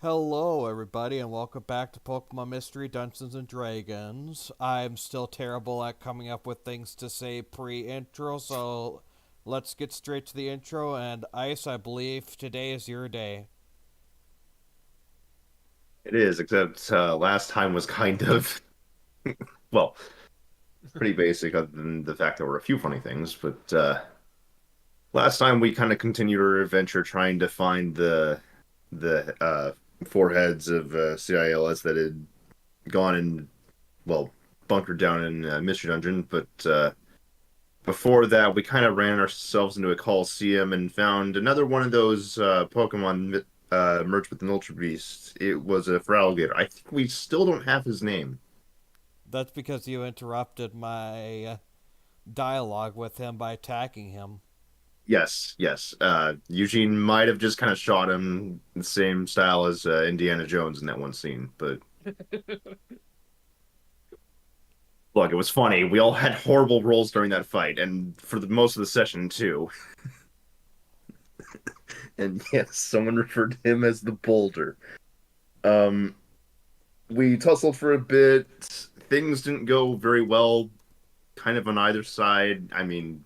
Hello, everybody, and welcome back to Pokemon Mystery Dungeons and Dragons. I'm still terrible at coming up with things to say pre-intro, so let's get straight to the intro. And Ice, I believe today is your day. It is, except last time was kind of, well, pretty basic other than the fact there were a few funny things. But last time we kind of continued our adventure trying to find the foreheads of CILS that had gone and, well, bunkered down in Mystery Dungeon. But before that, we kind of ran ourselves into a Coliseum and found another one of those Pokemon merged with an Ultra Beast. It was a Feraligatr. I think we still don't have his name. That's because you interrupted my dialogue with him by attacking him. Yes, yes. Eugene might have just kind of shot him the same style as Indiana Jones in that one scene. But look, it was funny. We all had horrible rolls during that fight, and for the most of the session too. And yes, someone referred to him as the Boulder. Um, we tussled for a bit. Things didn't go very well, kind of on either side. I mean,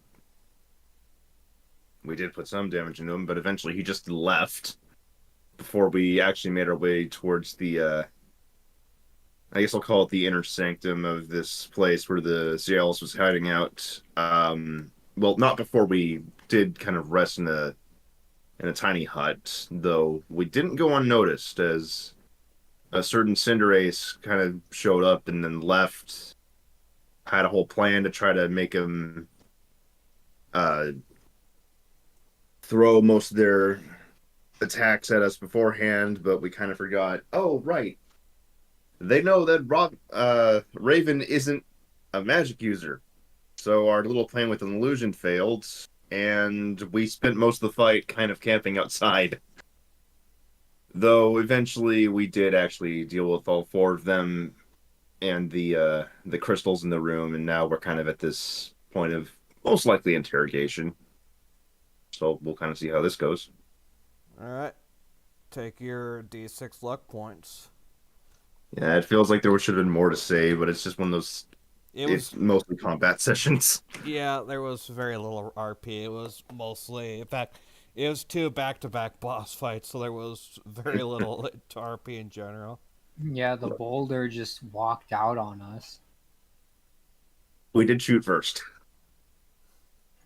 we did put some damage into him, but eventually he just left before we actually made our way towards the I guess I'll call it the inner sanctum of this place where the Cialis was hiding out. Well, not before we did kind of rest in a tiny hut, though we didn't go unnoticed as a certain Cinderace kind of showed up and then left. Had a whole plan to try to make him uh, throw most of their attacks at us beforehand, but we kind of forgot. Oh, right, they know that Raven isn't a magic user. So our little plan with an illusion failed, and we spent most of the fight kind of camping outside. Though eventually we did actually deal with all four of them and the crystals in the room, and now we're kind of at this point of most likely interrogation. So we'll kind of see how this goes. Alright, take your D6 luck points. Yeah, it feels like there should have been more to say, but it's just one of those. It It's was, mostly combat sessions. yeah, there was very little RP. It was mostly, in fact, it was two back-to-back boss fights, so there was very little to RP in general. Yeah, the boulder just walked out on us. We did shoot first.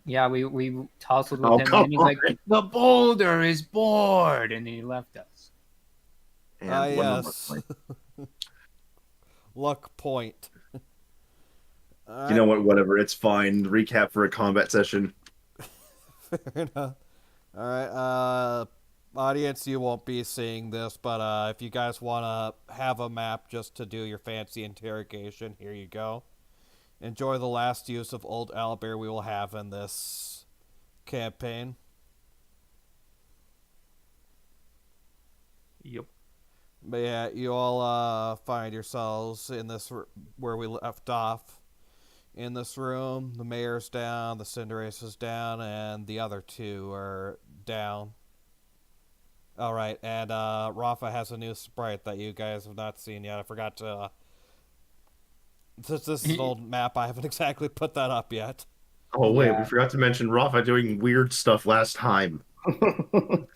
Yeah, we tussled with Oh, him, and come then he's on. like, "The boulder is bored," and he left us. Ah, And one more yes. point. Luck point. You Alright, know what? Whatever. It's fine. Recap for a combat session. fair enough. Alright, audience, you won't be seeing this, but if you guys want to have a map just to do your fancy interrogation, here you go. Enjoy the last use of Old Owlbear we will have in this campaign. Yep. But yeah, you all find yourselves in this where we left off. In this room, the mayor's down, the Cinderace is down, and the other two are down. All right, and Rafa has a new sprite that you guys have not seen yet. I forgot to. Since this is an old map, I haven't exactly put that up yet. Oh wait, we Yeah, forgot to mention Rafa doing weird stuff last time.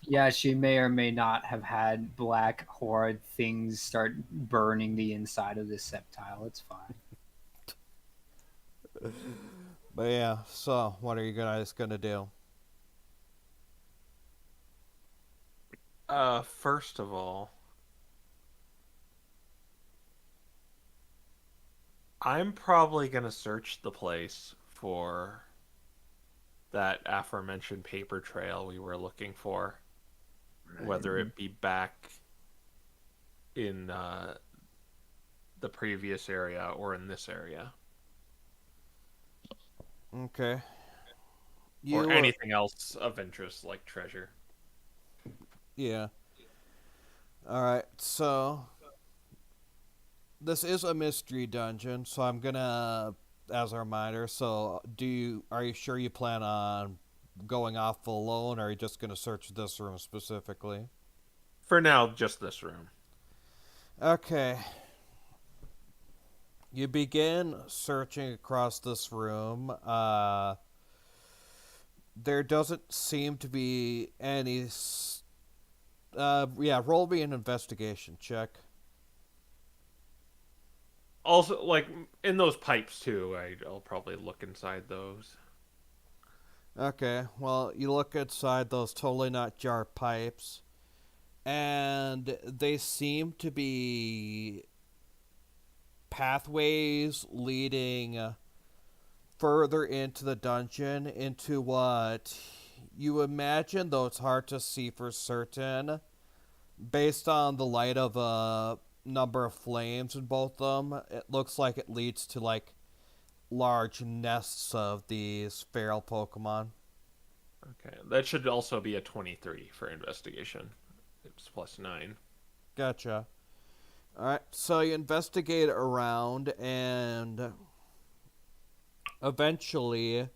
yeah, she may or may not have had black horde things start burning the inside of this septile. It's fine. But yeah, so what are you guys gonna do? First of all, I'm probably gonna search the place for that aforementioned paper trail we were looking for, whether it be back in the previous area or in this area, Okay, or you anything else of interest like treasure. yeah. All right, so this is a mystery dungeon, so I'm gonna, as a reminder. So, are you sure you plan on going off alone, or are you just gonna search this room specifically? For now, just this room. Okay. You begin searching across this room. There doesn't seem to be any. Yeah, roll me an investigation check. Also, like, in those pipes, too, I'll probably look inside those. Okay, well, you look inside those totally not jar pipes, and they seem to be pathways leading further into the dungeon, into what you imagine, though it's hard to see for certain, based on the light of a number of flames in both of them. It looks like it leads to, like, large nests of these feral Pokemon. Okay, that should also be a 23 for investigation. It's +9. Gotcha. Alright, so you investigate around, and eventually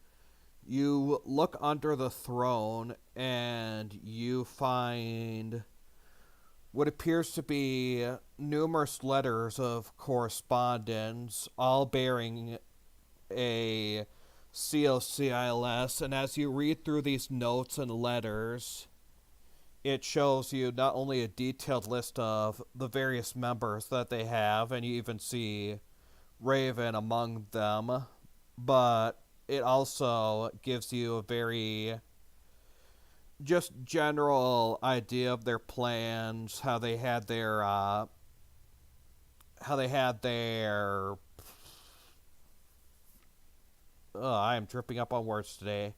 you look under the throne, and you find what appears to be numerous letters of correspondence, all bearing a COCILS, and as you read through these notes and letters, it shows you not only a detailed list of the various members that they have, and you even see Raven among them, but it also gives you a very just general idea of their plans, how they had their I am tripping up on words today.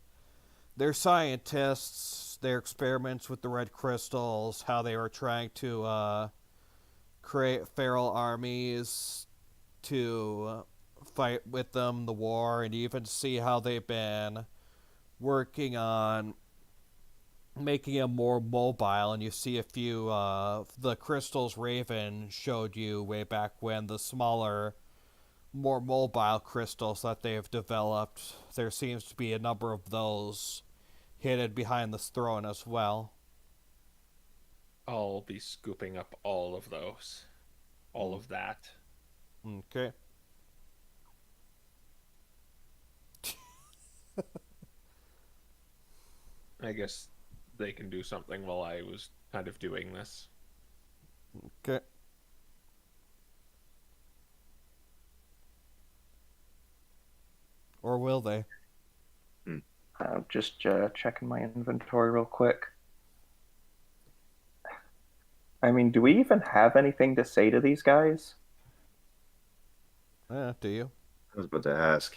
Their scientists, their experiments with the red crystals, how they were trying to create feral armies to fight with them, the war, and even see how they've been working on making them more mobile. And you see a few the crystals Raven showed you way back when, the smaller, more mobile crystals that they've developed. There seems to be a number of those hidden behind this throne as well. I'll be scooping up all of those. All of that. Okay. I guess they can do something while I was kind of doing this. Okay. Or will they? Just checking my inventory real quick. I mean, do we even have anything to say to these guys? Do you? I was about to ask.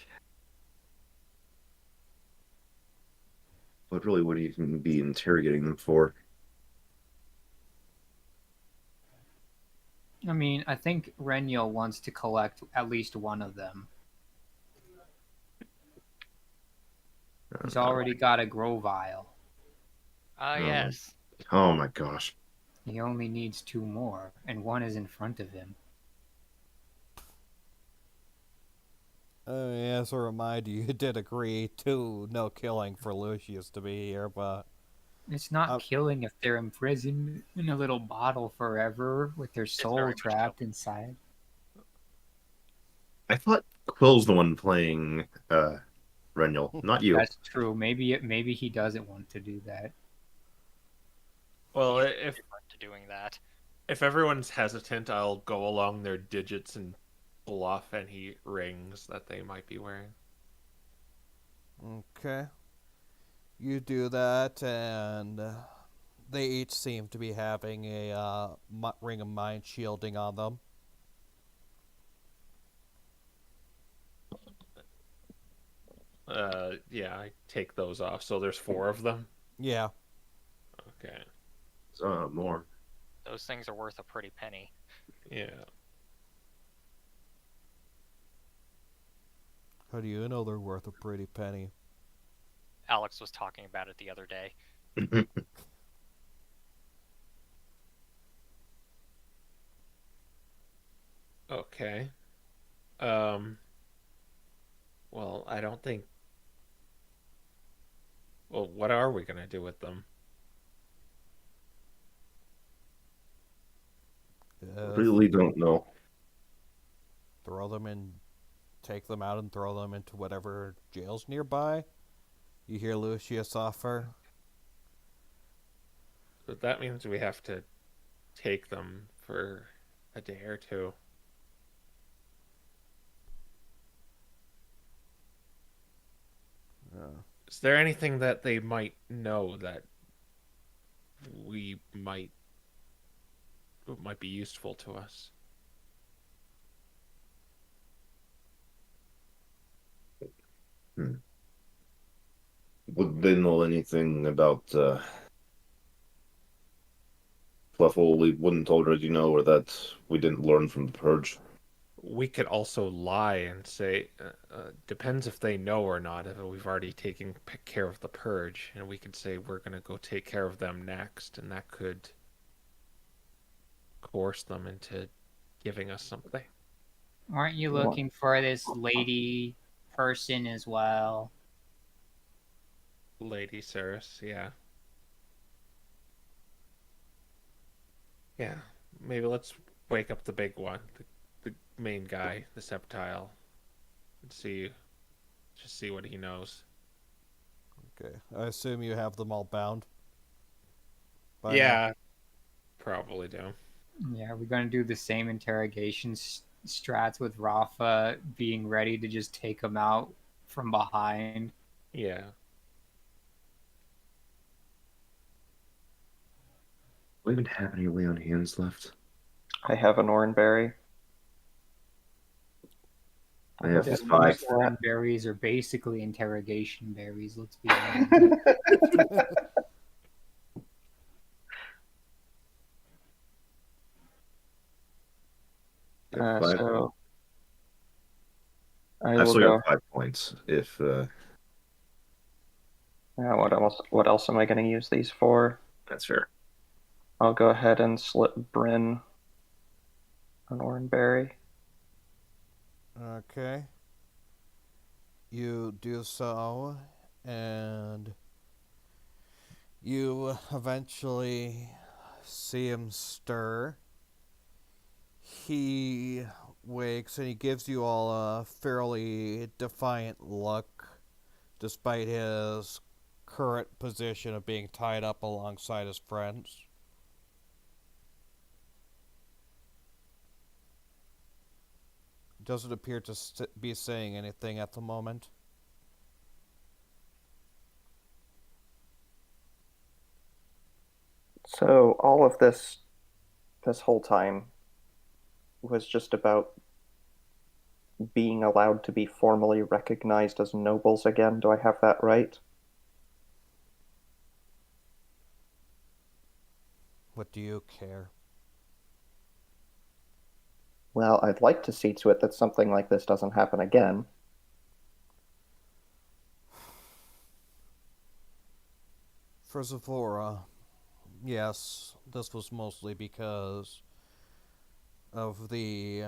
What really would you even be interrogating them for? I mean, I think Renyo wants to collect at least one of them. He's already got a grow vial. Ah, yes. Oh my gosh. He only needs 2 more, and one is in front of him. As a reminder, you did agree to no killing for Lucius to be here, but It's not killing if they're imprisoned in a little bottle forever with their soul very much trapped inside. I thought Quill's the one playing Renyel, not you. That's true. Maybe he doesn't want to do that. Well, He's if different to doing that. if everyone's hesitant, I'll go along their digits and pull off any rings that they might be wearing. okay. You do that, and they each seem to be having a ring of mind shielding on them. Yeah, I take those off. So there's 4 of them. Yeah. Okay. More. Those things are worth a pretty penny. Yeah. How do you know they're worth a pretty penny? Alex was talking about it the other day. Okay. Well, I don't think. Well, what are we gonna do with them? really don't know. Throw them in, take them out and throw them into whatever jail's nearby? You hear Lucius offer. But that means we have to take them for a day or two. Is there anything that they might know that we might be useful to us? Would they know anything about Fluffle we wouldn't already know, or that we didn't learn from the Purge? We could also lie and say, depends if they know or not, if we've already taken care of the Purge, and we could say we're going to go take care of them next, and that could coerce them into giving us something. Aren't you looking for this lady person as well? Lady Ceres, yeah. Yeah, maybe let's wake up the big one, the main guy, the Sceptile, and just see what he knows. Okay. I assume you have them all bound. By Yeah, probably do. Yeah, we're going to do the same interrogation strats with Rafa being ready to just take him out from behind. Yeah. Do we even have any lay on hands left? I have an oranberry. I have Yeah, 5. orange berries are basically interrogation berries. Let's be honest. Five. So I I will still go. got 5 points. If What else am I going to use these for? that's fair. I'll go ahead and slip Bryn an oranberry. Okay. You do so, and you eventually see him stir. He wakes and he gives you all a fairly defiant look, despite his current position of being tied up alongside his friends. Doesn't appear to be saying anything at the moment. So all of this whole time was just about being allowed to be formally recognized as nobles again. Do I have that right? What do you care? Well, I'd like to see to it that something like this doesn't happen again. For Zavora, yes, this was mostly because of the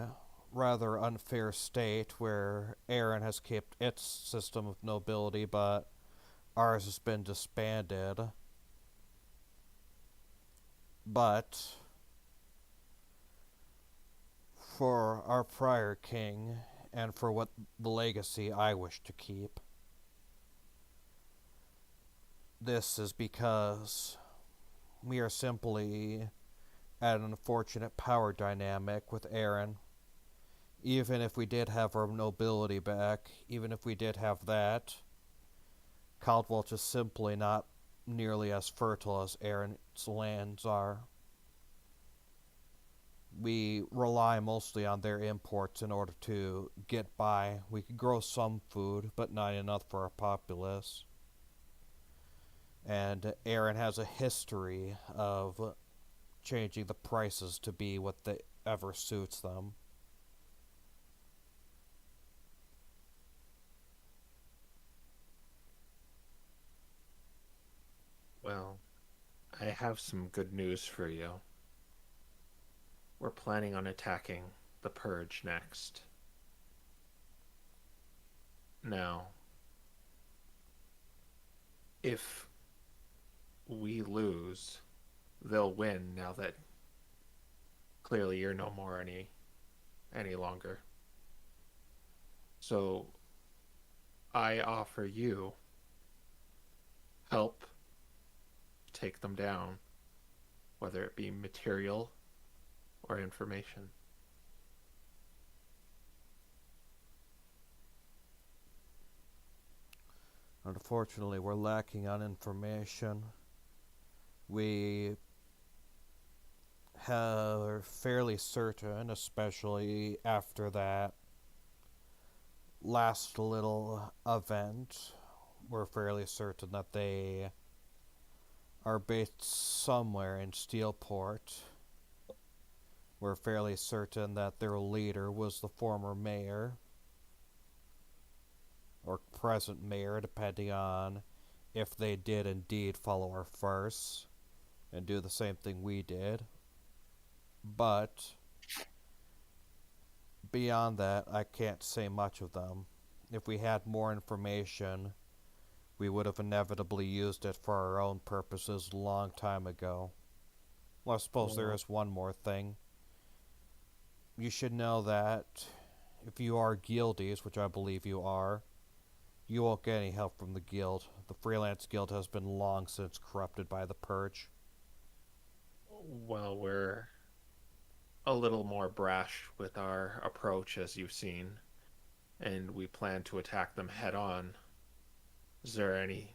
rather unfair state where Aaron has kept its system of nobility, but ours has been disbanded. But for our prior king, and for what the legacy I wish to keep, this is because we are simply at an unfortunate power dynamic with Aaron. Even if we did have our nobility back, even if we did have that, Caldwell is simply not nearly as fertile as Aaron's lands are. We rely mostly on their imports in order to get by. We can grow some food, but not enough for our populace. And Aaron has a history of changing the prices to be whatever suits them. Well, I have some good news for you. We're planning on attacking the Purge next. Now, if we lose, they'll win now that clearly you're no more any longer. So I offer you help take them down, whether it be material or information. Unfortunately, we're lacking on information. We are fairly certain, especially after that last little event, we're fairly certain that they are based somewhere in Steelport. We're fairly certain that their leader was the former mayor, or present mayor, depending on if they did indeed follow our farce and do the same thing we did. But beyond that, I can't say much of them. If we had more information, we would have inevitably used it for our own purposes a long time ago. Well, I suppose there is one more thing. You should know that if you are guildies, which I believe you are, you won't get any help from the guild. The Freelance Guild has been long since corrupted by the Purge. Well, we're a little more brash with our approach, as you've seen, and we plan to attack them head on. Is there any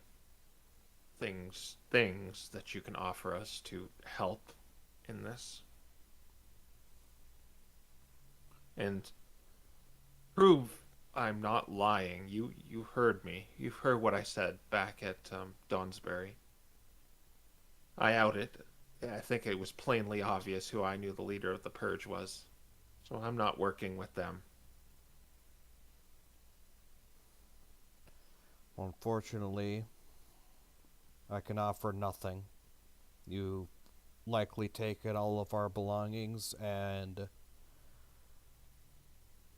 things that you can offer us to help in this? And prove I'm not lying. You heard me. You've heard what I said back at Donsbury. I outed. I think it was plainly obvious who I knew the leader of the Purge was. So I'm not working with them. Unfortunately, I can offer nothing. You've likely taken all of our belongings, and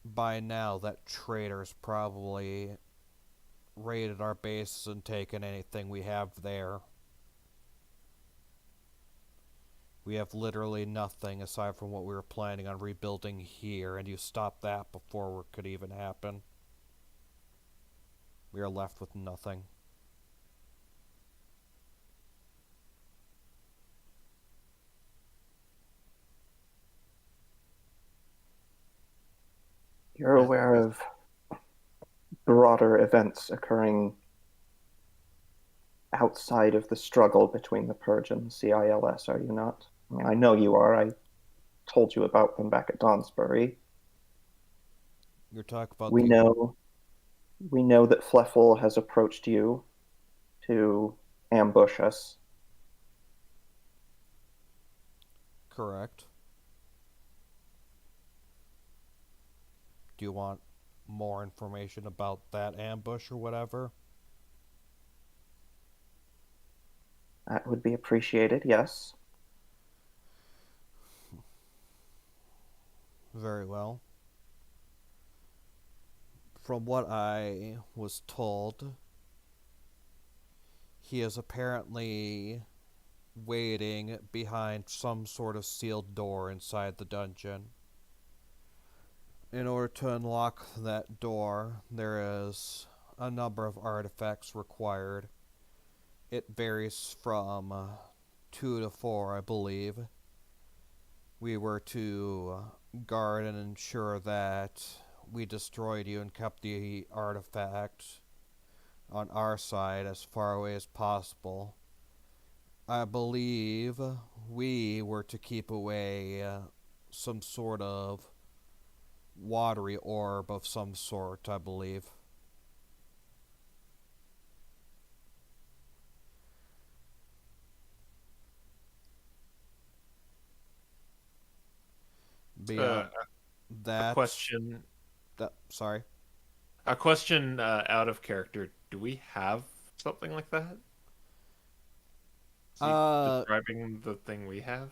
by now that traitor's probably raided our base and taken anything we have there. We have literally nothing aside from what we were planning on rebuilding here, and you stopped that before it could even happen. We are left with nothing. You're aware of broader events occurring outside of the struggle between the Purge and the CILS, are you not? I mean, I know you are. I told you about them back at Donsbury. You're talking about We the... know that Fleffel has approached you to ambush us. Correct. Do you want more information about that ambush or whatever? That would be appreciated, yes. Very well. From what I was told, he is apparently waiting behind some sort of sealed door inside the dungeon. In order to unlock that door, there is a number of artifacts required. It varies from 2 to 4, I believe. We were to guard and ensure that we destroyed you and kept the artifact on our side as far away as possible. I believe we were to keep away some sort of watery orb of some sort, I believe. Beyond that, a question. Sorry. A question out of character. Do we have something like that? Is he describing the thing we have?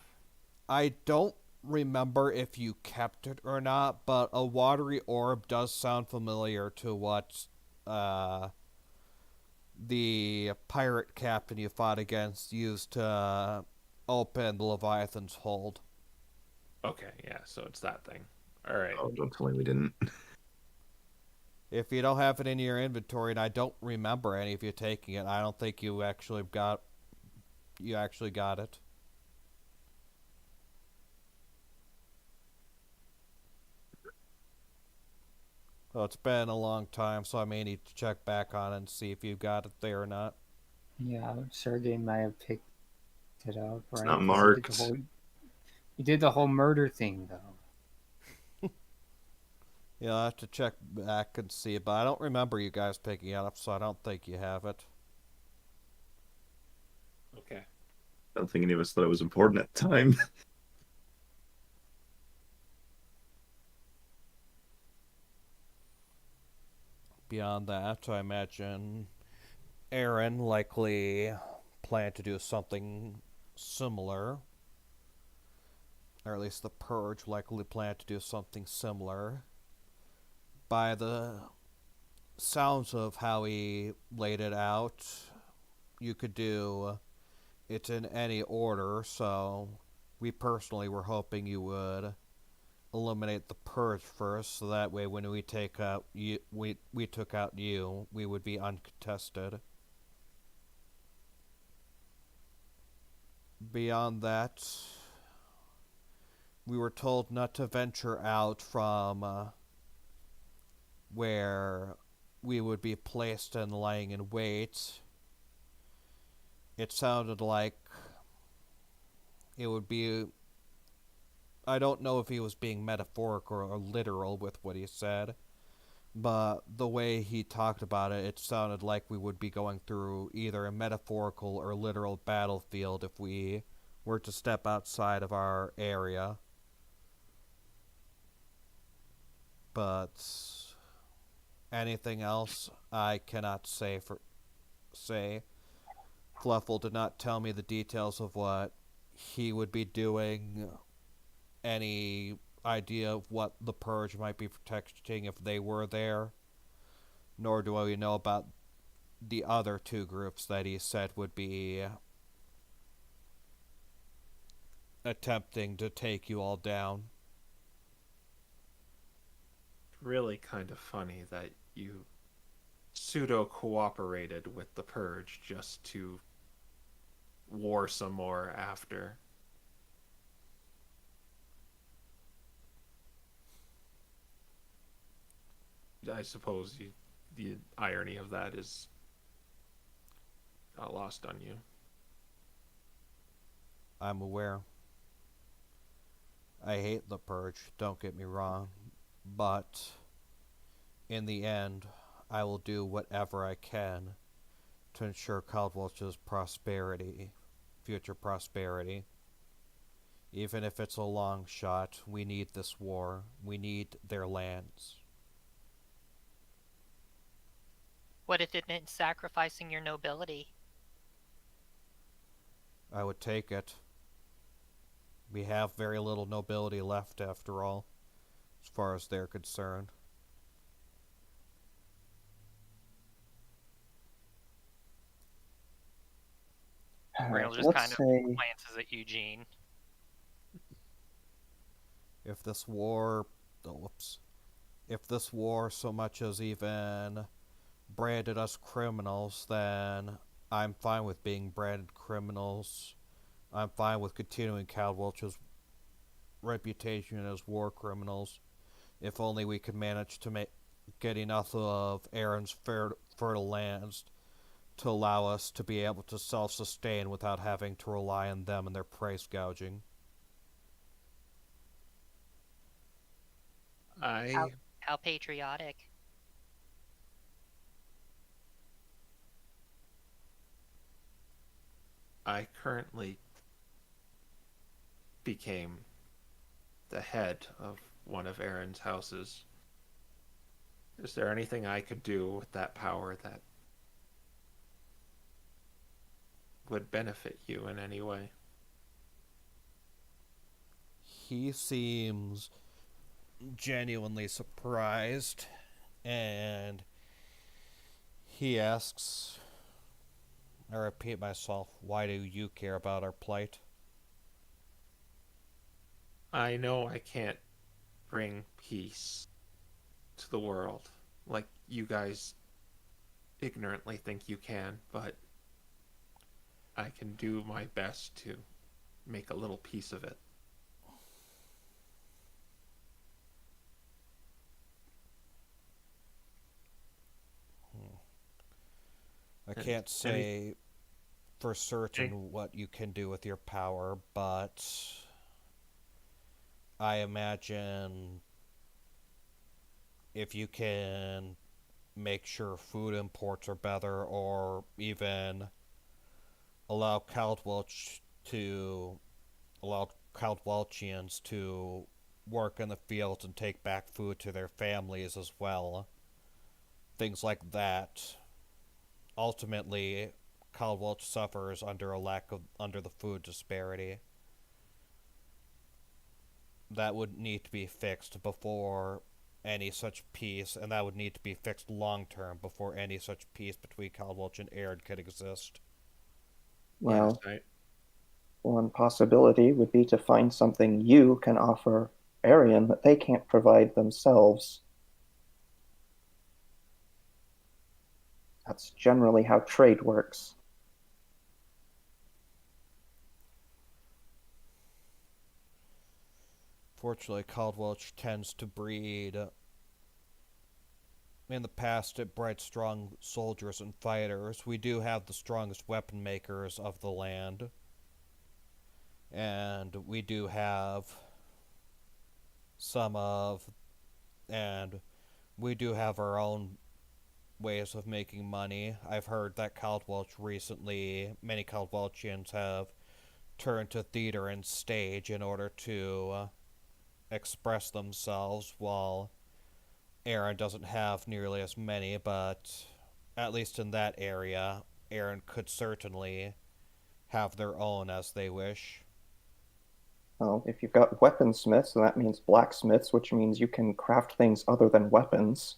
I don't remember if you kept it or not, but a watery orb does sound familiar to what the pirate captain you fought against used to open the Leviathan's hold. Okay, yeah, so it's that thing. All right. Oh, don't tell me we didn't. If you don't have it in your inventory, and I don't remember any of you taking it, I don't think you actually got it. Well, it's been a long time, so I may need to check back on it and see if you got it there or not. Yeah, Sergey might have picked it up, It's right? not 'Cause marked. He did the whole murder thing, though. Yeah, I'll have to check back and see, but I don't remember you guys picking it up, so I don't think you have it. Okay. I don't think any of us thought it was important at the time. Beyond that, I imagine Aaron likely planned to do something similar. Or at least the Purge likely planned to do something similar. By the sounds of how he laid it out, you could do it in any order, so we personally were hoping you would eliminate the Purge first, so that way when we take out you, we took out you, we would be uncontested. Beyond that, we were told not to venture out from where we would be placed and lying in wait. It sounded like it would be... I don't know if he was being metaphorical or literal with what he said, but the way he talked about it, it sounded like we would be going through either a metaphorical or literal battlefield if we were to step outside of our area. But anything else I cannot say. Fluffle did not tell me the details of what he would be doing, any idea of what the Purge might be protecting if they were there, nor do we know about the other two groups that he said would be attempting to take you all down. Really kind of funny that you pseudo cooperated with the Purge just to war some more after. I suppose the irony of that is not lost on you. I'm aware. I hate the Purge, don't get me wrong, but in the end, I will do whatever I can to ensure Caldwell's prosperity, future prosperity. Even if it's a long shot, we need this war. We need their lands. What if it meant sacrificing your nobility? I would take it. We have very little nobility left, after all, as far as they're concerned. Randall just let's kind of say glances at Eugene. If this war... If this war so much as even branded us criminals, then I'm fine with being branded criminals. I'm fine with continuing Caldwell's reputation as war criminals, if only we could manage to get enough of Aaron's fertile lands to allow us to be able to self-sustain without having to rely on them and their price gouging. How patriotic. I currently became the head of one of Aaron's houses. Is there anything I could do with that power that would benefit you in any way? He seems genuinely surprised, and he asks, I repeat myself, why do you care about our plight? I know I can't bring peace to the world like you guys ignorantly think you can, but I can do my best to make a little piece of it. I And can't say for certain what you can do with your power, but I imagine if you can make sure food imports are better, or even allow Caldwelchians to work in the fields and take back food to their families as well. Things like that. Ultimately, Caldwelch suffers under the food disparity. That would need to be fixed before any such peace, and that would need to be fixed long term before any such peace between Caldwelch and Aaron could exist. Well, Yes, one possibility would be to find something you can offer Arian that they can't provide themselves. That's generally how trade works. Fortunately, Caldwelch tends to breed. In the past, it bred strong soldiers and fighters. We do have the strongest weapon makers of the land. And we do have some of. And we do have our own ways of making money. I've heard that many Caldwelchians have turned to theater and stage in order to express themselves, while Aaron doesn't have nearly as many, but at least in that area, Aaron could certainly have their own as they wish. Well, if you've got weaponsmiths, then that means blacksmiths, which means you can craft things other than weapons.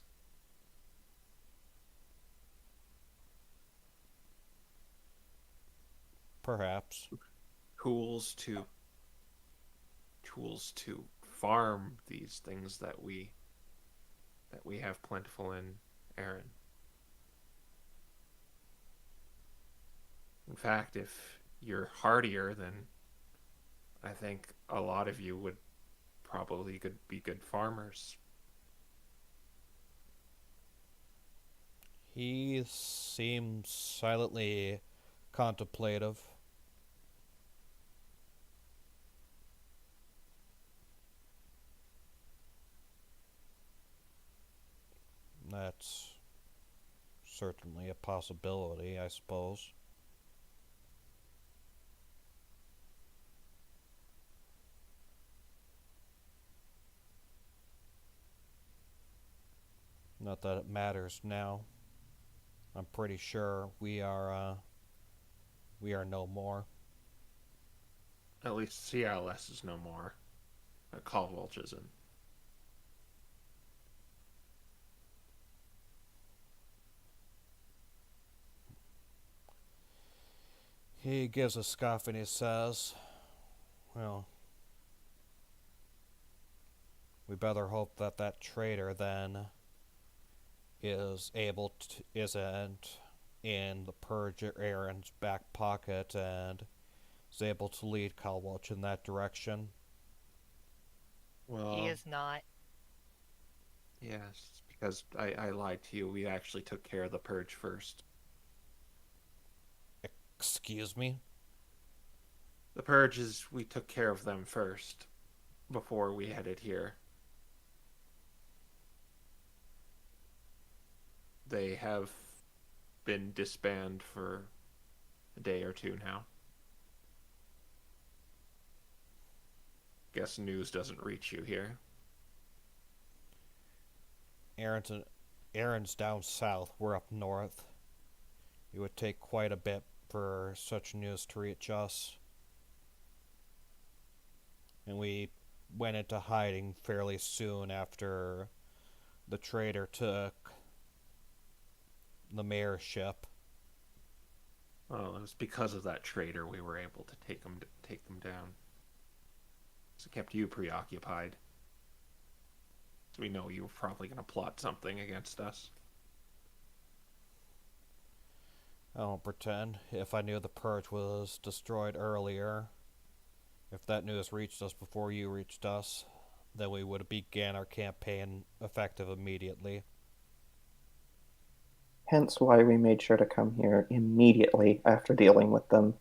Perhaps. tools to farm these things that we have plentiful in Aaron. In fact, if you're hardier, then I think a lot of you would probably be good farmers. He seems silently contemplative. That's certainly a possibility, I suppose. Not that it matters now. I'm pretty sure we are no more. At least CLS is no more. Caldwelch isn't. He gives a scoff and he says, well, we better hope that that traitor then isn't in the purge Aaron's back pocket and is able to lead Caldwelch in that direction. Well, He is not. yes, because I lied to you. We actually took care of the purge first. Excuse me? The purges, we took care of them first before we headed here. They have been disbanded for a day or two now. Guess news doesn't reach you here. Aaron's down south. We're up north. It would take quite a bit for such news to reach us. And we went into hiding fairly soon after the traitor took the mayorship. Well, it was because of that traitor we were able to take them down. So it kept you preoccupied. So we know you were probably going to plot something against us. I won't pretend. If I knew the purge was destroyed earlier, if that news reached us before you reached us, then we would have began our campaign effective immediately. Hence why we made sure to come here immediately after dealing with them.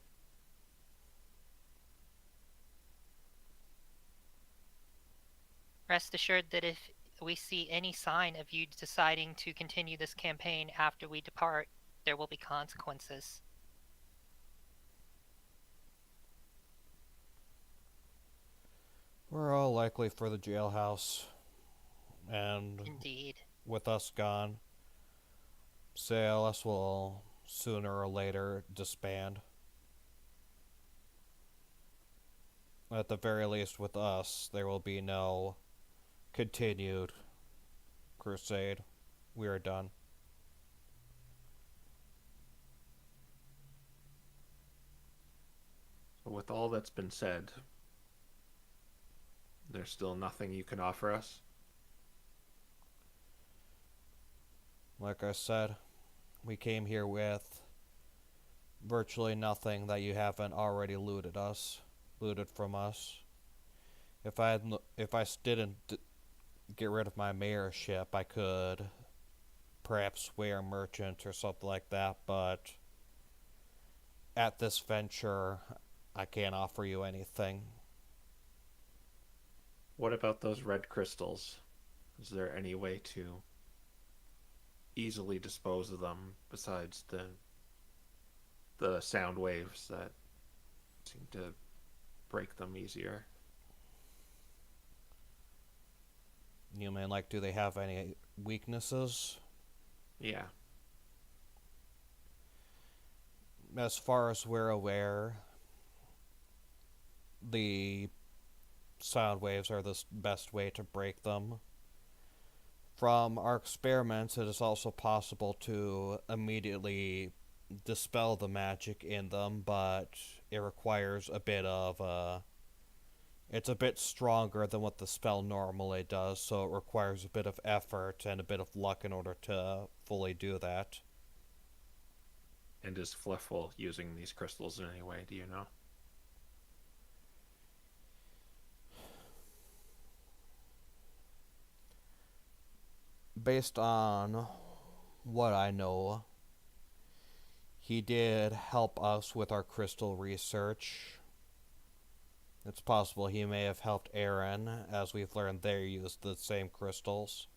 Rest assured that if we see any sign of you deciding to continue this campaign after we depart, there will be consequences. We're all likely for the jailhouse. And Indeed. with us gone, CLS will sooner or later disband. At the very least with us, there will be no continued crusade. We are done. So with all that's been said, there's still nothing you can offer us? Like I said, we came here with virtually nothing that you haven't already looted from us. If I didn't get rid of my mayorship, I could perhaps sway a merchant or something like that, but at this venture, I can't offer you anything. What about those red crystals? Is there any way to easily dispose of them besides the sound waves that seem to break them easier? You mean, like, do they have any weaknesses? Yeah. As far as we're aware, the sound waves are the best way to break them. From our experiments, it is also possible to immediately dispel the magic in them, but it requires a bit of it's a bit stronger than what the spell normally does, so it requires a bit of effort and a bit of luck in order to fully do that. And is Fluffle using these crystals in any way, do you know? Based on what I know, he did help us with our crystal research. It's possible he may have helped Aaron, as we've learned they use the same crystals.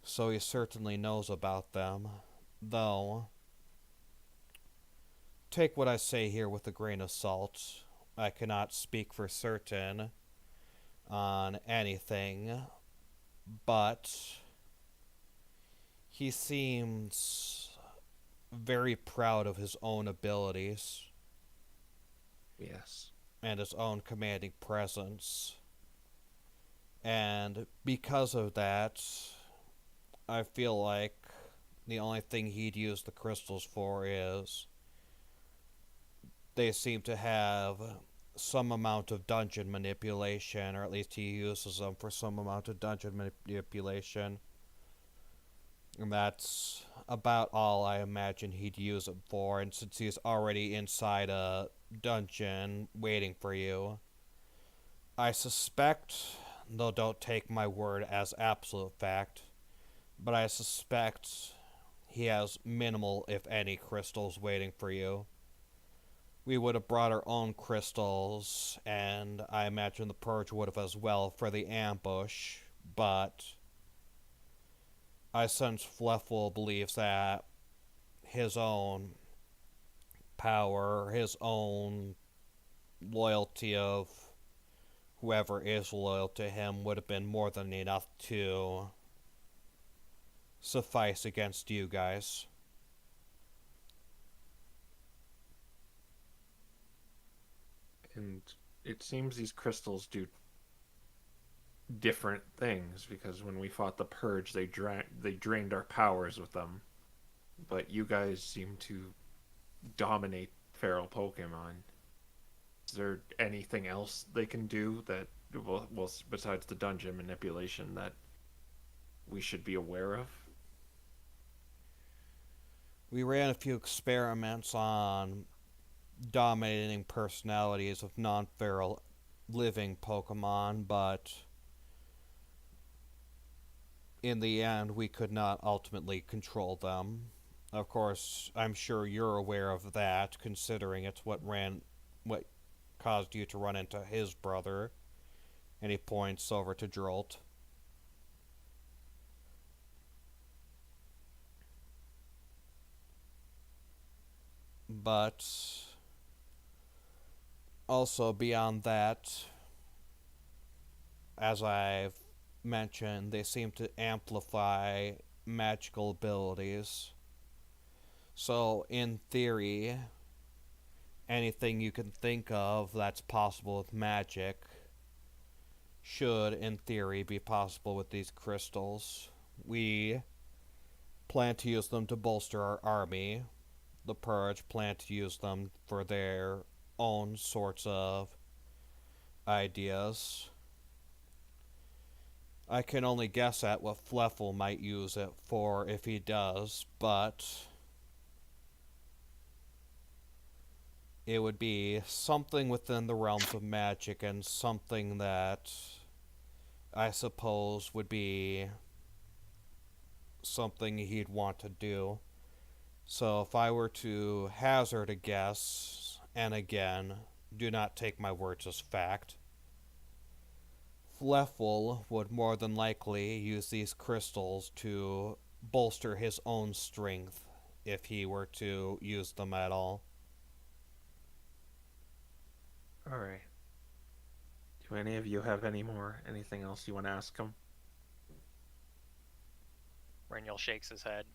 So he certainly knows about them, though take what I say here with a grain of salt. I cannot speak for certain on anything, but he seems very proud of his own abilities. Yes. And his own commanding presence. And because of that, I feel like the only thing he'd use the crystals for is they seem to have some amount of dungeon manipulation, or at least he uses them for some amount of dungeon manipulation. And that's about all I imagine he'd use it for, and since he's already inside a dungeon waiting for you, I suspect, though don't take my word as absolute fact, but I suspect he has minimal, if any, crystals waiting for you. We would have brought our own crystals, and I imagine the Purge would have as well for the ambush, but I sense Fluffle believes that his own power, his own loyalty of whoever is loyal to him would have been more than enough to suffice against you guys. And it seems these crystals do different things, because when we fought the Purge, they drained our powers with them. But you guys seem to dominate feral Pokemon. Is there anything else they can do that, well, besides the dungeon manipulation, that we should be aware of? We ran a few experiments on dominating personalities of non-feral living Pokemon, but in the end, we could not ultimately control them. Of course, I'm sure you're aware of that, considering it's what caused you to run into his brother. And he points over to Drolt. But also beyond that, as I've mentioned, they seem to amplify magical abilities. So, in theory, anything you can think of that's possible with magic should, in theory, be possible with these crystals. We plan to use them to bolster our army. The Purge plan to use them for their own sorts of ideas. I can only guess at what Fleffel might use it for if he does, but it would be something within the realms of magic and something that I suppose would be something he'd want to do. So if I were to hazard a guess, and again, do not take my words as fact, Fleffel would more than likely use these crystals to bolster his own strength if he were to use them at all. Alright. Do any of you have anything else you want to ask him? Reniel shakes his head.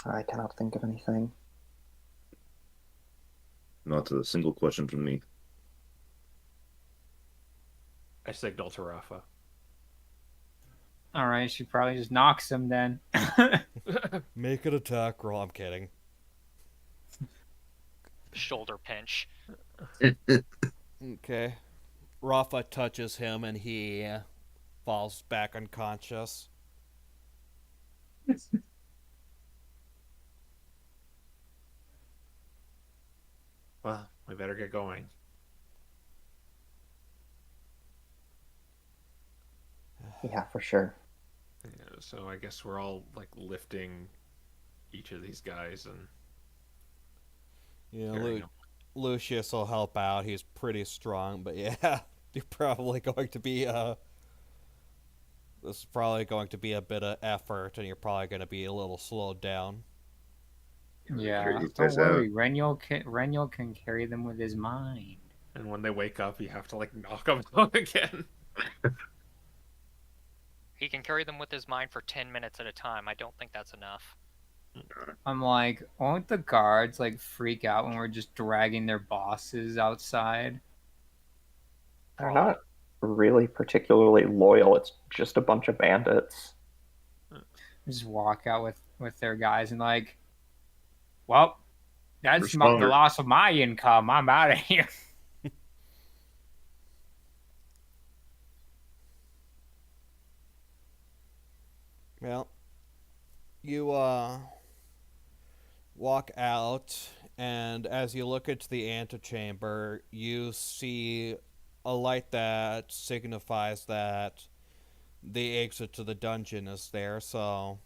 I cannot think of anything. Not a single question from me. I signal to Rafa. All right, she probably just knocks him then. Make an attack roll. I'm kidding. Shoulder pinch. Okay. Rafa touches him and he falls back unconscious. Well, we better get going. Yeah, for sure. Yeah, so I guess we're all like lifting each of these guys and carrying them. Lucius will help out. He's pretty strong, but yeah, you're probably going to be this is probably going to be a bit of effort, and you're probably going to be a little slowed down. Yeah, Carry these don't guys worry. Reniel can carry them with his mind. And when they wake up, you have to like knock them down again. He can carry them with his mind for 10 minutes at a time. I don't think that's enough. I'm like, won't the guards like freak out when we're just dragging their bosses outside? They're not really particularly loyal. It's just a bunch of bandits. Just walk out with their guys and like, well, that's We're the stronger. loss of my income. I'm out of here. Well, you walk out, and as you look into the antechamber, you see a light that signifies that the exit to the dungeon is there, so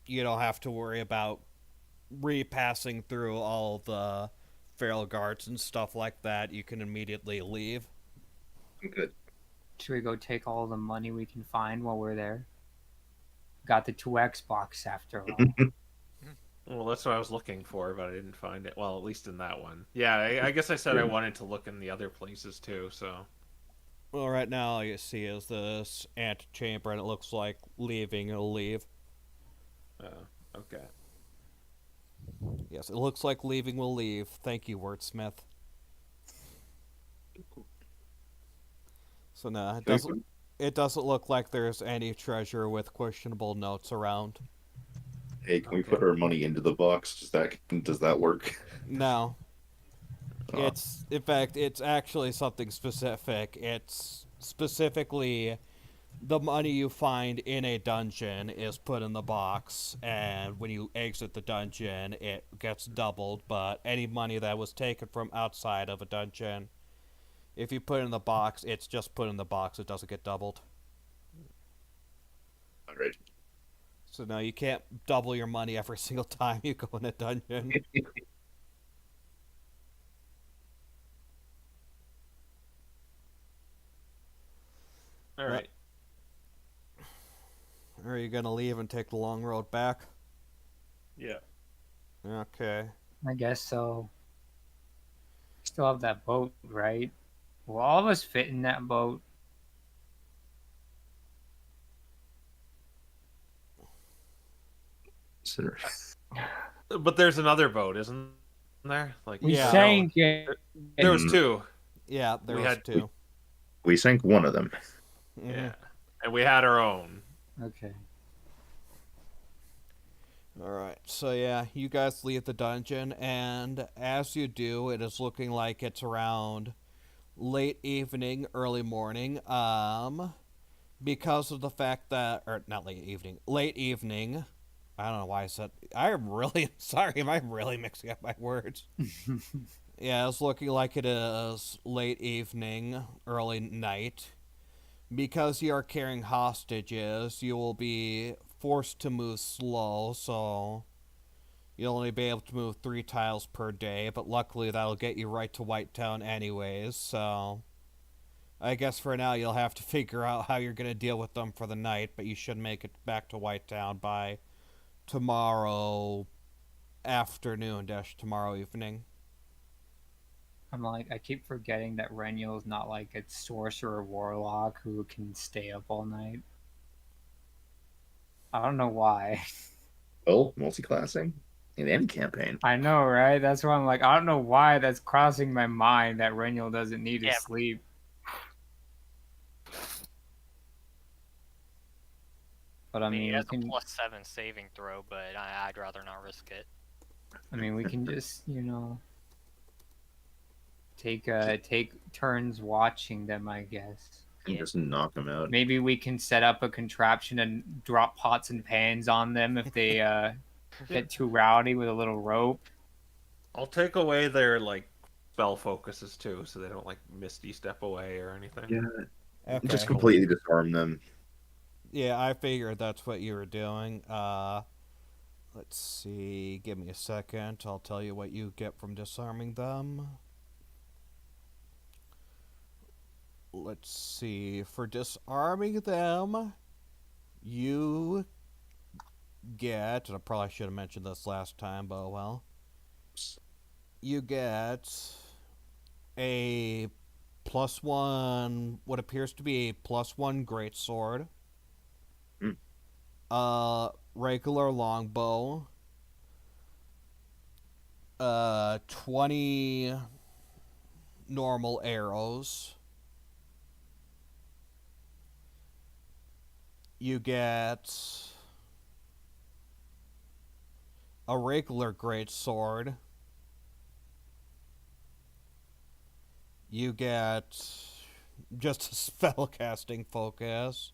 you don't have to worry about repassing through all the feral guards and stuff like that. You can immediately leave. Good. Should we go take all the money we can find while we're there? Got the 2X box after all. Well, that's what I was looking for, but I didn't find it. Well, at least in that one. Yeah, I guess I said I wanted to look in the other places too, so. Well, right now all you see is this antechamber, and it looks like leaving will leave. Okay. Yes, it looks like leaving will leave. Thank you, Wordsmith. So no, it doesn't look like there's any treasure with questionable notes around. Hey, can we put our money into the box? Does that work? No. It's, in fact, it's actually something specific. It's specifically the money you find in a dungeon is put in the box, and when you exit the dungeon, it gets doubled. But any money that was taken from outside of a dungeon, if you put it in the box, it's just put in the box. It doesn't get doubled. All right. So no, you can't double your money every single time you go in a dungeon. All right. Or are you gonna leave and take the long road back? Yeah. Okay. I guess so. Still have that boat, right? Will all of us fit in that boat? Consider. But there's another boat, isn't there? Like We Yeah. sank it. There was two. Yeah, there We was had- two. We sank one of them. Mhm. Yeah. And we had our own. Okay. Alright, so yeah, you guys leave the dungeon, and as you do, it is looking like it's around late evening, early morning. Because of the fact that, or not late evening, late evening. I don't know why I said. I'm really sorry. Am I really mixing up my words? Yeah, it's looking like it is late evening, early night. Because you are carrying hostages, you will be forced to move slow, so you'll only be able to move 3 tiles per day, but luckily that'll get you right to Whitetown anyways, so I guess for now you'll have to figure out how you're going to deal with them for the night, but you should make it back to Whitetown by tomorrow afternoon - tomorrow evening. I'm like, I keep forgetting that Renyo's not like a sorcerer warlock who can stay up all night. I don't know why. Well, multi-classing in any campaign. I know, right? That's why I'm like, I don't know why that's crossing my mind that Renyo doesn't need to Yeah. sleep. But I mean, He we has can, a +7 saving throw, but I'd rather not risk it. I mean, we can just, take turns watching them, I guess. And just knock them out. Maybe we can set up a contraption and drop pots and pans on them if they get too rowdy with a little rope. I'll take away their like spell focuses too, so they don't like misty step away or anything. Yeah, Okay. just completely disarm them. Yeah, I figured that's what you were doing. Let's see. Give me a second. I'll tell you what you get from disarming them. Let's see. For disarming them, you get, and I probably should have mentioned this last time, but oh well. You get a +1, what appears to be a +1 greatsword. Regular longbow, 20 normal arrows. You get a regular greatsword. You get just a spellcasting focus.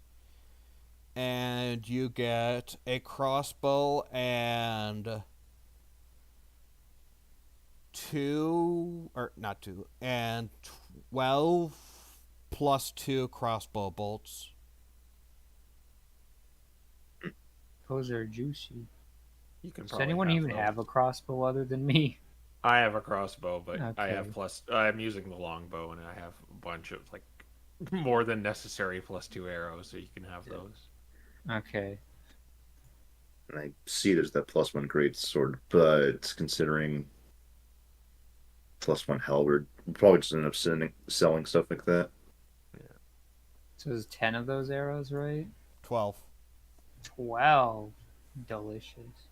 And you get a crossbow and 12 +2 crossbow bolts. Those are juicy. You can Does probably anyone even those. have a crossbow other than me? I have a crossbow, but I Okay. have I'm using the longbow, and I have a bunch of like more than necessary +2 arrows, so you can have those. Okay. And I see there's that +1 great sword, but considering +1 halberd, we'll probably just end up selling stuff like that. So there's 10 of those arrows, right? 12. 12. Delicious.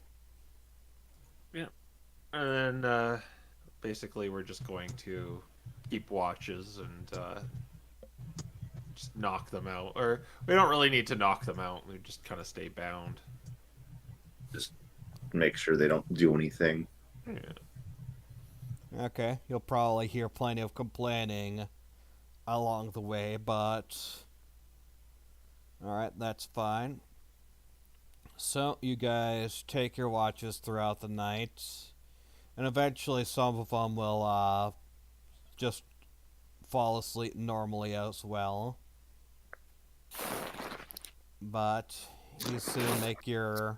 And then basically we're just going to keep watches and just knock them out. Or we don't really need to knock them out. We just kind of stay bound. Just make sure they don't do anything. Yeah. Okay, you'll probably hear plenty of complaining along the way, but... Alright, that's fine. So, you guys take your watches throughout the night, and eventually some of them will, just fall asleep normally as well. But you soon make your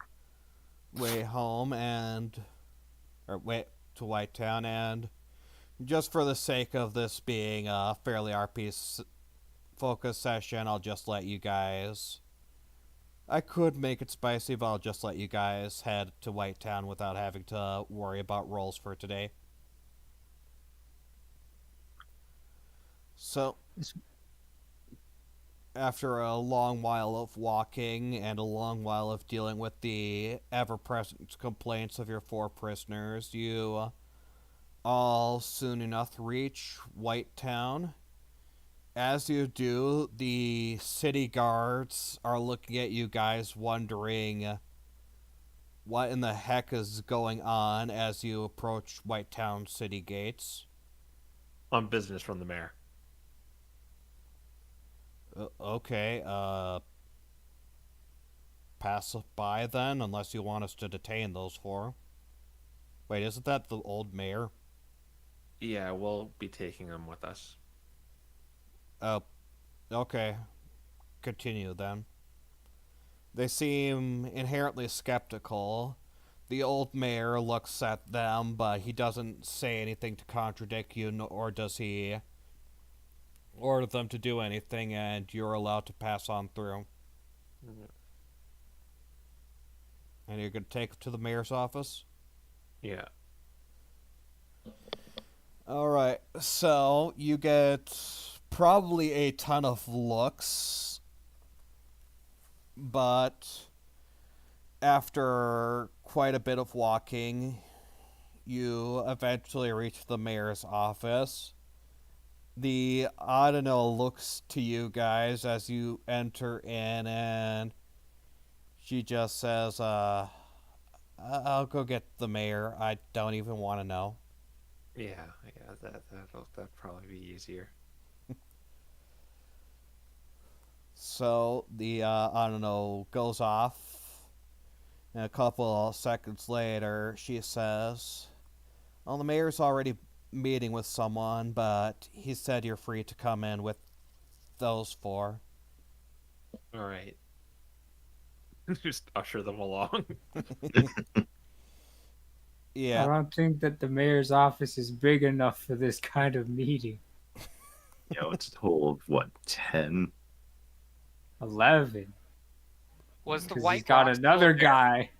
way home or way to Whitetown, and just for the sake of this being a fairly RP focused session, I'll just let you guys... I could make it spicy, but I'll just let you guys head to Whitetown without having to worry about rolls for today. So, after a long while of walking and a long while of dealing with the ever-present complaints of your 4 prisoners, you all soon enough reach Whitetown. As you do, the city guards are looking at you guys wondering what in the heck is going on as you approach Whitetown city gates. On business from the mayor. Okay, pass by then, unless you want us to detain those 4. Wait, isn't that the old mayor? Yeah, we'll be taking them with us. Okay. Continue then. They seem inherently skeptical. The old mayor looks at them, but he doesn't say anything to contradict you, or does he order them to do anything, and you're allowed to pass on through. Mm-hmm. And you're going to take it to the mayor's office? Yeah. Alright, so you get probably a ton of looks, but after quite a bit of walking, you eventually reach the mayor's office. The Audino looks to you guys as you enter in, and she just says, I'll go get the mayor. I don't even want to know. Yeah, that'd probably be easier. So the Audino goes off, and a couple seconds later, she says, well, the mayor's already meeting with someone, but he said you're free to come in with those 4. All right. Just usher them along. Yeah. I don't think that the mayor's office is big enough for this kind of meeting. It's a total of what, 10? 11. Was the 'Cause White he's got Rock another still there? guy.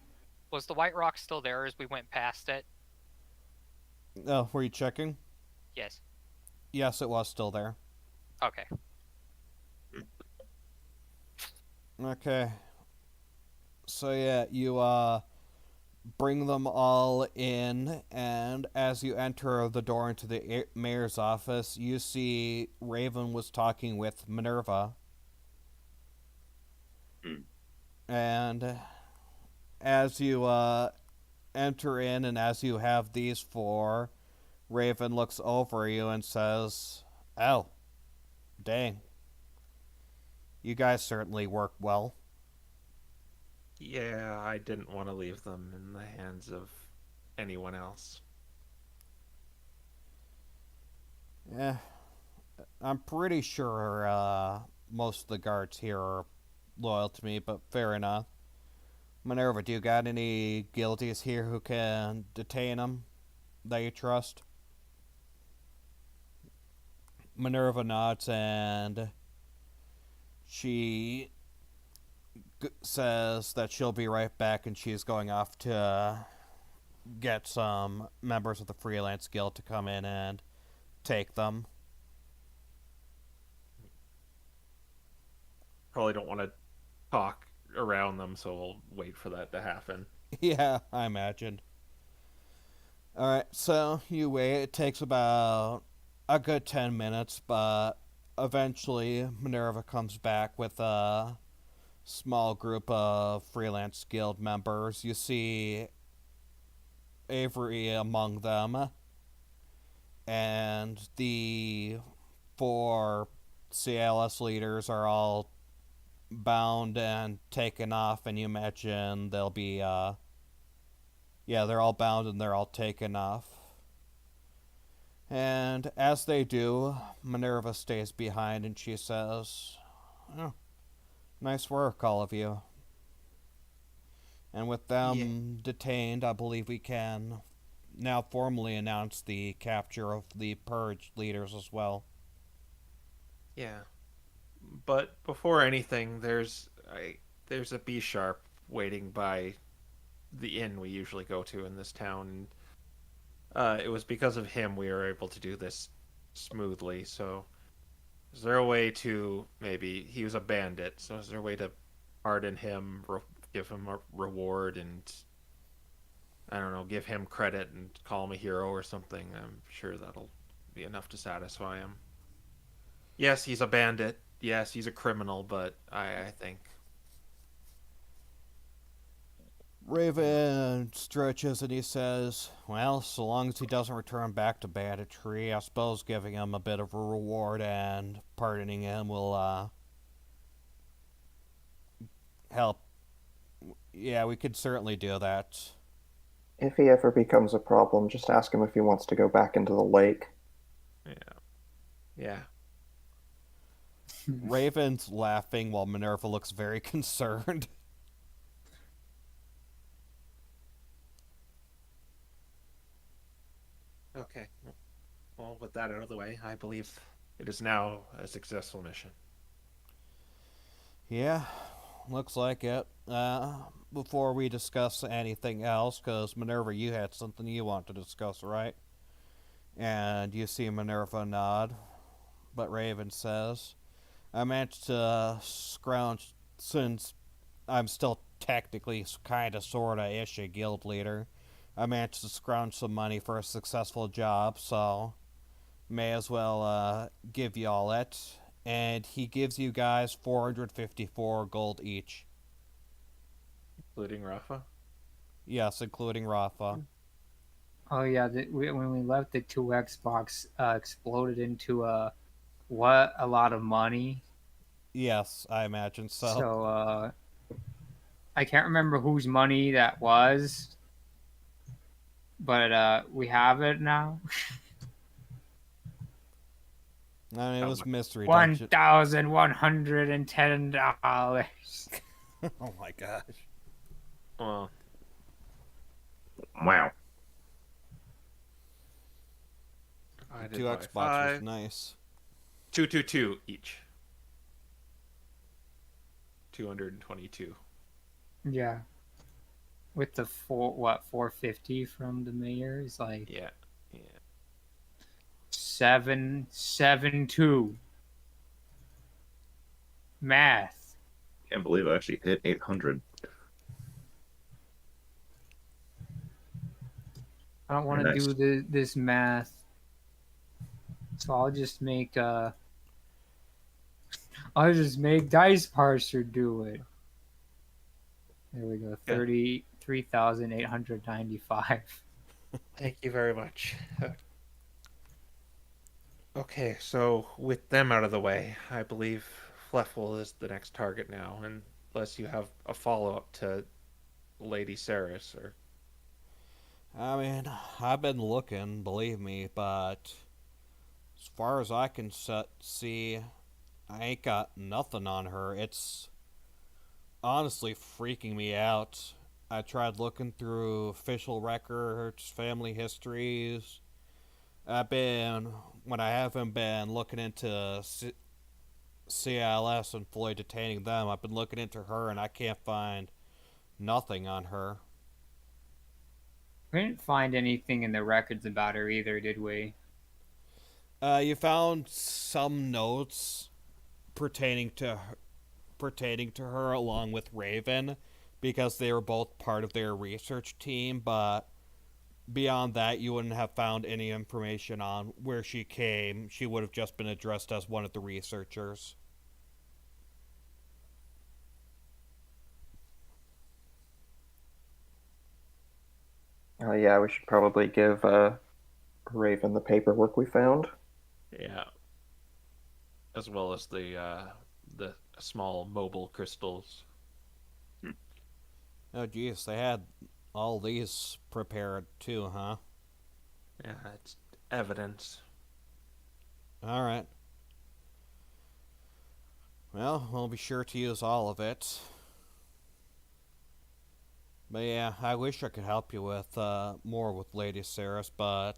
Was the White Rock still there as we went past it? Oh, were you checking? Yes. Yes, it was still there. Okay. Okay. So yeah, you bring them all in, and as you enter the door into the mayor's office, you see Raven was talking with Minerva. And as you enter in, and as you have these 4, Raven looks over you and says, oh, dang. You guys certainly work well. Yeah, I didn't want to leave them in the hands of anyone else. Yeah, I'm pretty sure most of the guards here are loyal to me, but fair enough. Minerva, do you got any guildies here who can detain them that you trust? Minerva nods, and she says that she'll be right back, and she's going off to get some members of the Freelance Guild to come in and take them. Probably don't want to talk around them, so we'll wait for that to happen. Yeah, I imagined. Alright, so you wait. It takes about a good 10 minutes, but eventually Minerva comes back with a small group of Freelance Guild members. You see Avery among them. and the 4 CLS leaders are all bound and taken off, and you imagine they'll be, yeah, they're all bound and they're all taken off. And as they do, Minerva stays behind and she says, oh, nice work, all of you. And with them detained, I believe we can now formally announce the capture of the Purge leaders as well. Yeah. But before anything, there's a B-sharp waiting by the inn we usually go to in this town. It was because of him we were able to do this smoothly. So, is there a way to maybe he was a bandit? So, is there a way to pardon him, give him a reward, and I don't know, give him credit and call him a hero or something? I'm sure that'll be enough to satisfy him. Yes, he's a bandit. Yes, he's a criminal, but I think. Raven stretches and he says, well, so long as he doesn't return back to banditry, I suppose giving him a bit of a reward and pardoning him will, help. Yeah, we could certainly do that. If he ever becomes a problem, just ask him if he wants to go back into the lake. Yeah. Raven's laughing while Minerva looks very concerned. Okay. Well, with that out of the way, I believe it is now a successful mission. Yeah, looks like it. Before we discuss anything else, because Minerva, you had something you want to discuss, right? And you see Minerva nod, but Raven says, I managed to scrounge, since I'm still technically kinda sorta ish a guild leader, I managed to scrounge some money for a successful job, so may as well give y'all it. And he gives you guys 454 gold each. Including Rafa? Yes, including Rafa. Oh yeah, when we left, the 2Xbox exploded into a lot of money. Yes, I imagine so. So I can't remember whose money that was, but we have it now. I mean, it was mystery dungeon. $1,110. Oh my gosh. Well, Wow. I did 2 buy Xbox 5. was nice. 222 each. 222. Yeah, with the 450 from the mayor is like Yeah. 772. Math. Can't believe I actually hit 800. I don't want to Nice. do this math, so I'll just make Dice Parser do it. There we go. 33,895. Thank you very much. Okay, so with them out of the way, I believe Fleffel is the next target now, unless you have a follow-up to Lady Saris, or... I mean, I've been looking, believe me, but as far as I can see, I ain't got nothing on her. It's honestly freaking me out. I tried looking through official records, family histories. When I haven't been looking into CLS and fully detaining them, I've been looking into her and I can't find nothing on her. We didn't find anything in the records about her either, did we? You found some notes pertaining to her along with Raven, because they were both part of their research team, but beyond that, you wouldn't have found any information on where she came. She would have just been addressed as one of the researchers. Oh yeah, we should probably give Raven the paperwork we found. Yeah. As well as the small mobile crystals. Oh, geez, they had all these prepared too, huh? Yeah, it's evidence. All right. Well, we'll be sure to use all of it. But yeah, I wish I could help you with more with Lady Saris, but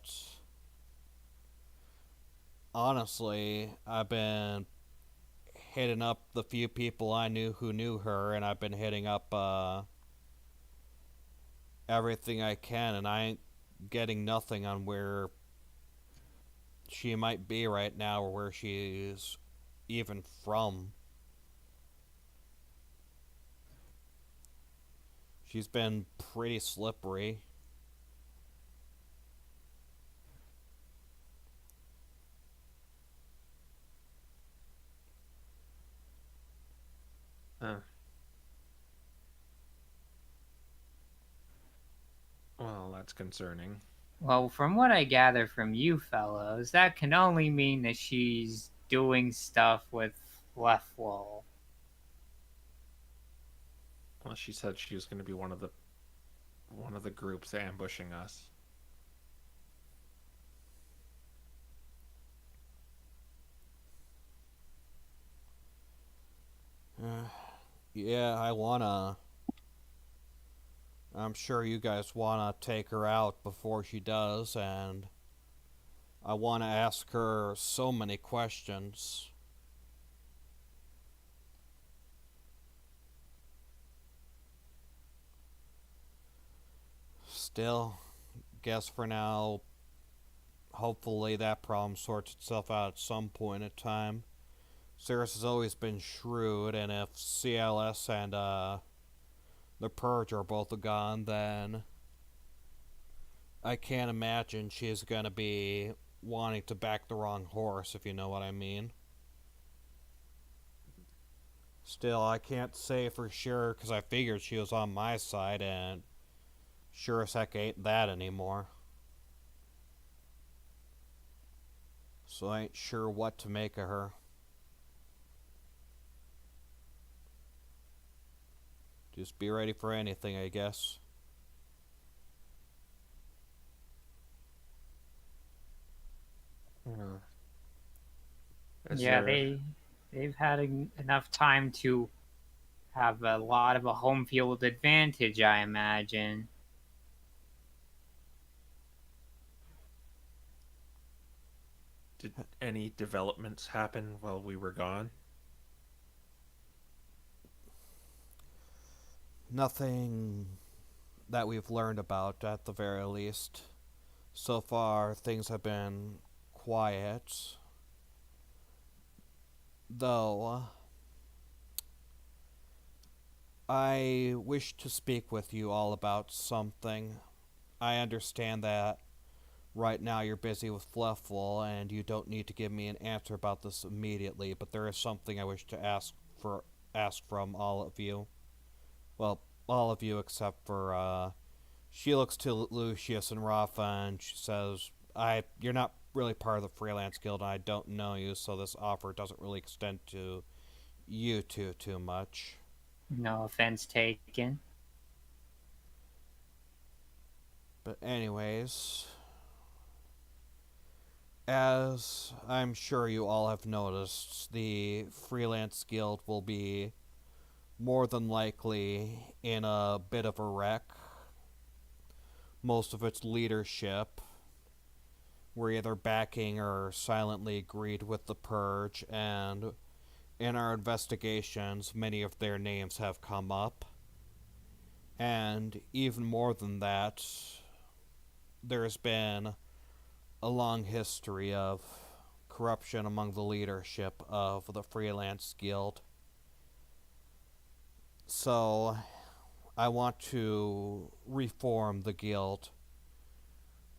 honestly, I've been hitting up the few people I knew who knew her, and I've been hitting up everything I can, and I ain't getting nothing on where she might be right now or where she's even from. She's been pretty slippery. Well, that's concerning. Well, from what I gather from you fellows, that can only mean that she's doing stuff with Lanwell. Well, she said she was going to be one of the groups ambushing us. Yeah, I'm sure you guys wanna take her out before she does, and I wanna ask her so many questions. Still, guess for now, hopefully that problem sorts itself out at some point in time. Cirrus has always been shrewd, and if CLS and the Purge are both gone, then I can't imagine she's gonna be wanting to back the wrong horse, if you know what I mean. Still, I can't say for sure because I figured she was on my side, and sure as heck ain't that anymore. So I ain't sure what to make of her. Just be ready for anything, I guess. Yeah, they've had enough time to have a lot of a home field advantage, I imagine. Did any developments happen while we were gone? Nothing that we've learned about, at the very least. So far, things have been quiet. Though, I wish to speak with you all about something. I understand that right now you're busy with Fluffle and you don't need to give me an answer about this immediately, but there is something I wish to ask from all of you. Well, all of you except for she looks to Lucius and Rafa and she says, you're not really part of the Freelance Guild and I don't know you, so this offer doesn't really extend to you two too much. No offense taken. But anyways, as I'm sure you all have noticed, the Freelance Guild will be more than likely in a bit of a wreck. Most of its leadership were either backing or silently agreed with the Purge, and in our investigations, many of their names have come up. And even more than that, there's been a long history of corruption among the leadership of the Freelance Guild. So, I want to reform the guild,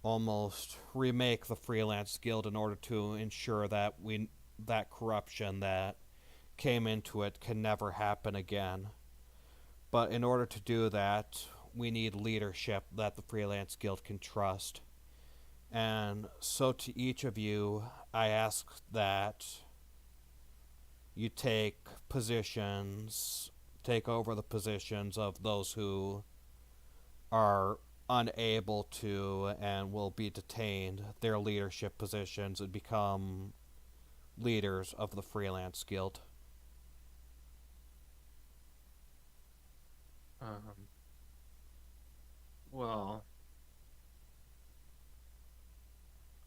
almost remake the Freelance Guild in order to ensure that that corruption that came into it can never happen again. But in order to do that, we need leadership that the Freelance Guild can trust. And so to each of you, I ask that you take over the positions of those who are unable to and will be detained, their leadership positions, and become leaders of the Freelance Guild. Well,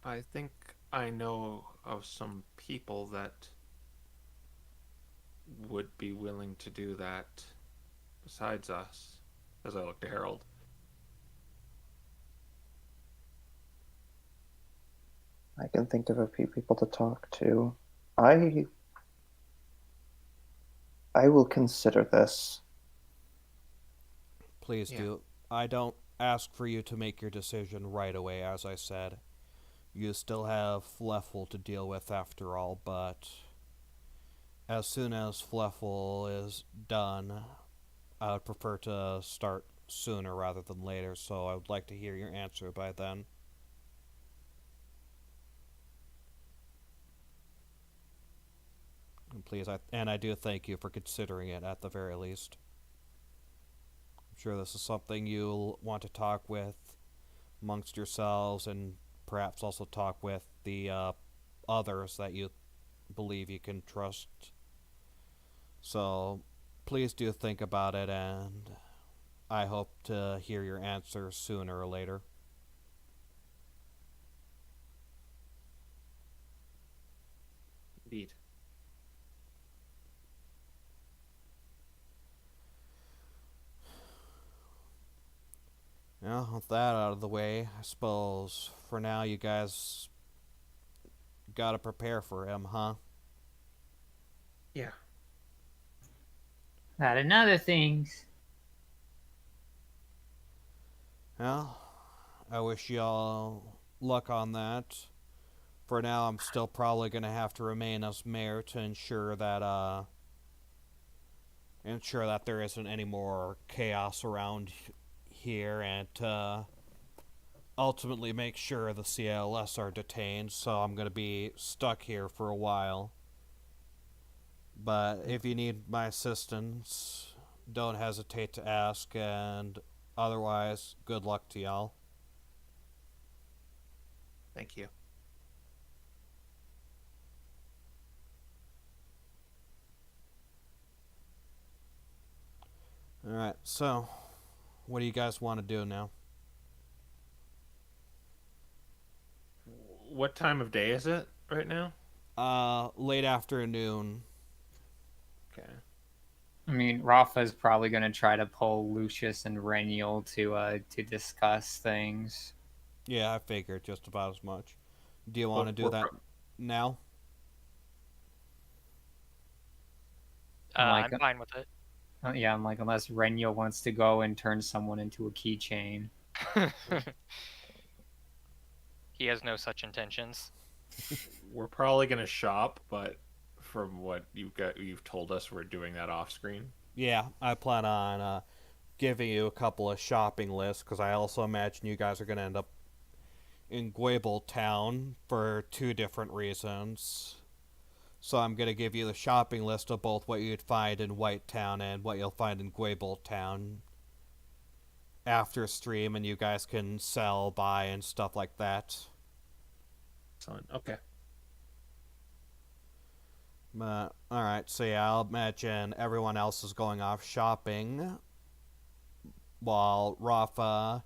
I think I know of some people that would be willing to do that besides us, as I look to Harold. I can think of a few people to talk to. I will consider this. Please do. I don't ask for you to make your decision right away, as I said. You still have Fleffel to deal with after all, but as soon as Fleffel is done, I would prefer to start sooner rather than later, so I would like to hear your answer by then. And please, I do thank you for considering it at the very least. I'm sure this is something you'll want to talk with amongst yourselves and perhaps also talk with the others that you believe you can trust. So please do think about it, and I hope to hear your answer sooner or later. Indeed. Well, with that out of the way, I suppose for now you guys gotta prepare for him, huh? Yeah. That and other things. Well, I wish y'all luck on that. For now, I'm still probably gonna have to remain as mayor to ensure that there isn't any more chaos around here, and to ultimately make sure the CLS are detained. So I'm gonna be stuck here for a while. But if you need my assistance, don't hesitate to ask, and otherwise, good luck to y'all. Thank you. Alright, so what do you guys want to do now? What time of day is it right now? Late afternoon. Okay. I mean, Rafa's probably going to try to pull Lucius and Reniel to discuss things. Yeah, I figured just about as much. Do you want to do that now? Like- I'm fine with it. Yeah, I'm like, unless Reniel wants to go and turn someone into a keychain. He has no such intentions. We're probably gonna shop, but from what you've told us, we're doing that off screen. Yeah, I plan on giving you a couple of shopping lists, because I also imagine you guys are going to end up in Gwable Town for 2 different reasons. So I'm going to give you the shopping list of both what you'd find in White Town and what you'll find in Gwable Town after stream, and you guys can sell, buy, and stuff like that. Excellent. Okay. Alright, so yeah, I'll imagine everyone else is going off shopping while Rafa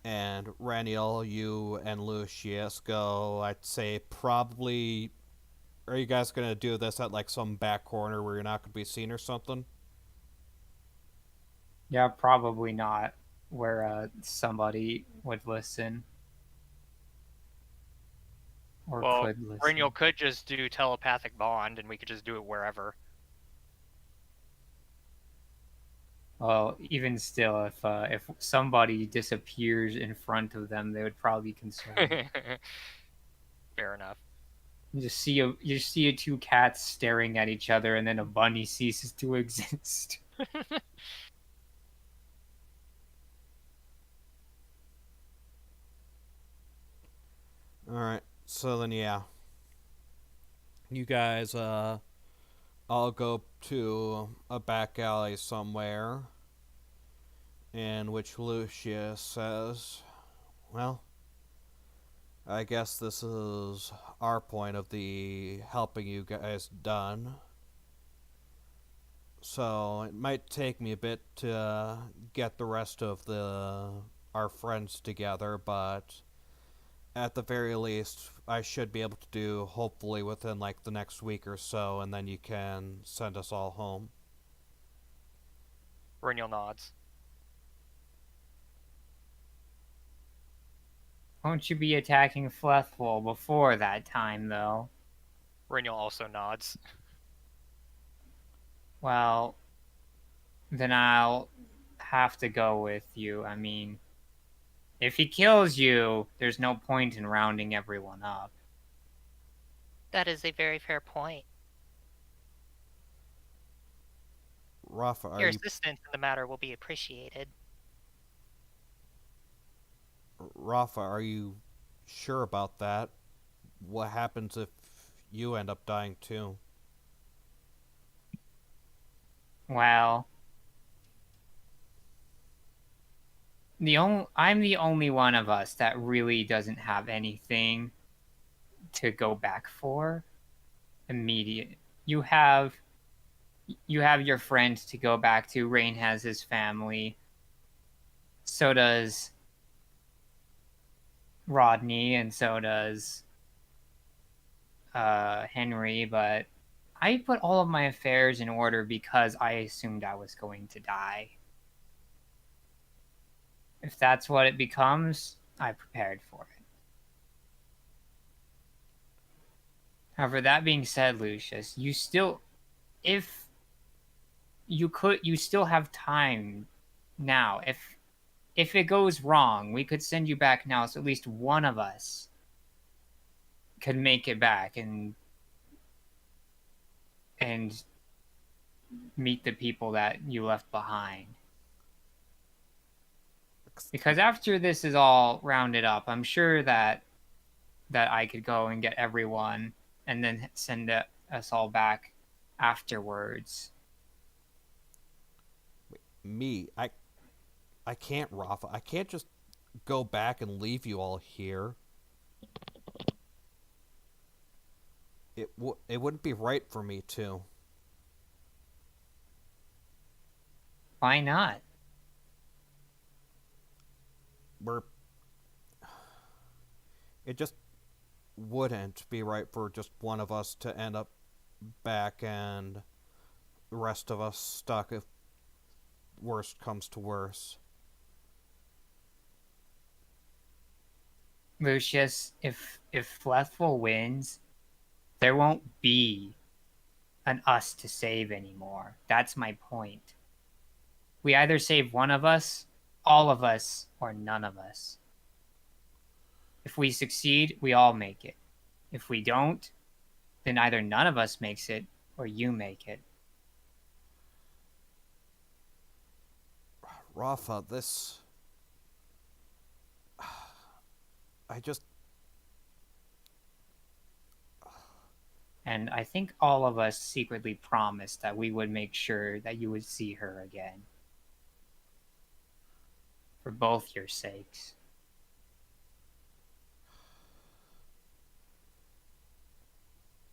and Raniel, you and Lucius go, I'd say probably... Are you guys going to do this at like some back corner where you're not going to be seen or something? Yeah, probably not where somebody would listen. Or Well, could listen. Reniel could just do telepathic bond, and we could just do it wherever. Well, even still, if somebody disappears in front of them, they would probably be concerned. Fair enough. You see 2 cats staring at each other, and then a bunny ceases to exist. Alright, so then, yeah. You guys, all go to a back alley somewhere, in which Lucius says, well, I guess this is our point of the helping you guys done. So it might take me a bit to get the rest of our friends together, but at the very least, I should be able to do hopefully within like the next week or so, and then you can send us all home. Reniel nods. Won't you be attacking Flethwell before that time, though? Reniel also nods. Well, then I'll have to go with you. I mean, if he kills you, there's no point in rounding everyone up. That is a very fair point. Rafa, Your assistance in the matter will be appreciated. are you sure about that? What happens if you end up dying too? Well, I'm the only one of us that really doesn't have anything to go back for immediate. You have your friend to go back to. Rain has his family. So does Rodney, and so does Henry, but I put all of my affairs in order because I assumed I was going to die. If that's what it becomes, I prepared for it. However, that being said, Lucius, you still have time now. If it goes wrong, we could send you back now, so at least one of us could make it back and meet the people that you left behind. Because after this is all rounded up, I'm sure that I could go and get everyone and then send us all back afterwards. Me? I can't, Rafa. I can't just go back and leave you all here. It wouldn't be right for me to. Why not? It just wouldn't be right for just one of us to end up back and the rest of us stuck if worst comes to worse. Lucius, if Flethful wins, there won't be an us to save anymore. That's my point. We either save one of us, all of us, or none of us. If we succeed, we all make it. If we don't, then either none of us makes it, or you make it. Rafa, And I think all of us secretly promised that we would make sure that you would see her again. For both your sakes.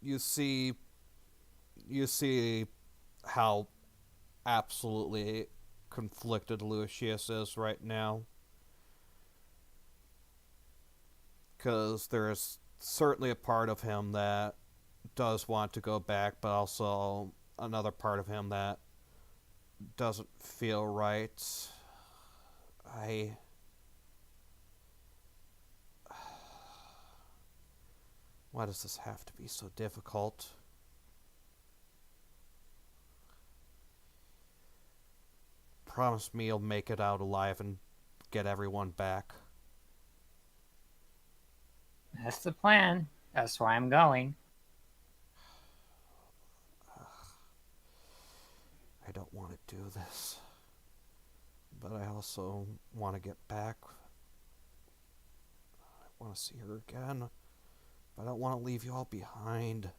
You see how absolutely conflicted Lucius is right now. Because there's certainly a part of him that does want to go back, but also another part of him that doesn't feel right. Why does this have to be so difficult? Promise me you'll make it out alive and get everyone back. That's the plan. That's why I'm going. I don't want to do this, but I also want to get back. I want to see her again. I don't want to leave you all behind.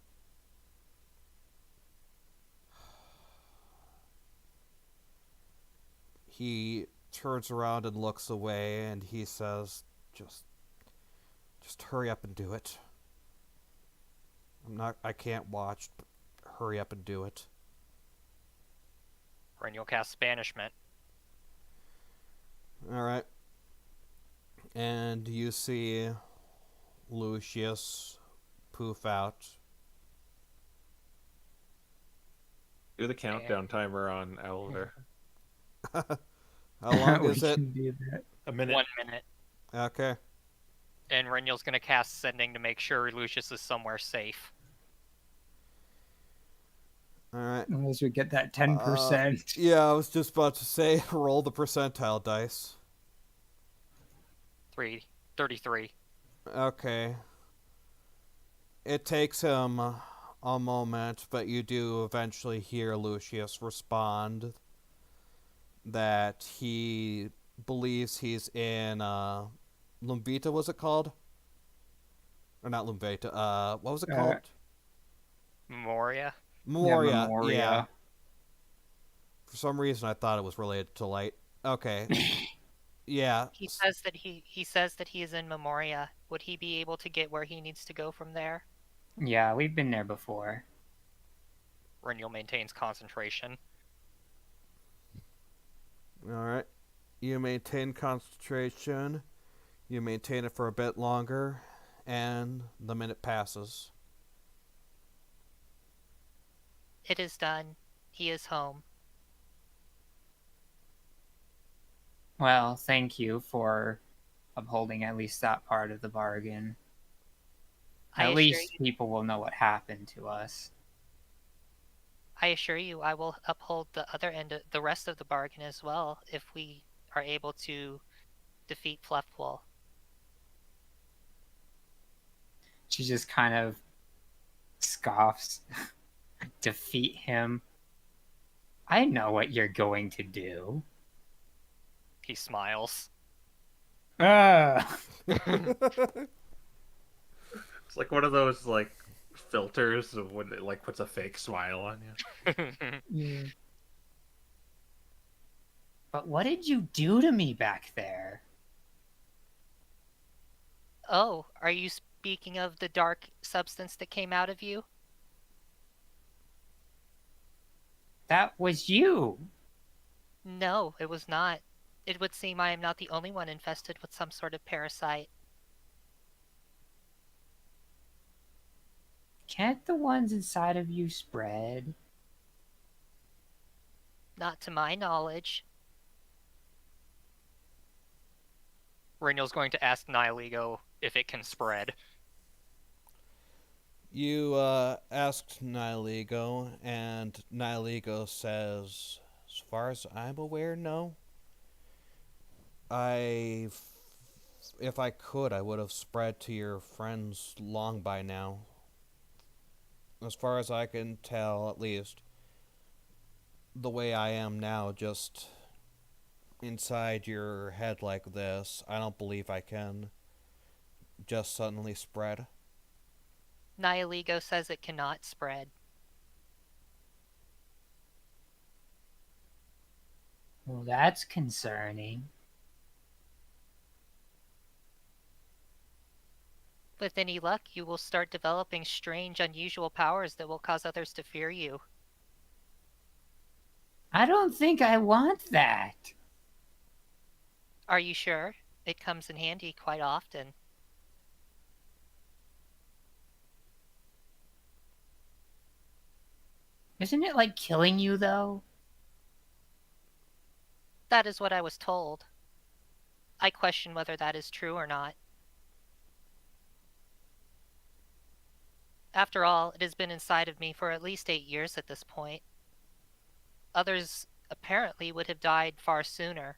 He turns around and looks away, and he says, just hurry up and do it. I can't watch, but hurry up and do it. Ren, you'll cast Banishment. Alright. And you see Lucius poof out. Do the countdown timer on Owlder. How long We is it? can do that. A minute. 1 minute. Okay. And Renyl's gonna cast Sending to make sure Lucius is somewhere safe. Alright. Unless we get that 10%. Yeah, I was just about to say, roll the percentile dice. 33. Okay. It takes him a moment, but you do eventually hear Lucius respond that he believes he's in Lumbita, was it called? Or not Lumbita, what was it called? Memoria. Memoria. Memoria. Yeah. For some reason I thought it was related to light. Okay. Yeah. He says that he is in Memoria. Would he be able to get where he needs to go from there? Yeah, we've been there before. Renyl maintains concentration. Alright. You maintain concentration. You maintain it for a bit longer. And the minute passes. It is done. He is home. Well, thank you for upholding at least that part of the bargain. At least people will know what happened to us. I assure you, I will uphold the other end, the rest of the bargain as well, if we are able to defeat Fluffwall. She just kind of scoffs. Defeat him. I know what you're going to do. He smiles. It's like one of those like filters of when it like puts a fake smile on you. Yeah. But what did you do to me back there? Oh, are you speaking of the dark substance that came out of you? That was you. No, it was not. It would seem I am not the only one infested with some sort of parasite. Can't the ones inside of you spread? Not to my knowledge. Renyl's going to ask Nihiligo if it can spread. You asked Nihiligo, and Nihiligo says, as far as I'm aware, no. If I could, I would have spread to your friends long by now. As far as I can tell, at least, the way I am now, just inside your head like this, I don't believe I can just suddenly spread. Nihiligo says it cannot spread. Well, that's concerning. With any luck, you will start developing strange, unusual powers that will cause others to fear you. I don't think I want that. Are you sure? It comes in handy quite often. Isn't it like killing you, though? That is what I was told. I question whether that is true or not. After all, it has been inside of me for at least 8 years at this point. Others apparently would have died far sooner.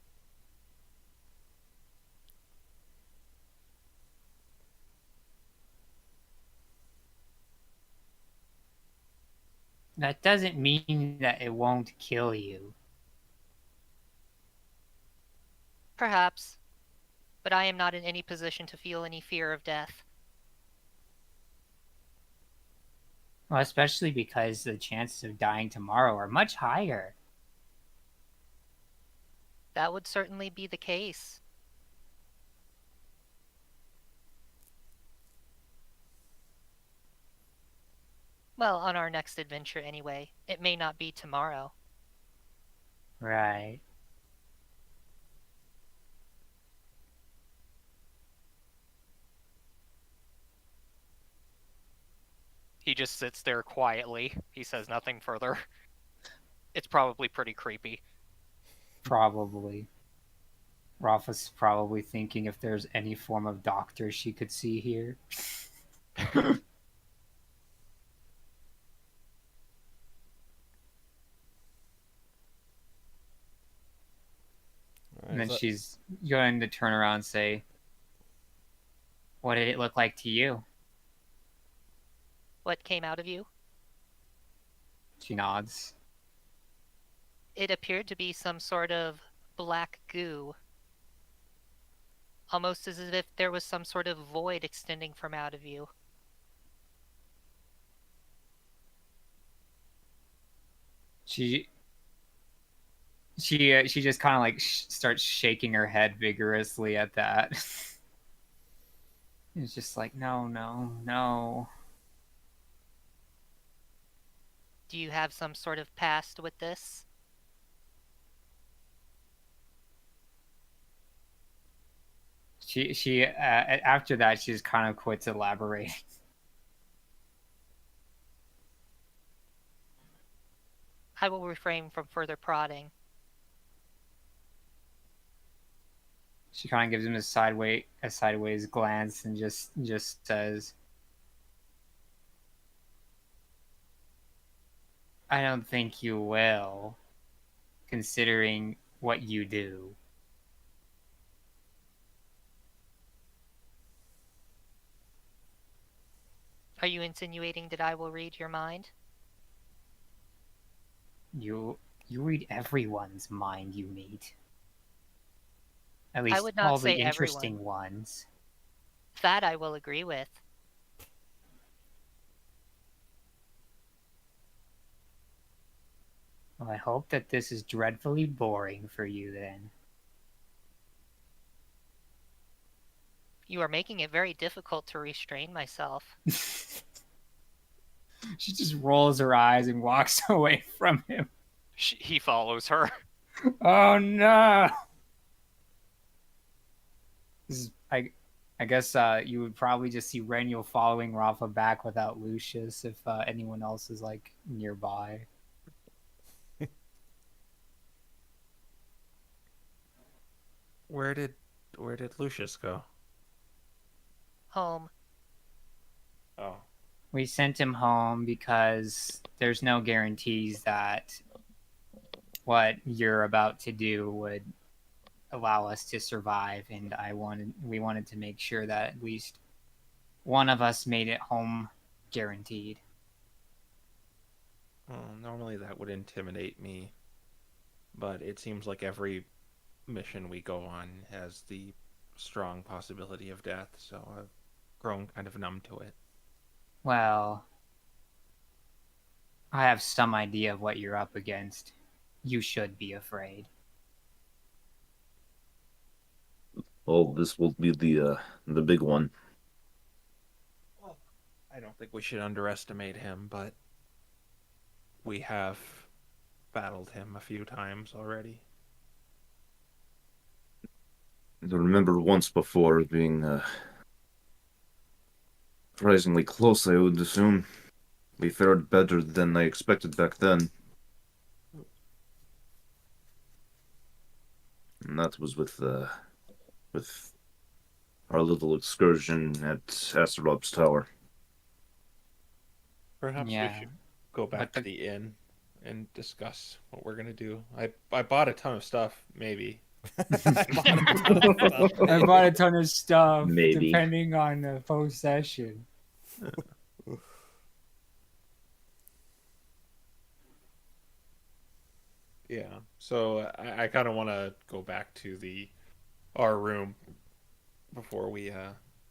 That doesn't mean that it won't kill you. Perhaps, but I am not in any position to feel any fear of death. Well, especially because the chances of dying tomorrow are much higher. That would certainly be the case. Well, on our next adventure anyway. It may not be tomorrow. Right. He just sits there quietly. He says nothing further. It's probably pretty creepy. Probably. Rafa's probably thinking if there's any form of doctor she could see here. All right, And then is that- she's going to turn around and say, "What did it look like to you?" What came out of you? She nods. It appeared to be some sort of black goo. Almost as if there was some sort of void extending from out of you. She just kind of like starts shaking her head vigorously at that. It's just like, no, no, no. Do you have some sort of past with this? She after that she just kind of quits elaborating. I will refrain from further prodding. She kind of gives him a sideways glance and just says, "I don't think you will, considering what you do." Are you insinuating that I will read your mind? You read everyone's mind you meet. At I least would not all the say interesting everyone. ones. That I will agree with. Well, I hope that this is dreadfully boring for you then. You are making it very difficult to restrain myself. She just rolls her eyes and walks away from him. He follows her. Oh no! This is, I guess you would probably just see Reniel following Rafa back without Lucius if anyone else is like nearby. Where did Lucius go? Home. Oh. We sent him home because there's no guarantees that what you're about to do would allow us to survive, and we wanted to make sure that at least one of us made it home guaranteed. Well, normally that would intimidate me, but it seems like every mission we go on has the strong possibility of death, so I've grown kind of numb to it. Well, I have some idea of what you're up against. You should be afraid. Well, this will be the big one. Well, I don't think we should underestimate him, but we have battled him a few times already. I remember once before being surprisingly close, I would assume. We fared better than I expected back then. And that was with our little excursion at Astrolab's Tower. Perhaps Yeah. we should go back But to the inn and discuss what we're gonna do. I bought a ton of stuff, maybe. I bought a ton of stuff, Maybe. depending on the post-session. Yeah. So I kind of want to go back to our room before we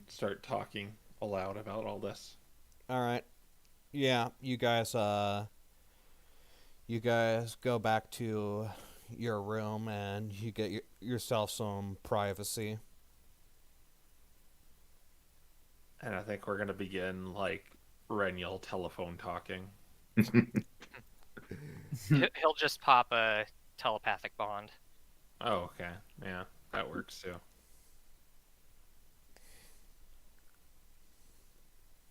start talking aloud about all this. All right. Yeah, you guys go back to your room and you get yourself some privacy. And I think we're gonna begin like perennial telephone talking. He'll just pop a telepathic bond. Oh, okay. Yeah, that works too.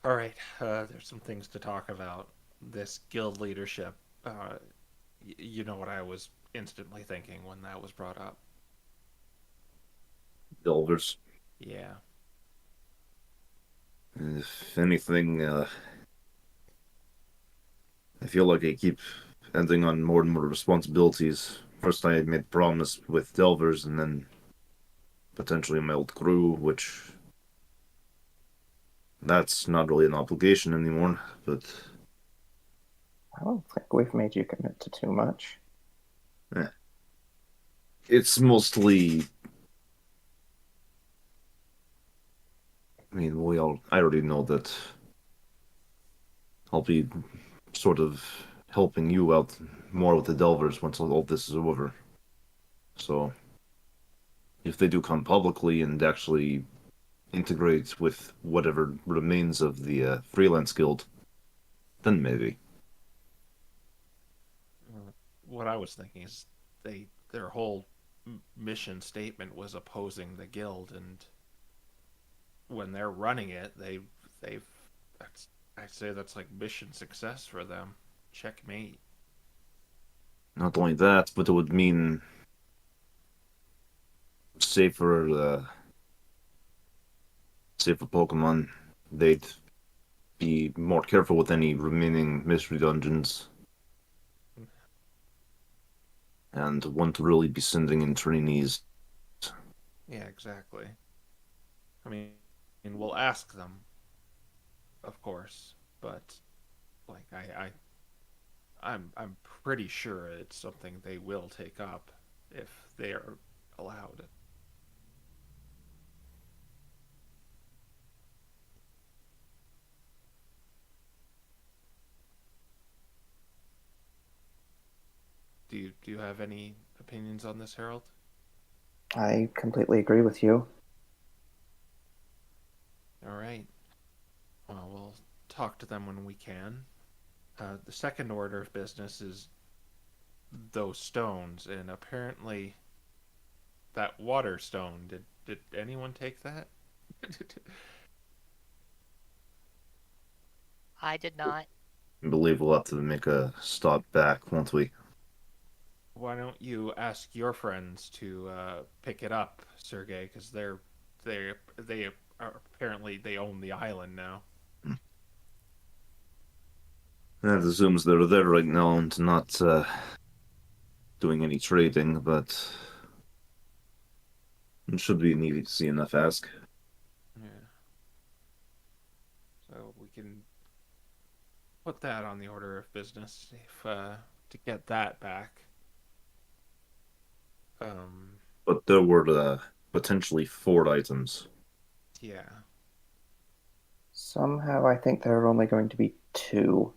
All right, there's some things to talk about. This guild leadership. You know what I was instantly thinking when that was brought up. Delvers. Yeah. If anything, I feel like I keep ending on more and more responsibilities. First, I made promise with Delvers, and then potentially my old crew, which that's not really an obligation anymore. But I don't think we've made you commit to too much. it's mostly. I mean, I already know that I'll be sort of helping you out more with the Delvers once all this is over. So, if they do come publicly and actually integrate with whatever remains of the Freelance Guild, then maybe. What I was thinking is their whole mission statement was opposing the guild, and when they're running it, they've that's I'd say that's like mission success for them. Checkmate. Not only that, but it would mean safer, safer Pokemon. They'd be more careful with any remaining mystery dungeons, and wouldn't really be sending in trainees. Yeah, exactly. I mean, we'll ask them, of course, but like I'm pretty sure it's something they will take up if they are allowed. Do you have any opinions on this, Harold? I completely agree with you. All right. Well, we'll talk to them when we can. The second order of business is those stones, and apparently that water stone. Did anyone take that? I did not. I believe we'll have to make a stop back, won't we? Why don't you ask your friends to pick it up, Sergey? Because they are apparently they own the island now. That assumes they're there right now and not doing any trading, but it should be an easy enough ask. Yeah. So we can put that on the order of business if to get that back. But there were potentially 4 items. Yeah. Somehow I think there are only going to be 2.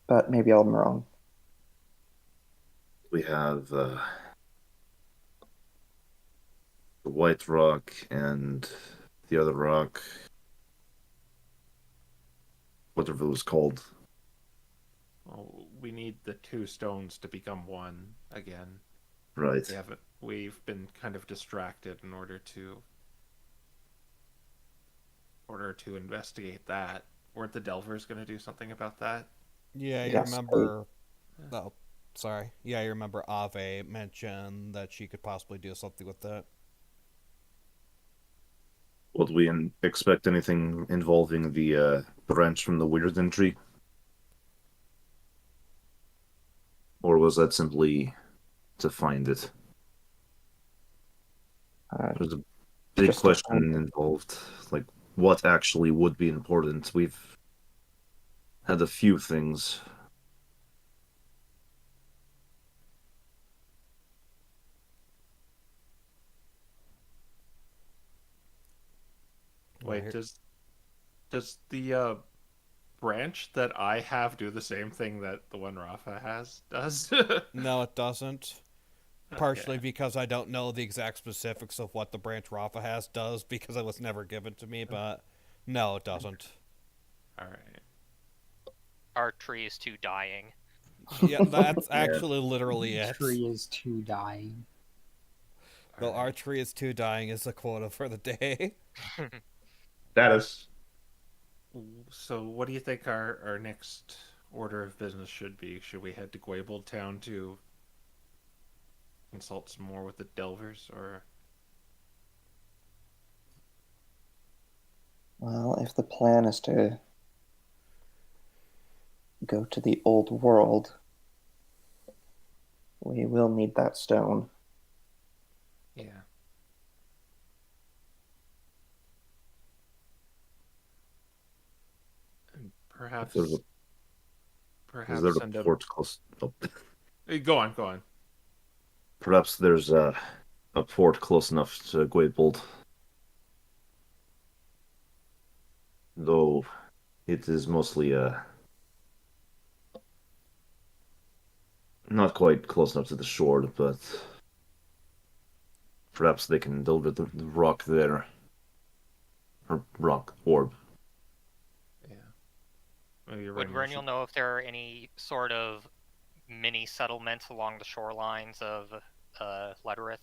But maybe I'm wrong. We have the white rock and the other rock, whatever it was called. Well, we need the 2 stones to become one again. Right. We've been kind of distracted in order to investigate that. Weren't the Delvers going to do something about that? Yeah, you Yes, remember. Oh, sorry. Yeah, you remember Ave mentioned that she could possibly do something with that. Would we expect anything involving the branch from the weird entry? Or was that simply to find it? There's a big Just to find question it. involved. Like, what actually would be important? We've had a few things. Wait, Right. does the branch that I have do the same thing that the one Rafa has does? No, it doesn't. Partially Okay. because I don't know the exact specifics of what the branch Rafa has does because it was never given to me, but no, it doesn't. All right. Our tree is too dying. Yeah, that's Yeah. actually literally it. Tree is too dying. Though All our right. tree is too dying is the quota for the day. Status. So, what do you think our next order of business should be? Should we head to Gwaybold Town to consult some more with the Delvers, or Well, if the plan is to go to the old world, we will need that stone. yeah? And If there's a, is there perhaps a send a port close? Oh. go on, go on. Perhaps there's a port close enough to Gwaybold. Though it is mostly not quite close enough to the shore, but perhaps they can deliver the rock there. Or rock orb. Yeah. Maybe Would Reniel Reniel know if there are any sort of mini settlements along the shorelines of Letterith?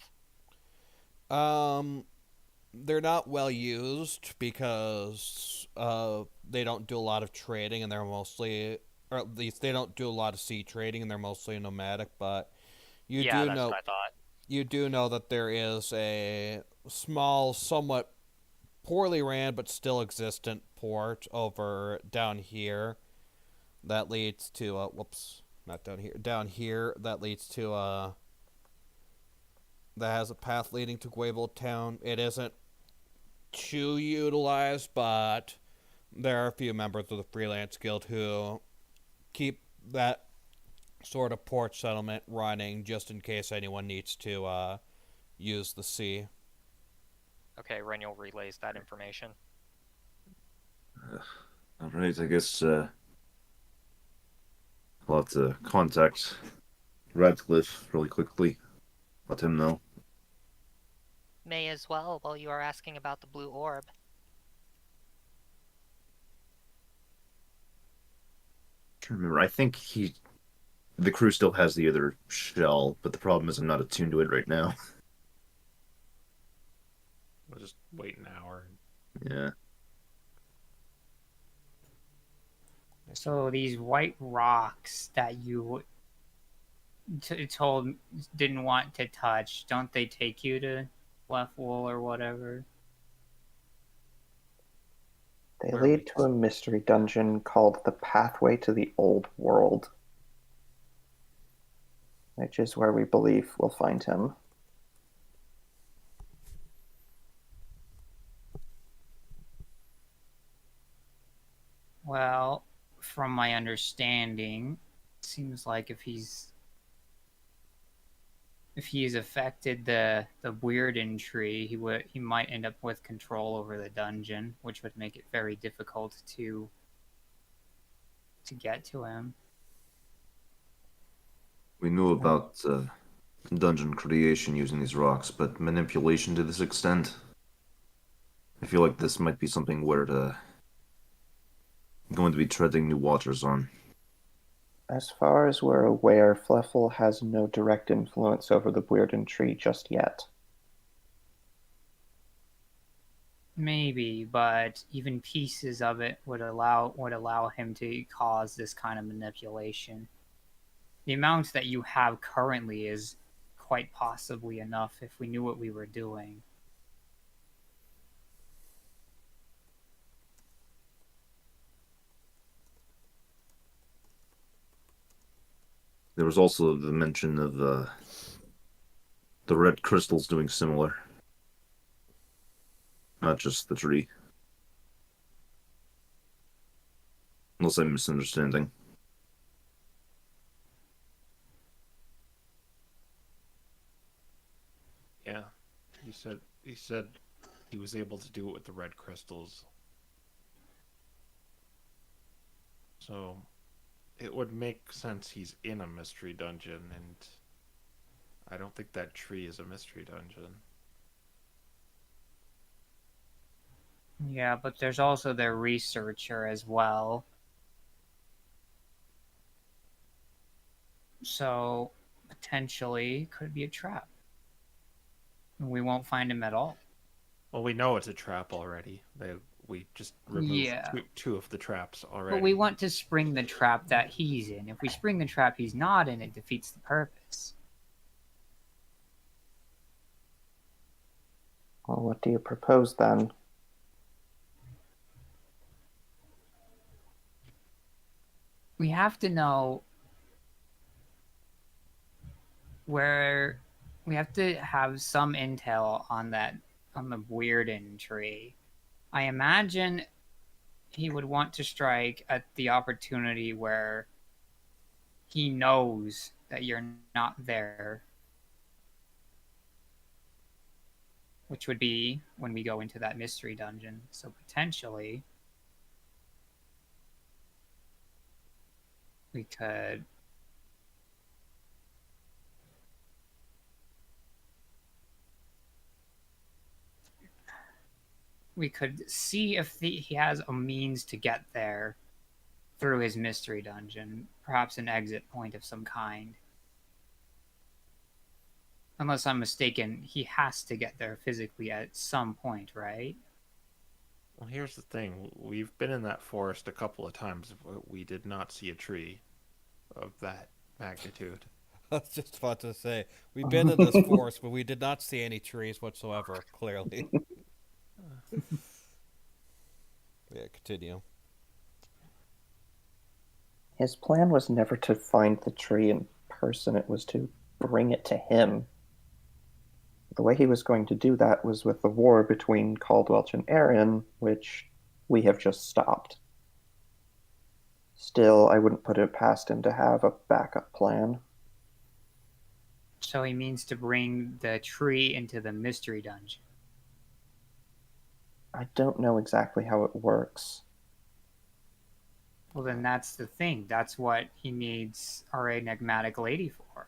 They're not well used because they don't do a lot of trading and they're mostly, or at least they don't do a lot of sea trading and they're mostly nomadic. But you Yeah, do that's know what I thought. you do know that there is a small, somewhat poorly ran but still existent port over down here that leads to not down here that leads to that has a path leading to Gwaybold Town. It isn't too utilized, but there are a few members of the Freelance Guild who keep that sort of port settlement running just in case anyone needs to use the sea. Okay, Reniel relays that information. All right, I guess I'll have to contact Radcliffe really quickly. Let him know. May as well while you are asking about the blue orb. Trying to remember, I think the crew still has the other shell, but the problem is I'm not attuned to it right now. We'll just wait an hour. Yeah. So these white rocks that you told didn't want to touch, don't they take you to Leftwool or whatever? They Where are we? lead to a mystery dungeon called the Pathway to the Old World, which is where we believe we'll find him. Well, from my understanding, it seems like if he's affected the Weirden tree, he might end up with control over the dungeon, which would make it very difficult to get to him. We knew about dungeon creation using these rocks, but manipulation to this extent? I feel like this might be something we're going to be treading new waters on. As far as we're aware, Fleffel has no direct influence over the Weirden tree just yet. Maybe, but even pieces of it would allow him to cause this kind of manipulation. The amount that you have currently is quite possibly enough if we knew what we were doing. There was also the mention of the red crystals doing similar. Not just the tree. Unless I'm misunderstanding. Yeah. He said he was able to do it with the red crystals. So it would make sense he's in a mystery dungeon, and I don't think that tree is a mystery dungeon. Yeah, but there's also the researcher as well. So potentially could be a trap. We won't find him at all. Well, we know it's a trap already. We just removed Yeah. two of the traps already. But we want to spring the trap that he's in. If we spring the trap he's not in, it defeats the purpose. Well, what do you propose then? We have to know where we have to have some intel on the Weirden tree. I imagine he would want to strike at the opportunity where he knows that you're not there, which would be when we go into that mystery dungeon. So potentially we could see if he has a means to get there through his mystery dungeon, perhaps an exit point of some kind. Unless I'm mistaken, he has to get there physically at some point, right? Well, here's the thing. We've been in that forest a couple of times. We did not see a tree of that magnitude. That's just fun to say. We've been in this forest, but we did not see any trees whatsoever, clearly. Yeah, continue. His plan was never to find the tree in person, it was to bring it to him. The way he was going to do that was with the war between Caldwelch and Aaron, which we have just stopped. Still, I wouldn't put it past him to have a backup plan. So he means to bring the tree into the mystery dungeon. I don't know exactly how it works. Well, then that's the thing. That's what he needs our enigmatic lady for.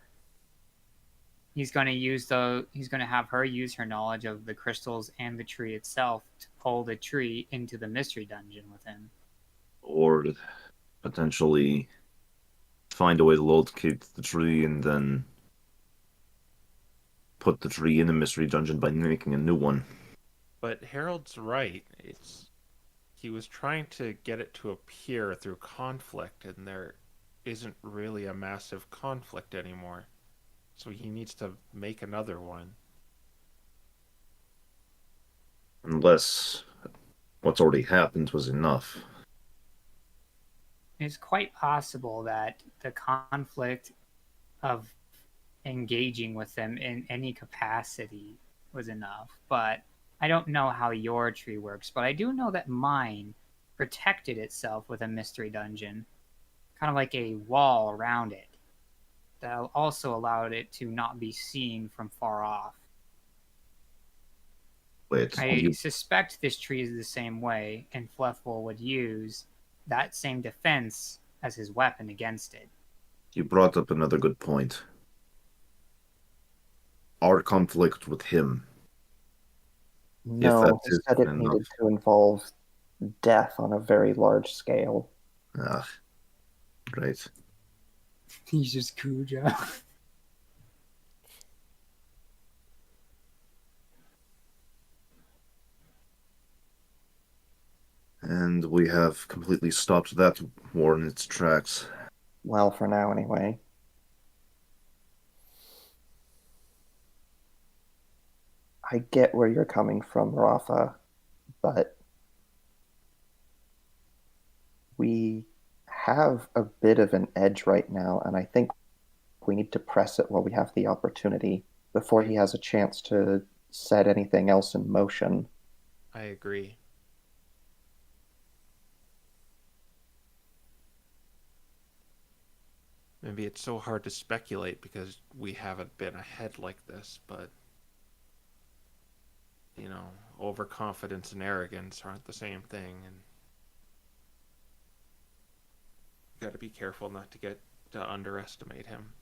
He's going to have her use her knowledge of the crystals and the tree itself to pull the tree into the mystery dungeon with him. Or potentially find a way to locate the tree and then put the tree in the mystery dungeon by making a new one. But Harold's right. He was trying to get it to appear through conflict, and there isn't really a massive conflict anymore. So he needs to make another one. Unless what's already happened was enough. It's quite possible that the conflict of engaging with them in any capacity was enough, but I don't know how your tree works, but I do know that mine protected itself with a mystery dungeon, kind of like a wall around it, that also allowed it to not be seen from far off. Wait, I suspect this tree is the same way, and Fluffwell would use that same defense as his weapon against it. you brought up another good point. Our conflict with him. No, he is said it enough. needed to involve death on a very large scale. Ah, right. He's just Cujo. And we have completely stopped that war in its tracks. Well, for now, anyway. I get where you're coming from, Rafa, but we have a bit of an edge right now, and I think we need to press it while we have the opportunity before he has a chance to set anything else in motion. I agree. Maybe it's so hard to speculate because we haven't been ahead like this, but overconfidence and arrogance aren't the same thing, and you got to be careful not to underestimate him.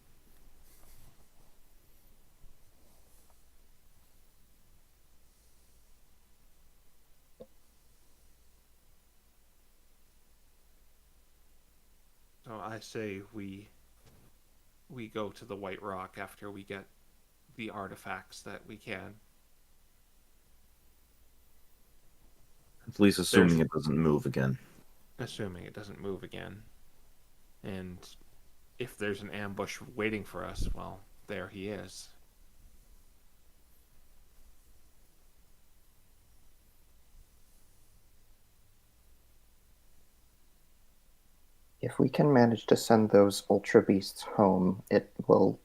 So I say we go to the White Rock after we get the artifacts that we can. At least assuming it doesn't move again. Assuming it doesn't move again. And if there's an ambush waiting for us, well, there he is. If we can manage to send those Ultra Beasts home, it will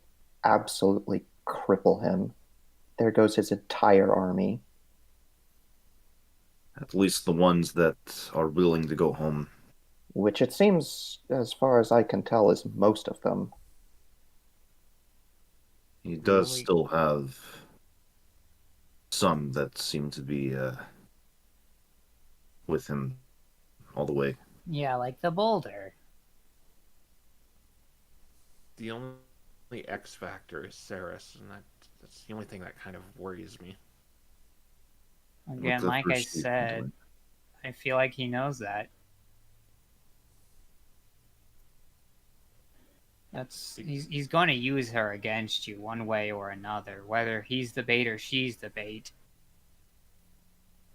absolutely cripple him. There goes his entire army. At least the ones that are willing to go home. Which it seems, as far as I can tell, is most of them. He does still have some that seem to be with him all the way. Yeah, like the boulder. The only X factor is Saris, and that's the only thing that kind of worries me. Again, like I said, I feel like he knows that. He's going to use her against you one way or another, whether he's the bait or she's the bait.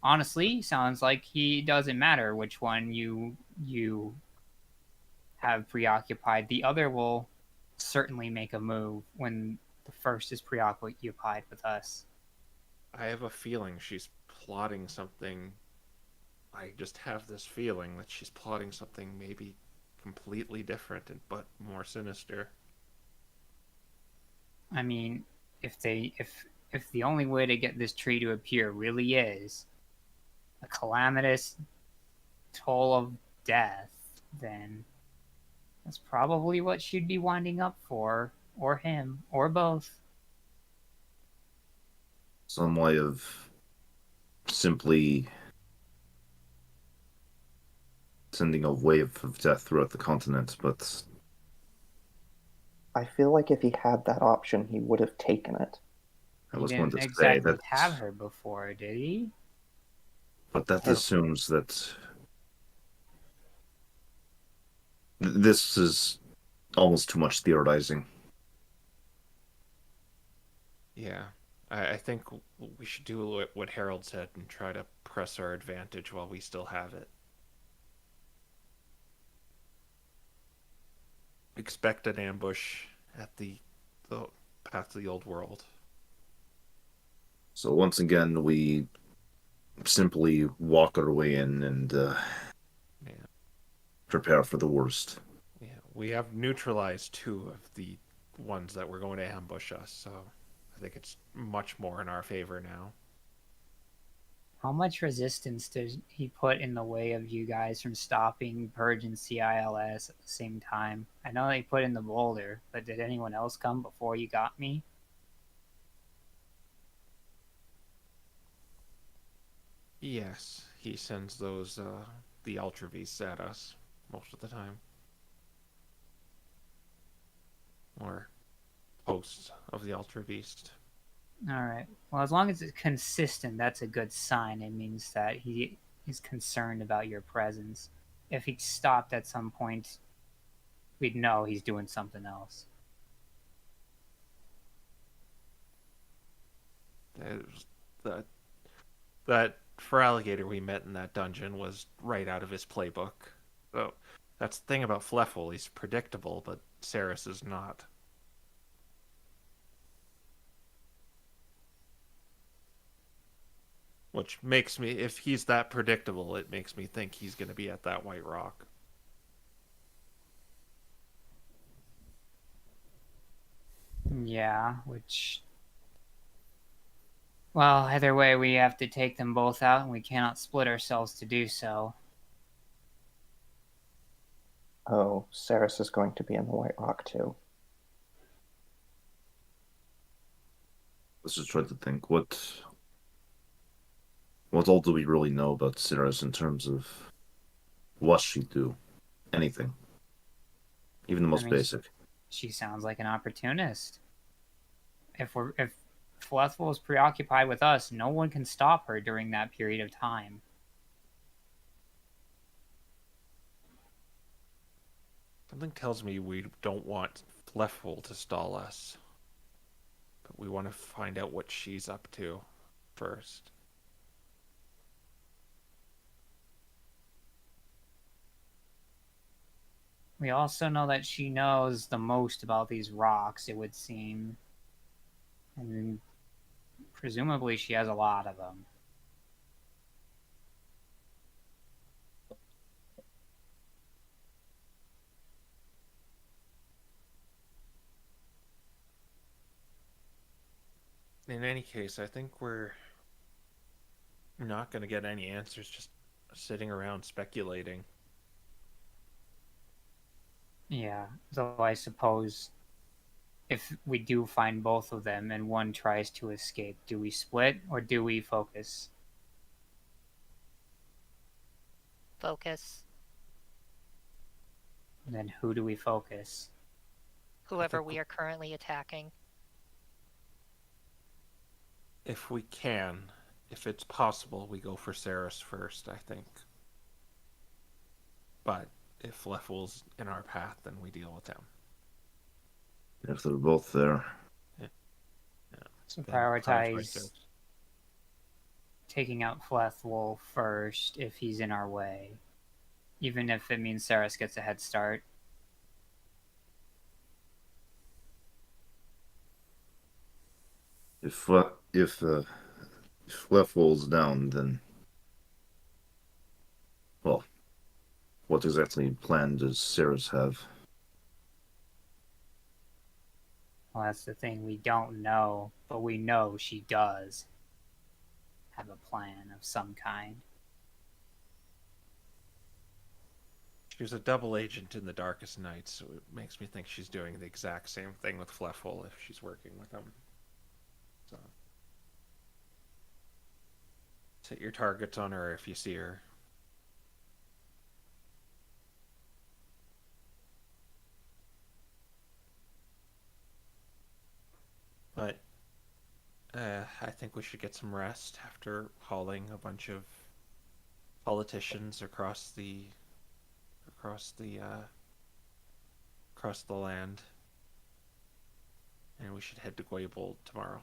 Honestly, sounds like he doesn't matter which one you have preoccupied. The other will certainly make a move when the first is preoccupied with us. I have a feeling she's plotting something. I just have this feeling that she's plotting something maybe completely different but more sinister. I mean, if the only way to get this tree to appear really is a calamitous toll of death, then that's probably what she'd be winding up for, or him, or both. Some way of simply sending a wave of death throughout the continent, but I feel like if he had that option, he would have taken it. I was He going didn't to exactly say that have her before, did he? But that assumes that this is almost too much theorizing. Yeah, I think we should do what Harold said and try to press our advantage while we still have it. Expect an ambush at the path to the old world. So once again, we simply walk our way in and prepare for the worst. Yeah, we have neutralized 2 of the ones that were going to ambush us, so I think it's much more in our favor now. How much resistance did he put in the way of you guys from stopping Purge and CILS at the same time? I know they put in the boulder, but did anyone else come before you got me? Yes, he sends those, the Ultra Beasts at us most of the time. Or hosts of the Ultra Beast. Alright. Well, as long as it's consistent, that's a good sign. It means that he is concerned about your presence. If he stopped at some point, we'd know he's doing something else. That for Alligator we met in that dungeon was right out of his playbook. So that's the thing about Fleffel, he's predictable, but Saris is not. Which makes me, if he's that predictable, it makes me think he's going to be at that White Rock. Yeah, which... Well, either way, we have to take them both out, and we cannot split ourselves to do so. Oh, Saris is going to be in the White Rock too. Let's just try to think. What What all do we really know about Cirrus in terms of what she do? Anything. Even the most mean, basic. She sounds like an opportunist. If Fluffle is preoccupied with us, no one can stop her during that period of time. Something tells me we don't want Fleffel to stall us. But we want to find out what she's up to first. We also know that she knows the most about these rocks, it would seem. And presumably she has a lot of them. In any case, I think we're not going to get any answers just sitting around speculating. Yeah, though I suppose if we do find both of them and one tries to escape, do we split or do we focus? Focus. And then who do we focus? Whoever we are currently attacking. If we can, if it's possible, we go for Saris first, I think. But if Leffel's in our path, then we deal with him. If they're both there. Yeah. So Then prioritize Saris. taking out Flethwolf first if he's in our way. Even if it means Saris gets a head start. If Lefwell's down, then well, what exactly plan does Cirrus have? Well, that's the thing. We don't know, but we know she does have a plan of some kind. She was a double agent in the Darkest Night, so it makes me think she's doing the exact same thing with Fleffel if she's working with him. So, set your targets on her if you see her. But I think we should get some rest after hauling a bunch of politicians across the land, and we should head to Goybold tomorrow.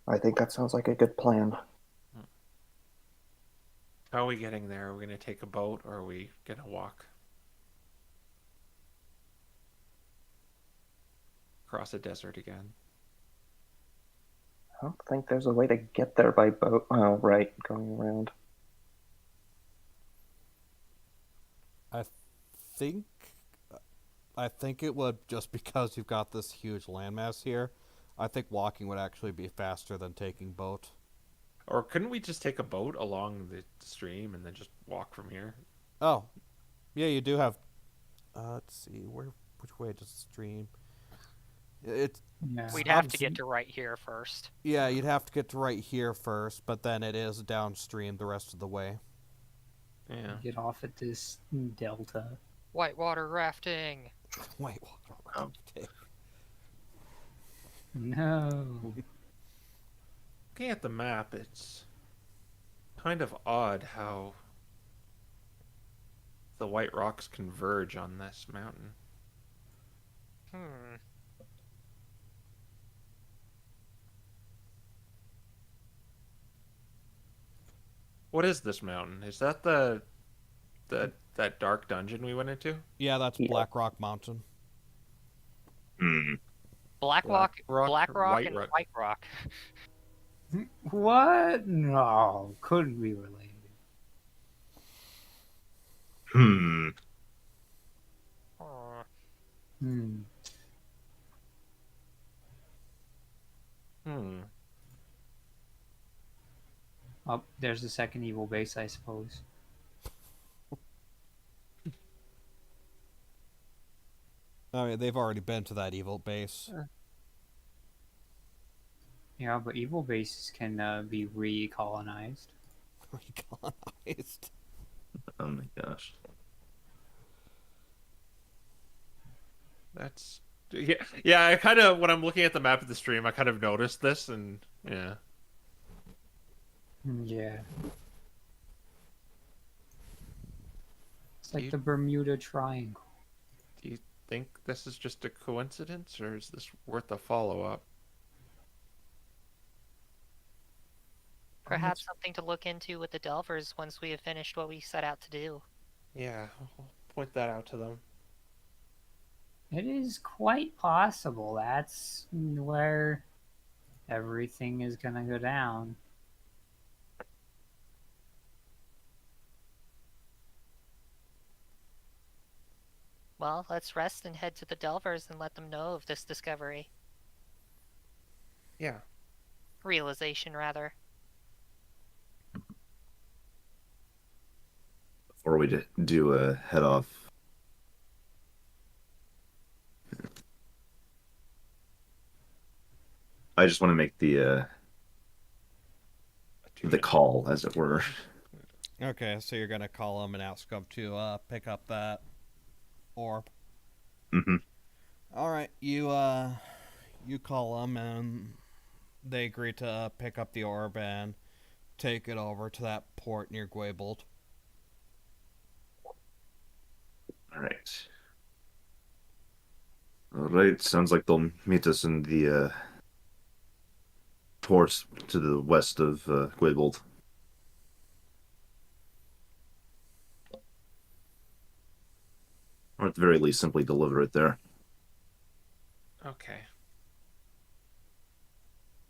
I think that sounds like a good plan. How are we getting there? Are we going to take a boat, or are we going to walk across a desert again? I don't think there's a way to get there by boat. Oh, right, going around. I think it would, just because you've got this huge landmass here, I think walking would actually be faster than taking boat. Or couldn't we just take a boat along the stream and then just walk from here? Oh, yeah, you do have. Let's see, which way does the stream? It's Yeah. We'd have to get to right here first. yeah, you'd have to get to right here first, but then it is downstream the rest of the way. Yeah. Get off at this delta. Whitewater rafting. Wait, what? Okay. No. Looking at the map, it's kind of odd how the white rocks converge on this mountain. What is this mountain? Is that that dark dungeon we went into? Yeah, that's Yeah. Black Rock Mountain. Black Rock, White and Rock. White Rock. What? No, couldn't be related. Hmm. Oh, Hmm. Oh, there's the second evil base, I suppose. I mean, they've already been to that evil base. Yeah, but evil bases can be recolonized. Recolonized. Oh my gosh. That's yeah. I kind of, when I'm looking at the map of the stream, I kind of noticed this, and yeah. Yeah. It's like You- the Bermuda Triangle. Do you think this is just a coincidence, or is this worth a follow-up? Perhaps something to look into with the Delvers once we have finished what we set out to do. Yeah, I'll point that out to them. It is quite possible that's where everything is gonna go down. Well, let's rest and head to the Delvers and let them know of this discovery. Yeah. Realization, rather. Before we do a head off, I just want to make the call, as it were. Okay, so you're gonna call them and ask them to pick up that orb. Mm-hmm. All right, you call them and they agree to pick up the orb and take it over to that port near Gwaybold. All right. All right. Sounds like they'll meet us in the port to the west of Gwaybold. Or at the very least, simply deliver it there. Okay.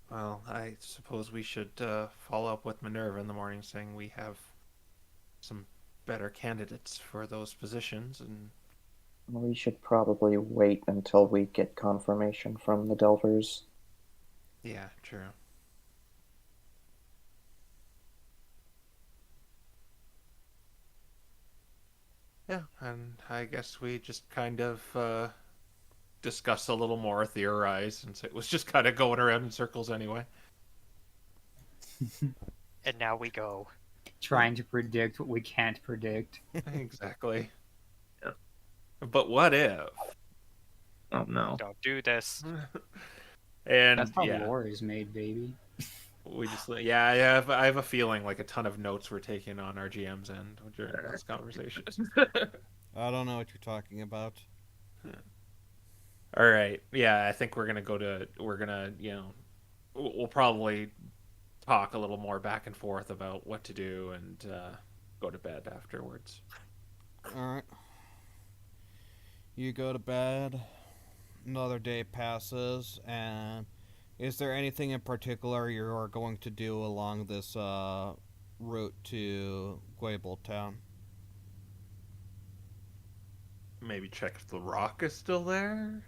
Well, I suppose we should follow up with Minerva in the morning, saying we have some better candidates for those positions, and We should probably wait until we get confirmation from the Delvers. yeah, true. Yeah, and I guess we just kind of discuss a little more, theorize, since it was just kind of going around in circles anyway. And now we go. Trying to predict what we can't predict. Exactly. Yeah. But what if? Oh no. Don't do this. And That's how yeah, lore is made, baby. we just yeah, I have a feeling like a ton of notes were taken on our GM's end during this conversation. I don't know what you're talking about. All right, yeah, I think we're gonna we'll probably talk a little more back and forth about what to do and go to bed afterwards. All right. You go to bed. Another day passes, and is there anything in particular you're going to do along this route to Gwaybold Town? Maybe check if the rock is still there.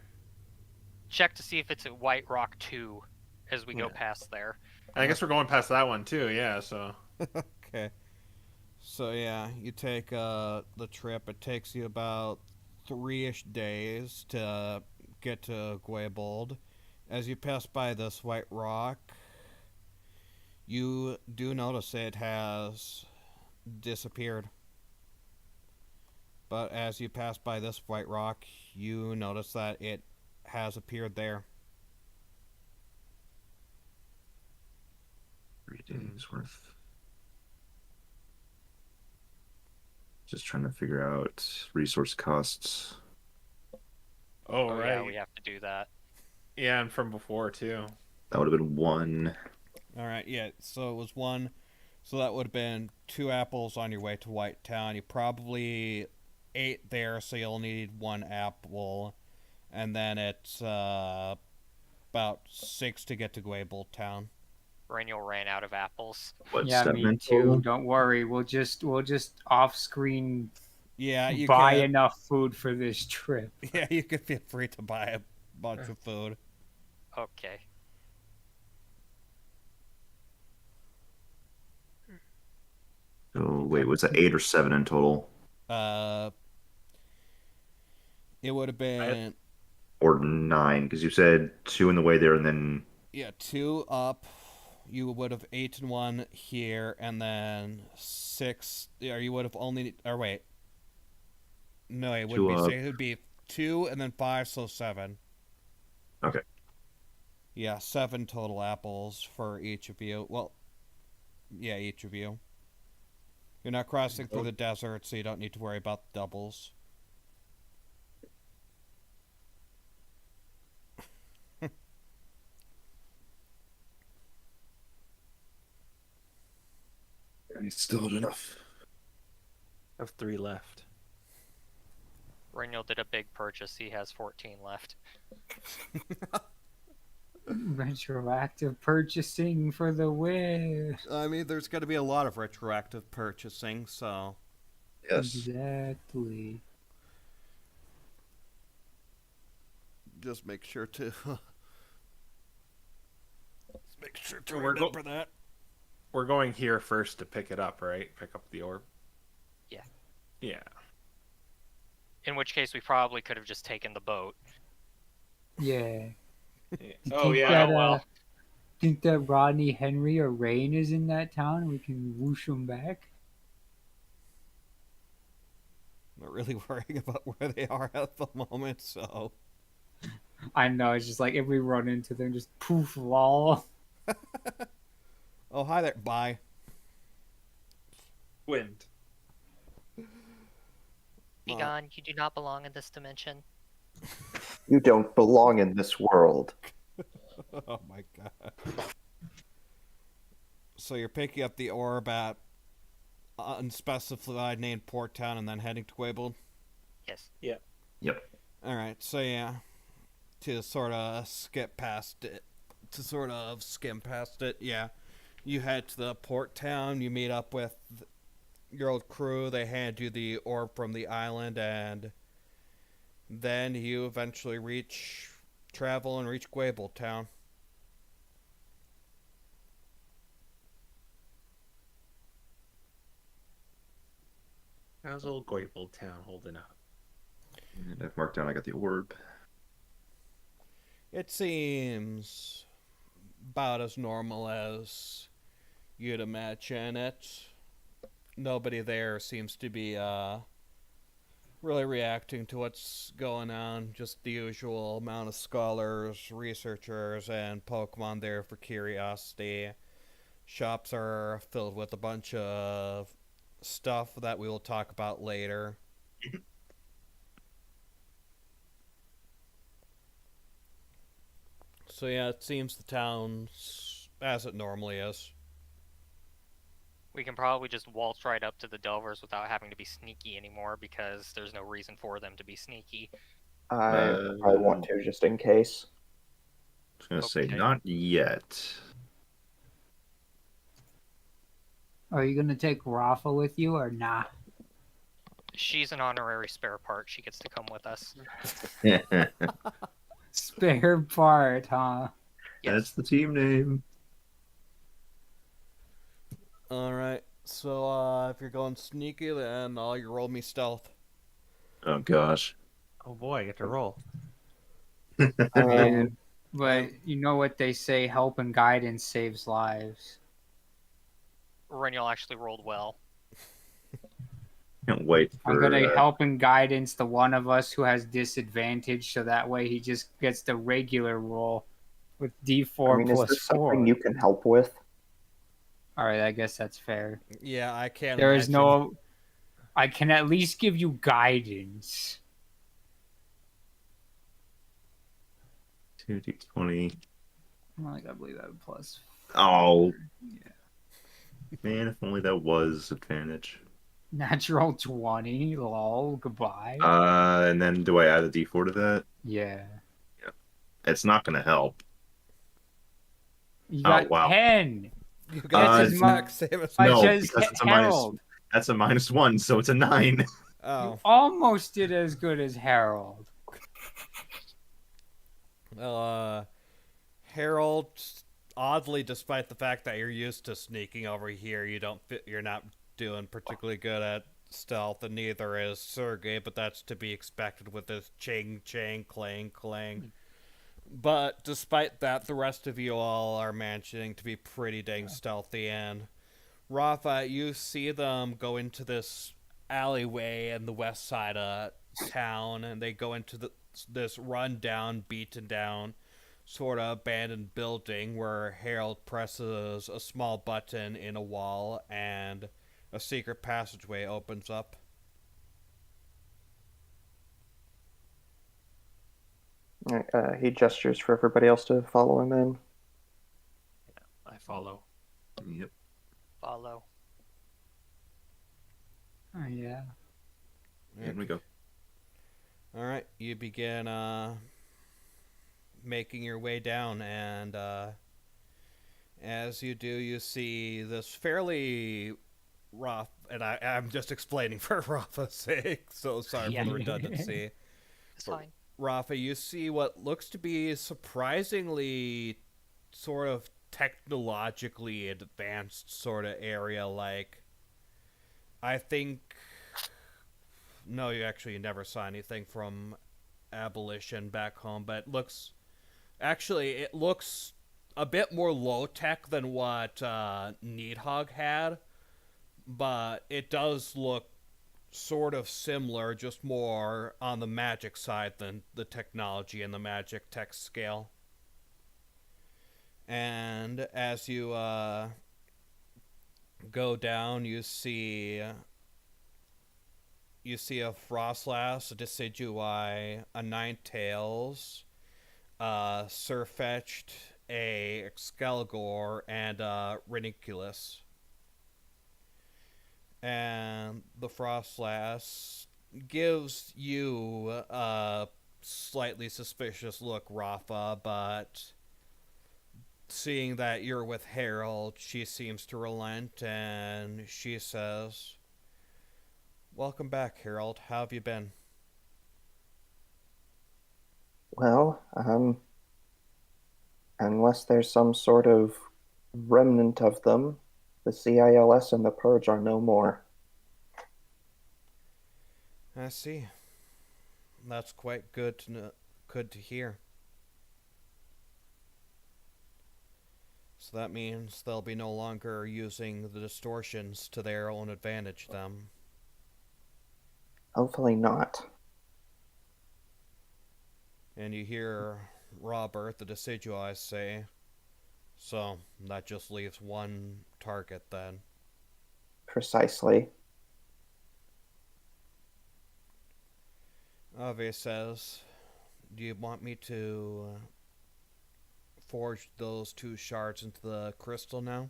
Check to see if it's at White Rock 2 as we go Yeah. past there. I guess we're going past that one too. Yeah, so Okay. So yeah, you take the trip. It takes you about 3-ish days to get to Gwaybold. As you pass by this white rock, you do notice it has disappeared. But as you pass by this white rock, you notice that it has appeared there. 3 days worth. Just trying to figure out resource costs. oh Oh, right, yeah, we have to do that. yeah, and from before too. That would have been 1. All right, yeah. So it was 1. So that would have been 2 apples on your way to White Town. You probably ate there, so you'll need 1 apple, and then it's about 6 to get to Gwaybold Town. Raniel ran out of apples. What, Yeah, 7 me in too. total? Don't worry. We'll just off screen Yeah, you buy could. enough food for this trip. Yeah, you could feel free to buy a bunch of food. Okay. Oh, wait, was that 8 or 7 in total? It would have been or 9? Because you said 2 in the way there, and then Yeah, 2 up. You would have 8 and 1 here, and then 6. Or you would have only. Or wait. No, it wouldn't 2 be up. 6. It would be 2 and then 5, so 7. Okay. Yeah, 7 total apples for each of you. Well, yeah, each of you. You're not crossing through the desert, so you don't need to worry about doubles. I still had enough. I have 3 left. Reniel did a big purchase. He has 14 left. Retroactive purchasing for the win. I mean, there's going to be a lot of retroactive purchasing, so... Yes. Exactly. Just make sure to... make sure to We're remember that. We're going here first to pick it up, right? Pick up the orb? Yeah. Yeah. In which case, we probably could have just taken the boat. Yeah. Oh, think yeah. That, Oh, well. Think that Rodney Henry or Rain is in that town and we can whoosh them back? I'm not really worrying about where they are at the moment, so... I know, it's just like if we run into them, just poof, lol. Oh, hi there. Bye. Wind. Be gone. You do not belong in this dimension. You don't belong in this world. Oh my god. So you're picking up the orb at unspecified named Port Town and then heading to Quabled? Yes. Yep. Alright, so yeah. To sort of skim past it, yeah. You head to the Port Town, you meet up with your old crew, they hand you the orb from the island, and then you eventually travel and reach Quabled Town. How's old Goyble Town holding up? And I've marked down I got the orb. It seems about as normal as you'd imagine it. Nobody there seems to be really reacting to what's going on. Just the usual amount of scholars, researchers, and Pokemon there for curiosity. Shops are filled with a bunch of stuff that we will talk about later. So yeah, it seems the town's as it normally is. We can probably just waltz right up to the Delvers without having to be sneaky anymore because there's no reason for them to be sneaky. I want to, just in case. I was going to Okay. say, not yet. Are you gonna take Rafa with you or nah? She's an honorary spare part. She gets to come with us. Spare part, huh? That's the team name. Alright, so if you're going sneaky, then you roll me stealth. Oh, gosh. Oh boy, I get to roll. Man, but you know what they say, help and guidance saves lives. Reniel actually rolled well. Can't wait for... I'm gonna help and guidance the one of us who has disadvantage, so that way he just gets the regular roll with D4 I mean, is plus this 4. something you can help with? Alright, I guess that's fair. Yeah, I can't There is imagine. no... I can at least give you guidance. 2d20. Well, I gotta believe that plus... Oh. Yeah. Man, if only that was advantage. Natural 20, lol, goodbye. And then do I add a d4 to that? Yeah. It's not going to help. You Oh, got wow. 10! You got That's the as much- exact same as I No, just because it's a Harold. That's a -1, so it's a 9. You Oh. almost did as good as Harold. Well, Harold, oddly, despite the fact that you're used to sneaking over here, you're not doing particularly good at stealth, and neither is Sergey, but that's to be expected with this ching chang clang clang. But despite that, the rest of you all are managing to be pretty dang stealthy, and Rafa, you see them go into this alleyway in the west side of town, and they go into this run-down, beaten-down, sort of abandoned building where Harold presses a small button in a wall, and a secret passageway opens up. He gestures for everybody else to follow him in. I follow. Yep. Follow. Oh, yeah. Here we go. All right, you begin making your way down, and as you do, you see this fairly rough, and I'm just explaining for Rafa's sake, so sorry for the redundancy. It's fine. Rafa, you see what looks to be surprisingly sort of technologically advanced sort of area. Like, I think... No, you never saw anything from Abolition back home, but it looks a bit more low-tech than what Needhog had, but it does look sort of similar, just more on the magic side than the technology and the magic tech scale. And as you go down, you see a Frostlass, a Decidui, a Ninetales, Surfetched, a Excalibur, and a Ranunculus. And the Frostlass gives you a slightly suspicious look, Rafa, but seeing that you're with Harold, she seems to relent, and she says, "Welcome back, Harold. How have you been?" Well, unless there's some sort of remnant of them, the CILS and the Purge are no more. I see. That's quite good to hear. So that means they'll be no longer using the distortions to their own advantage, then. Hopefully not. And you hear Robert, the Decidui, say, "So, that just leaves one target, then." Precisely. Ave says, "Do you want me to forge those 2 shards into the crystal now?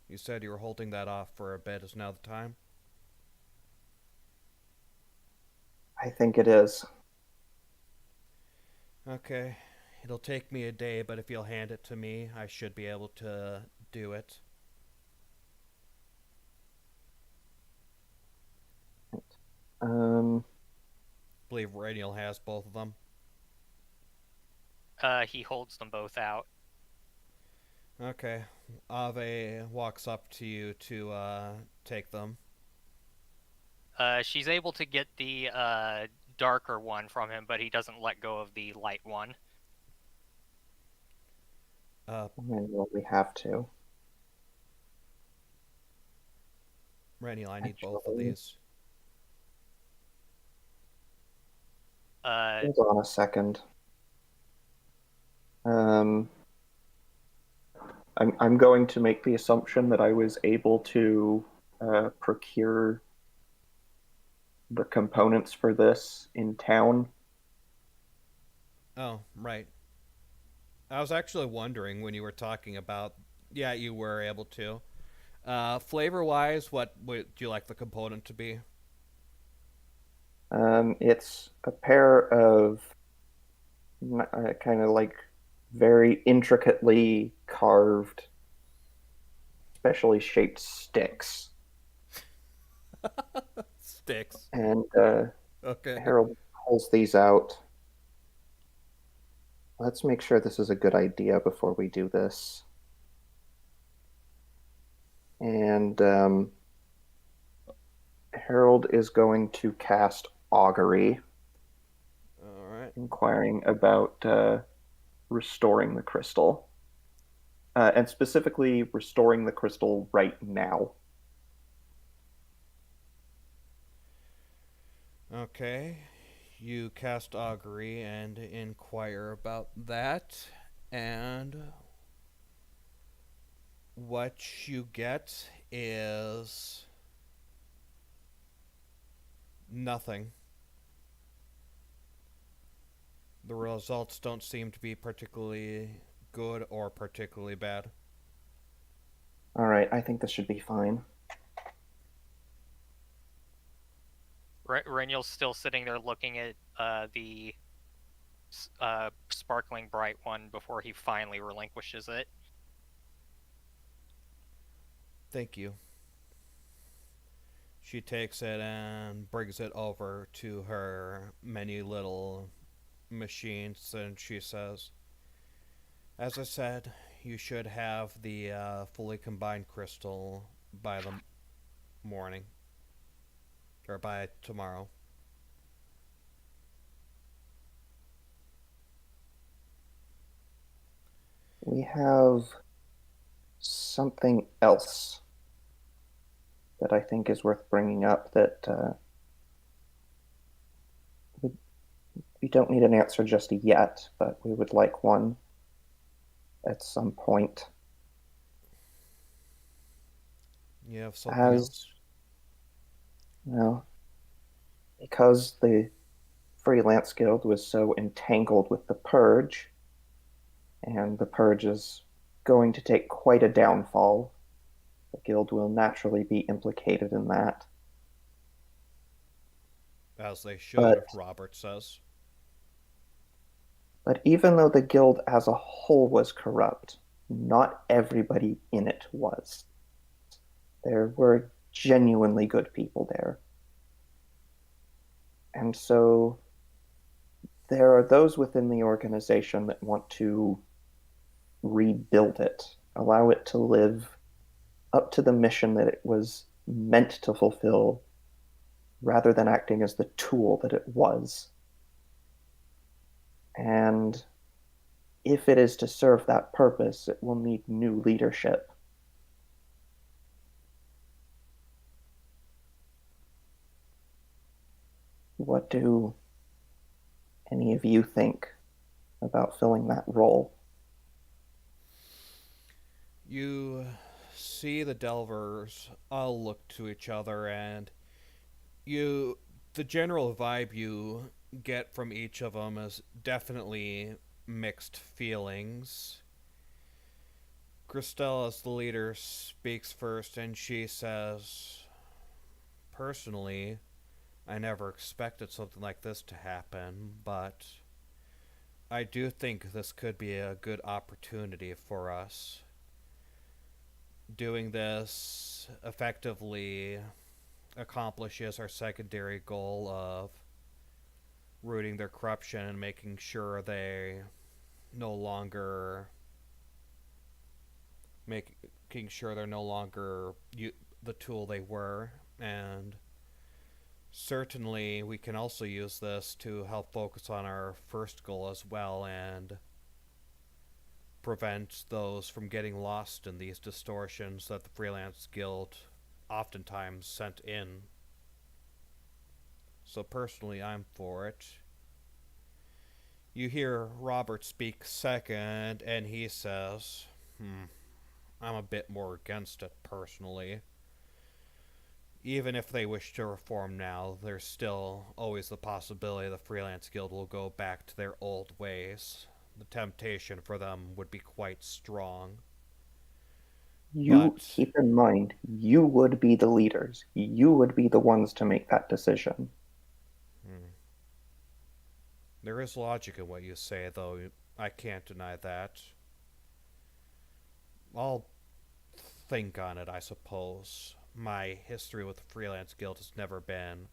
You said you were holding that off for a bit. Is now the time?" I think it is. "Okay. It'll take me a day, but if you'll hand it to me, I should be able to do it." Um, I believe Radial has both of them. He holds them both out. Okay. Ave walks up to you to take them. She's able to get the darker one from him, but he doesn't let go of the light one. well, we have to. Radial, I need both of Actually- these. Hold on a second. I'm going to make the assumption that I was able to procure the components for this in town. Oh, right. I was actually wondering when you were talking about... Yeah, you were able to. Flavor-wise, what would you like the component to be? It's a pair of kind of like very intricately carved, specially shaped sticks. Sticks. And Okay. Harold pulls these out. Let's make sure this is a good idea before we do this. And Harold is going to cast Augury, Alright. inquiring about restoring the crystal. And specifically, restoring the crystal right now. Okay. You cast Augury and inquire about that, and what you get is nothing. The results don't seem to be particularly good or particularly bad. Alright, I think this should be fine. Renyl's still sitting there looking at the sparkling bright one before he finally relinquishes it. Thank you. She takes it and brings it over to her many little machines, and she says, as I said, you should have the fully combined crystal by the morning. Or by tomorrow. We have something else that I think is worth bringing up that we don't need an answer just yet, but we would like one at some point. You have something else? No, because the Freelance Guild was so entangled with the Purge, and the Purge is going to take quite a downfall, the Guild will naturally be implicated in that. As they should, Robert says. But even though the Guild as a whole was corrupt, not everybody in it was. There were genuinely good people there. And so there are those within the organization that want to rebuild it, allow it to live up to the mission that it was meant to fulfill, rather than acting as the tool that it was. And if it is to serve that purpose, it will need new leadership. What do any of you think about filling that role? You see the Delvers all look to each other, and the general vibe you get from each of them is definitely mixed feelings. Christelle, as the leader, speaks first, and she says, personally, I never expected something like this to happen, but I do think this could be a good opportunity for us. Doing this effectively accomplishes our secondary goal of rooting their corruption and making sure they no longer they're no longer the tool they were. And certainly we can also use this to help focus on our first goal as well, and prevent those from getting lost in these distortions that the Freelance Guild oftentimes sent in. So personally, I'm for it. You hear Robert speak second, and he says, I'm a bit more against it, personally. Even if they wish to reform now, there's still always the possibility the Freelance Guild will go back to their old ways. The temptation for them would be quite strong. Keep in mind, you would be the leaders. You would be the ones to make that decision. There is logic in what you say, though. I can't deny that. I'll think on it, I suppose. My history with the Freelance Guild has never been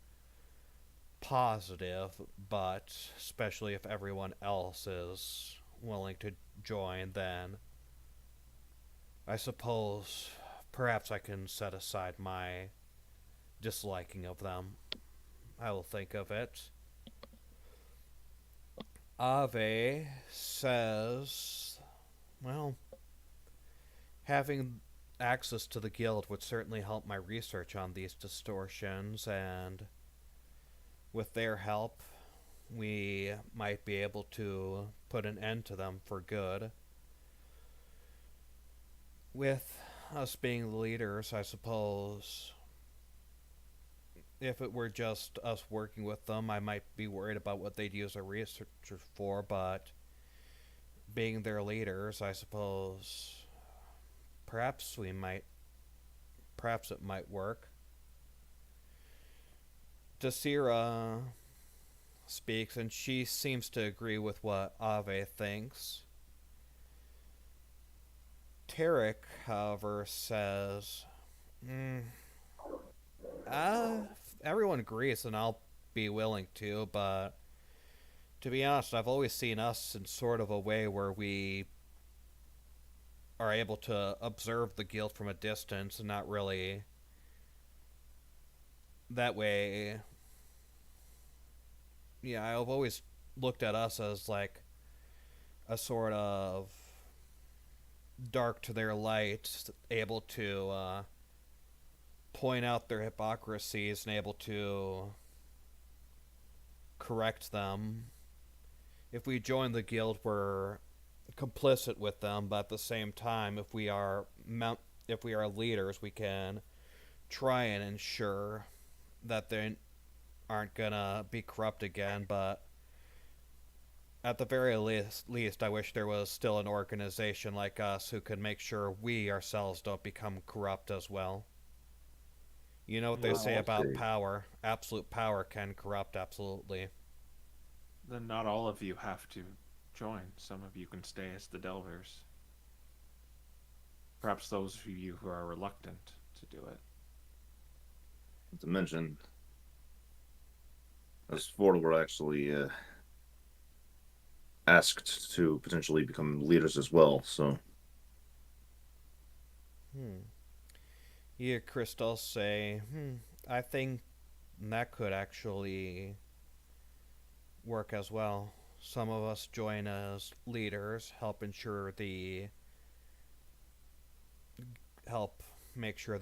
positive, but especially if everyone else is willing to join, then I suppose perhaps I can set aside my disliking of them. I will think of it. Ave says, well, having access to the guild would certainly help my research on these distortions, and with their help, we might be able to put an end to them for good. With us being the leaders, I suppose, if it were just us working with them, I might be worried about what they'd use our researchers for, but being their leaders, I suppose perhaps it might work. Desira speaks, and she seems to agree with what Ave thinks. Tarek, however, says, everyone agrees, and I'll be willing to, but to be honest, I've always seen us in sort of a way where we are able to observe the guild from a distance and not really that way. Yeah, I've always looked at us as like a sort of dark to their light, able to point out their hypocrisies and able to correct them. If we join the guild, we're complicit with them, but at the same time, if we are leaders, we can try and ensure that they aren't gonna be corrupt again. But at the very least, I wish there was still an organization like us who could make sure we ourselves don't become corrupt as well. You know what they say about power. Absolute power can corrupt, absolutely. Then not all of you have to join. Some of you can stay as the Delvers. Perhaps those of you who are reluctant to do it. Not to mention, us four were actually asked to potentially become leaders as well, so... You hear Crystal say, I think that could actually work as well. Some of us join as leaders, help make sure the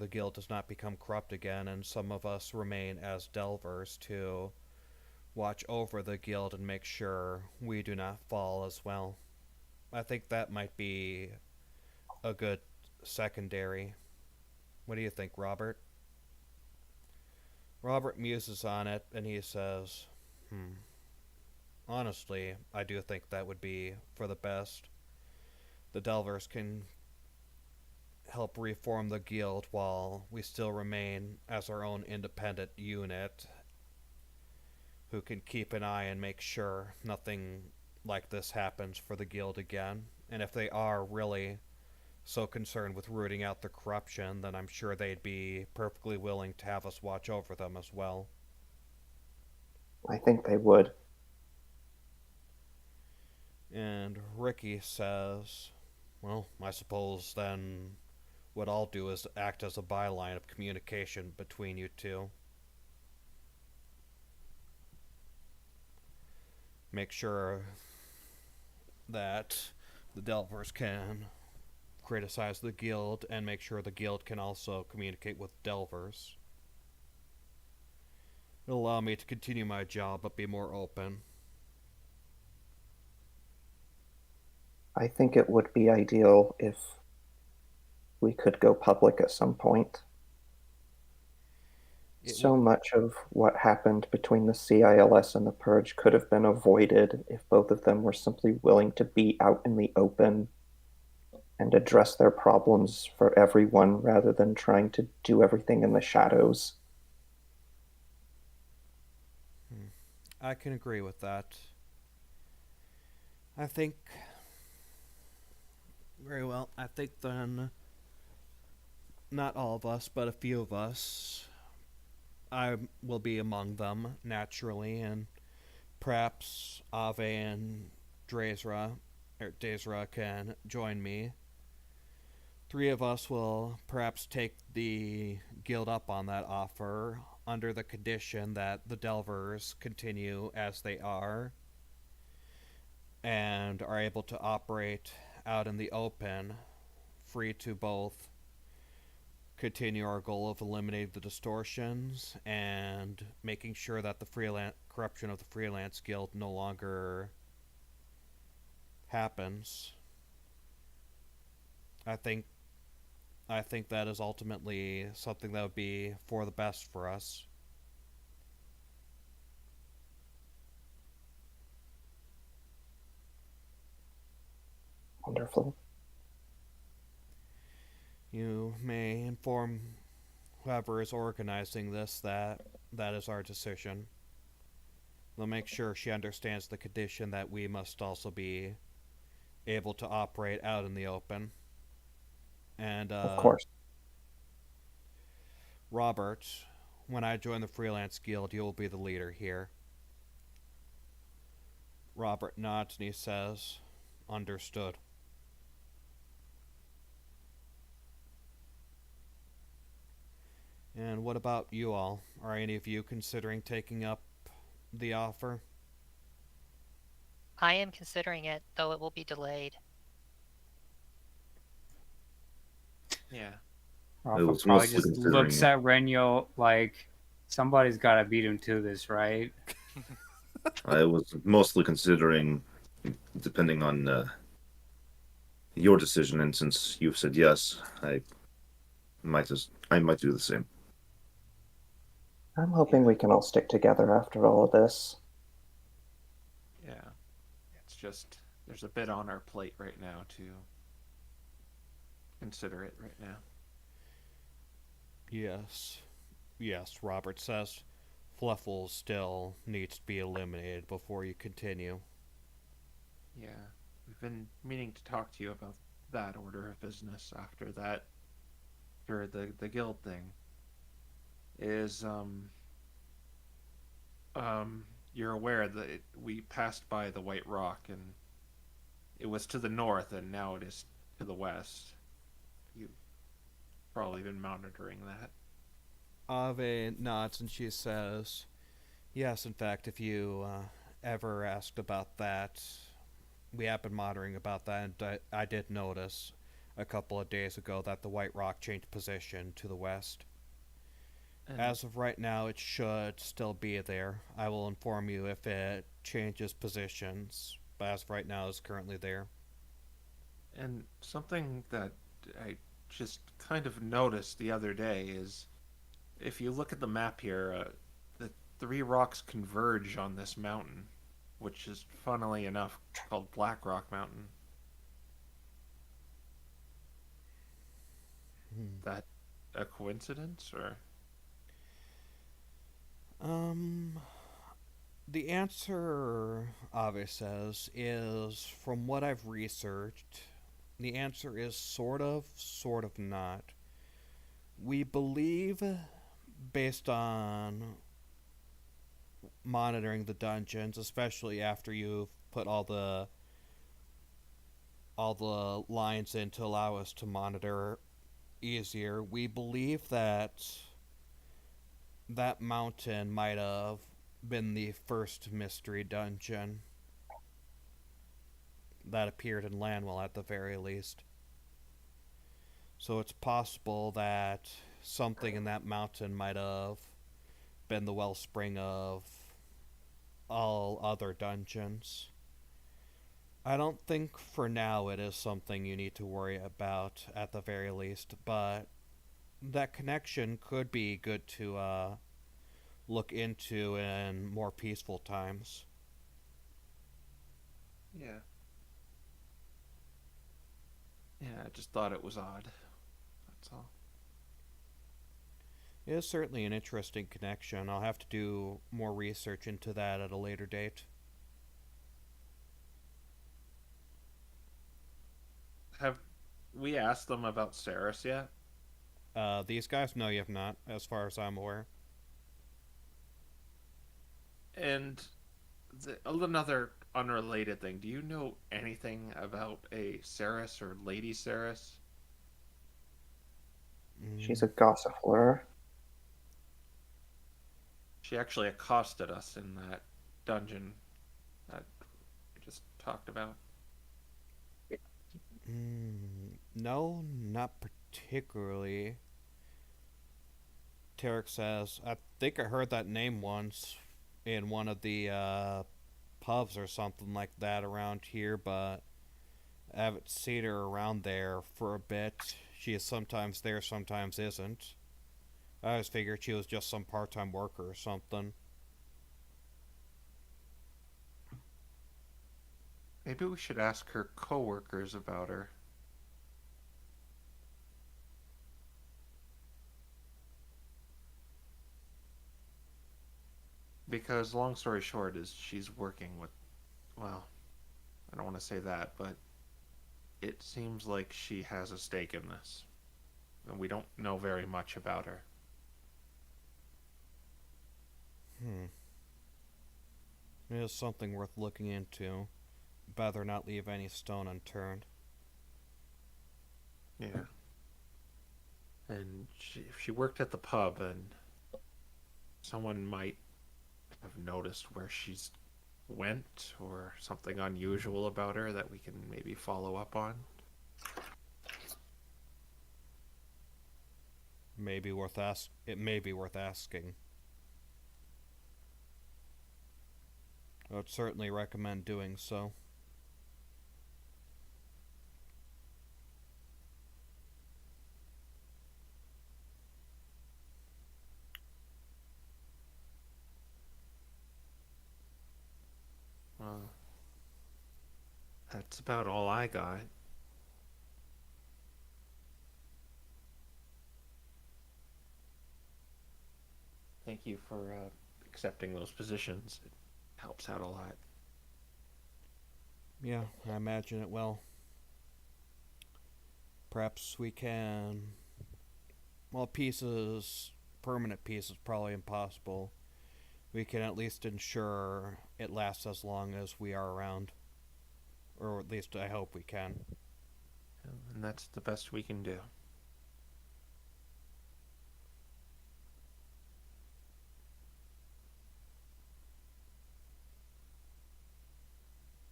guild does not become corrupt again, and some of us remain as Delvers to watch over the guild and make sure we do not fall as well. I think that might be a good secondary. What do you think, Robert? Robert muses on it, and he says, honestly, I do think that would be for the best. The Delvers can help reform the guild while we still remain as our own independent unit who can keep an eye and make sure nothing like this happens for the guild again. And if they are really so concerned with rooting out the corruption, then I'm sure they'd be perfectly willing to have us watch over them as well. I think they would. And Ricky says, well, I suppose then what I'll do is act as a byline of communication between you two. Make sure that the Delvers can criticize the guild, and make sure the guild can also communicate with Delvers. It'll allow me to continue my job, but be more open. I think it would be ideal if we could go public at some point. So much of what happened between the CILS and the Purge could have been avoided if both of them were simply willing to be out in the open and address their problems for everyone rather than trying to do everything in the shadows. I can agree with that. I think... Very well. I think then... Not all of us, but a few of us... I will be among them, naturally, and perhaps Ave and Dezra can join me 3 of us will perhaps take the guild up on that offer under the condition that the Delvers continue as they are and are able to operate out in the open, free to both continue our goal of eliminating the distortions and making sure that the corruption of the Freelance Guild no longer happens. I think that is ultimately something that would be for the best for us. Wonderful. You may inform whoever is organizing this that is our decision. They'll make sure she understands the condition that we must also be able to operate out in the open. And Of course. Robert, when I join the Freelance Guild, you will be the leader here. Robert nods and he says, "Understood." And what about you all? Are any of you considering taking up the offer? I am considering it, though it will be delayed. Yeah. Alpha was probably mostly just considering looks it. at Renyo like, somebody's got to beat him to this, right? I was mostly considering, depending on your decision, and since you've said yes, I might do the same. I'm hoping we can all stick together after all of this. Yeah. It's just there's a bit on our plate right now to consider it right now. Yes, Robert says. Fluffle still needs to be eliminated before you continue. Yeah. We've been meaning to talk to you about that order of business after that, or the guild thing. Is you're aware that we passed by the White Rock and it was to the north and now it is to the west. You've probably been monitoring that. Ave nods and she says, "Yes, in fact, if you ever asked about that, we have been monitoring about that, and I did notice a couple of days ago that the White Rock changed position to the west. And As of right now, it should still be there. I will inform you if it changes positions, but as of right now, it's currently there." And something that I just kind of noticed the other day is if you look at the map here, the 3 rocks converge on this mountain, which is funnily enough called Black Rock Mountain. That a coincidence or? The answer, Ave says, is from what I've researched, the answer is sort of not. We believe, based on monitoring the dungeons, especially after you've put all the lines in to allow us to monitor easier, we believe that mountain might have been the first mystery dungeon that appeared in Lanwell at the very least. So it's possible that something in that mountain might have been the wellspring of all other dungeons. I don't think for now it is something you need to worry about at the very least, but that connection could be good to look into in more peaceful times. Yeah. Yeah, I just thought it was odd. That's all. It is certainly an interesting connection. I'll have to do more research into that at a later date. Have we asked them about Saris yet? These guys? No, you have not, as far as I'm aware. And another unrelated thing. Do you know anything about a Saris or Lady Saris? She's a gossifler. She actually accosted us in that dungeon that we just talked about. No, not particularly. Tarek says, I think I heard that name once in one of the pubs or something like that around here, but I haven't seen her around there for a bit. She is sometimes there, sometimes isn't. I always figured she was just some part-time worker or something. Maybe we should ask her coworkers about her. Because long story short is she's working with, well, I don't want to say that, but it seems like she has a stake in this. And we don't know very much about her. It is something worth looking into. Better not leave any stone unturned. Yeah. And if she worked at the pub, and someone might have noticed where she's went or something unusual about her that we can maybe follow up on. It may be worth asking. I would certainly recommend doing so. Well, that's about all I got. Thank you for accepting those positions. It helps out a lot. Yeah, I imagine it will. Perhaps we can... Well, permanent pieces, probably impossible. We can at least ensure it lasts as long as we are around. Or at least I hope we can. And that's the best we can do.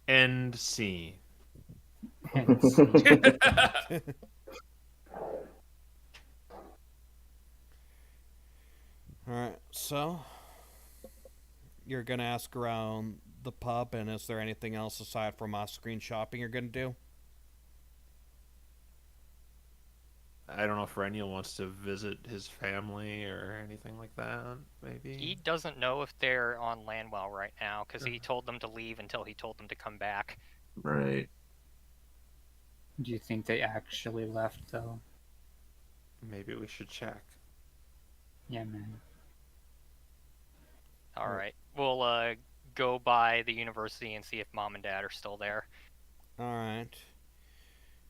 End scene. Alright, so... You're gonna ask around the pub, and is there anything else aside from off-screen shopping you're gonna do? I don't know if Reniel wants to visit his family or anything like that, maybe? He doesn't know if they're on Lanwell right now, because he told them to leave until he told them to come back. Right. Do you think they actually left, though? Maybe we should check. Yeah, man. Alright, we'll go by the university and see if Mom and Dad are still there. Alright.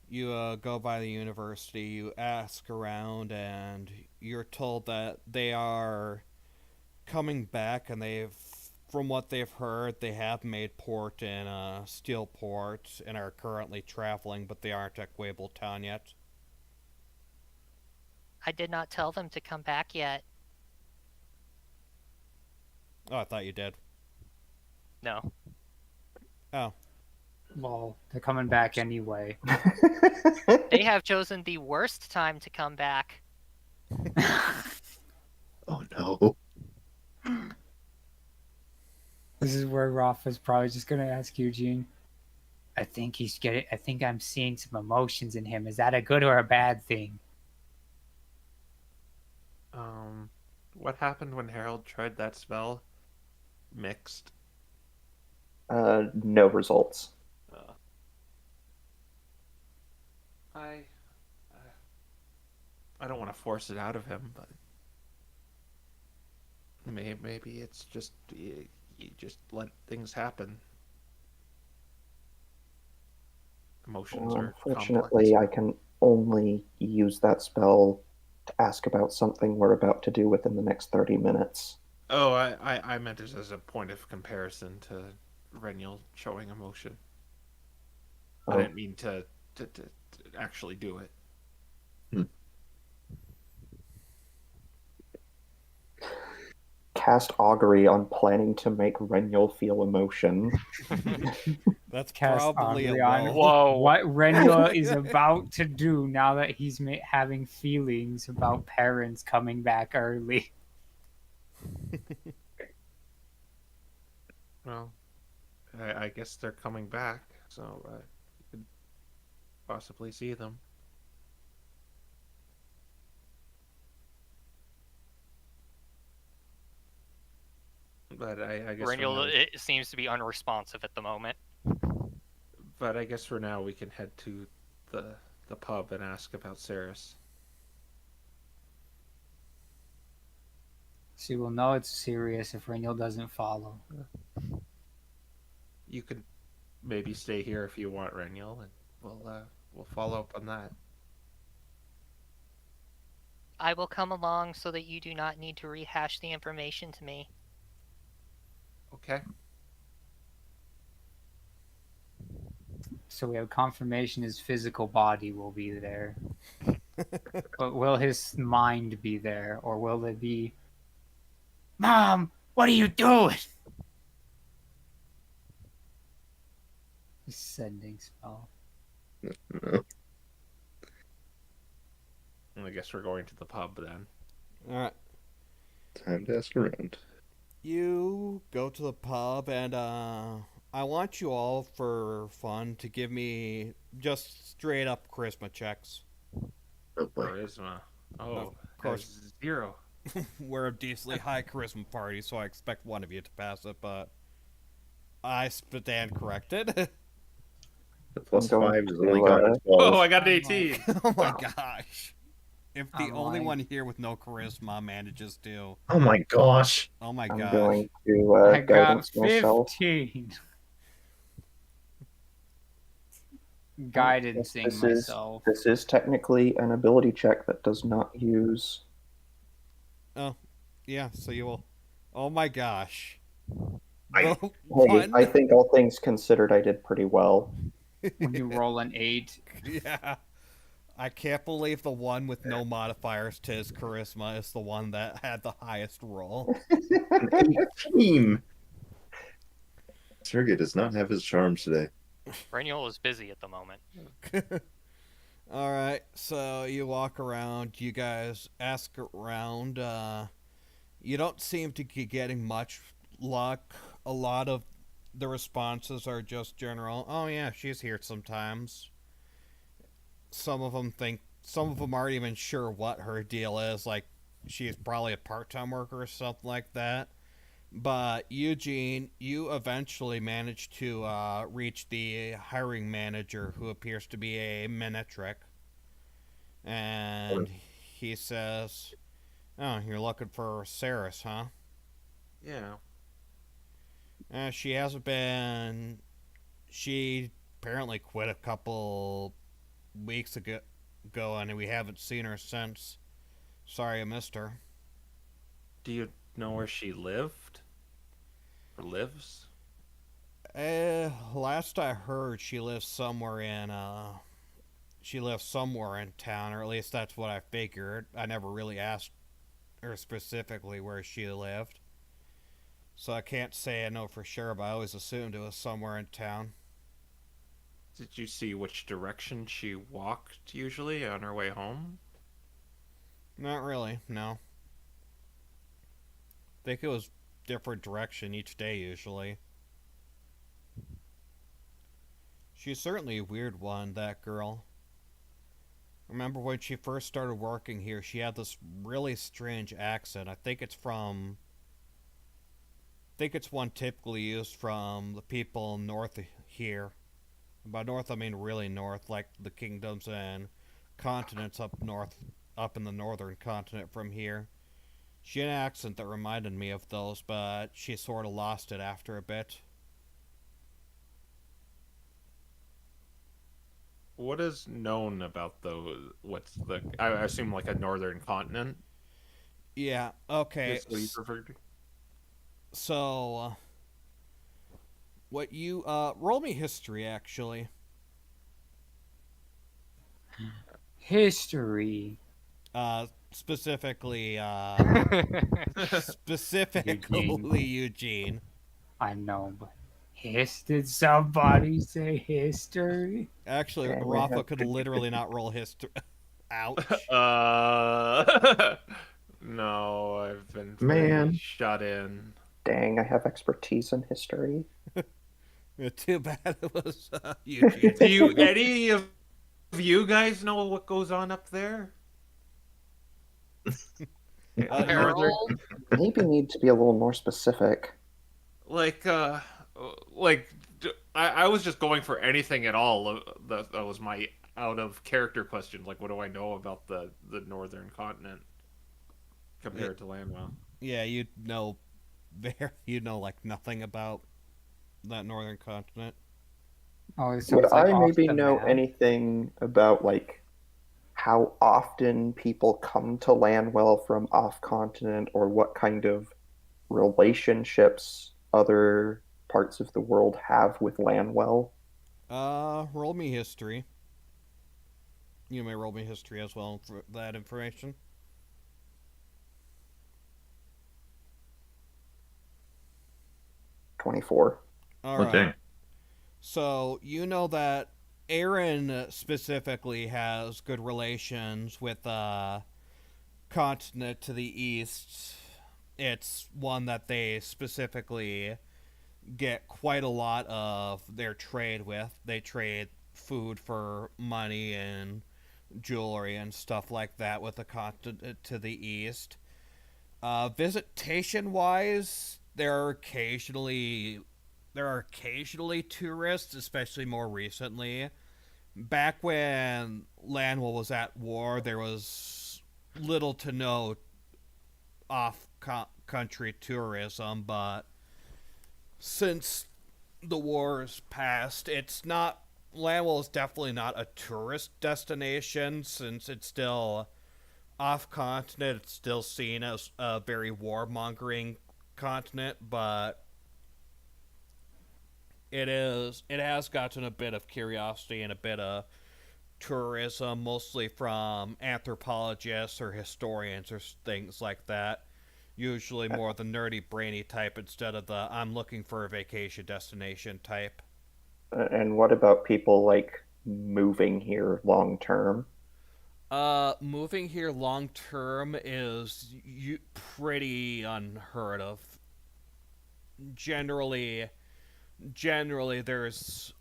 You go by the university, you ask around, and you're told that they are coming back, and from what they've heard, they have made port in Steelport and are currently traveling, but they aren't at Quable Town yet. I did not tell them to come back yet. Oh, I thought you did. No. Oh. Well, they're coming back anyway. They have chosen the worst time to come back. Oh no. This is where Rolf is probably just gonna ask Eugene. I think I'm seeing some emotions in him. Is that a good or a bad thing? What happened when Harold tried that spell? Mixed. No results. I don't want to force it out of him, but maybe it's just you just let things happen. Emotions are Unfortunately, complex. I can only use that spell to ask about something we're about to do within the next 30 minutes. Oh, I meant it as a point of comparison to Reniel showing emotion. I didn't mean to actually do it. cast augury on planning to make Renyul feel emotion. That's Cast probably a augury on low. Whoa. what Renyul is about to do now that he's having feelings about parents coming back early. Well, I guess they're coming back, so you could possibly see them. But I guess for now, Reniel, it seems to be unresponsive at the moment. but I guess for now we can head to the pub and ask about Saris. She will know it's serious if Renyul doesn't follow. You could maybe stay here if you want, Reniel, and we'll follow up on that. I will come along so that you do not need to rehash the information to me. Okay. So we have confirmation his physical body will be there. But will his mind be there? Or will it be, Mom, what are you doing? Sending spell. No. I guess we're going to the pub then. Alright. Time to ask around. You go to the pub, and I want you all for fun to give me just straight up charisma checks. Oh boy. Charisma. Oh, Of course. has 0. We're a decently high charisma party, so I expect one of you to pass it, but I stand corrected. The plus I'm going 5 is to, only got a 12. Oh, I got an 18. Oh my gosh. If the I'm only lying. one here with no charisma manages to. Oh my gosh. Oh my I'm gosh. going to I got guidance myself. 15. Guidancing This is- myself. This is technically an ability check that does not use. Yeah, so you will. Oh my gosh. I- The Hey, one- I think all things considered, I did pretty well. When you roll an 8. Yeah. I can't believe the one with no modifiers to his charisma is the one that had the highest roll. An 18. Sergey does not have his charms today. Reniel is busy at the moment. Alright, so you walk around, you guys ask around. You don't seem to be getting much luck. A lot of the responses are just general, oh yeah, she's here sometimes. Some of them aren't even sure what her deal is, like she's probably a part-time worker or something like that. But Eugene, you eventually manage to reach the hiring manager, who appears to be a Menetric. And he says, oh, you're looking for Saris, huh? Yeah. She hasn't been... She apparently quit a couple weeks ago, and we haven't seen her since. Sorry I missed her. Do you know where she lived? Or lives? Last I heard, she lives somewhere in town, or at least that's what I figured. I never really asked her specifically where she lived, so I can't say I know for sure, but I always assumed it was somewhere in town. Did you see which direction she walked usually on her way home? Not really, no. I think it was different direction each day, usually. She's certainly a weird one, that girl. Remember when she first started working here, she had this really strange accent. I think it's one typically used from the people north here. By north, I mean really north, like the kingdoms and continents up north, up in the northern continent from here. She had an accent that reminded me of those, but she sort of lost it after a bit. What is known about I assume like a northern continent? Yeah, okay. Is what you prefer to? So, roll me history, actually. History. Specifically, Eugene. Eugene. I know, but did somebody say history? Actually, Dang, we Rafa have- could literally not roll history. Ouch. No, I've been Man. pretty shut in. Dang, I have expertise in history. Too bad it was Eugene. Do you any of you guys know what goes on up there? Are there Harold? Maybe need to be a little more specific. like I was just going for anything at all. That was my out of character question. Like, what do I know about the northern continent compared to Lanwell? Yeah, you know like nothing about that northern continent. Oh, so Would it's like I off maybe the know map? anything about like how often people come to Lanwell from off continent, or what kind of relationships other parts of the world have with Lanwell? Roll me history. You may roll me history as well for that information. 24. All right. Okay. So you know that Aaron specifically has good relations with continent to the east. It's one that they specifically get quite a lot of their trade with. They trade food for money and jewelry and stuff like that with the continent to the east. Visitation wise, there are occasionally tourists, especially more recently. Back when Lanwell was at war, there was little to no off-country tourism, but since the war's passed, it's not. Lanwell is definitely not a tourist destination since it's still off continent. It's still seen as a very warmongering continent, but it has gotten a bit of curiosity and a bit of tourism, mostly from anthropologists or historians or things like that. Usually more the nerdy, brainy type instead of the I'm looking for a vacation destination type. And what about people like moving here long term? Moving here long term is pretty unheard of. Generally, there's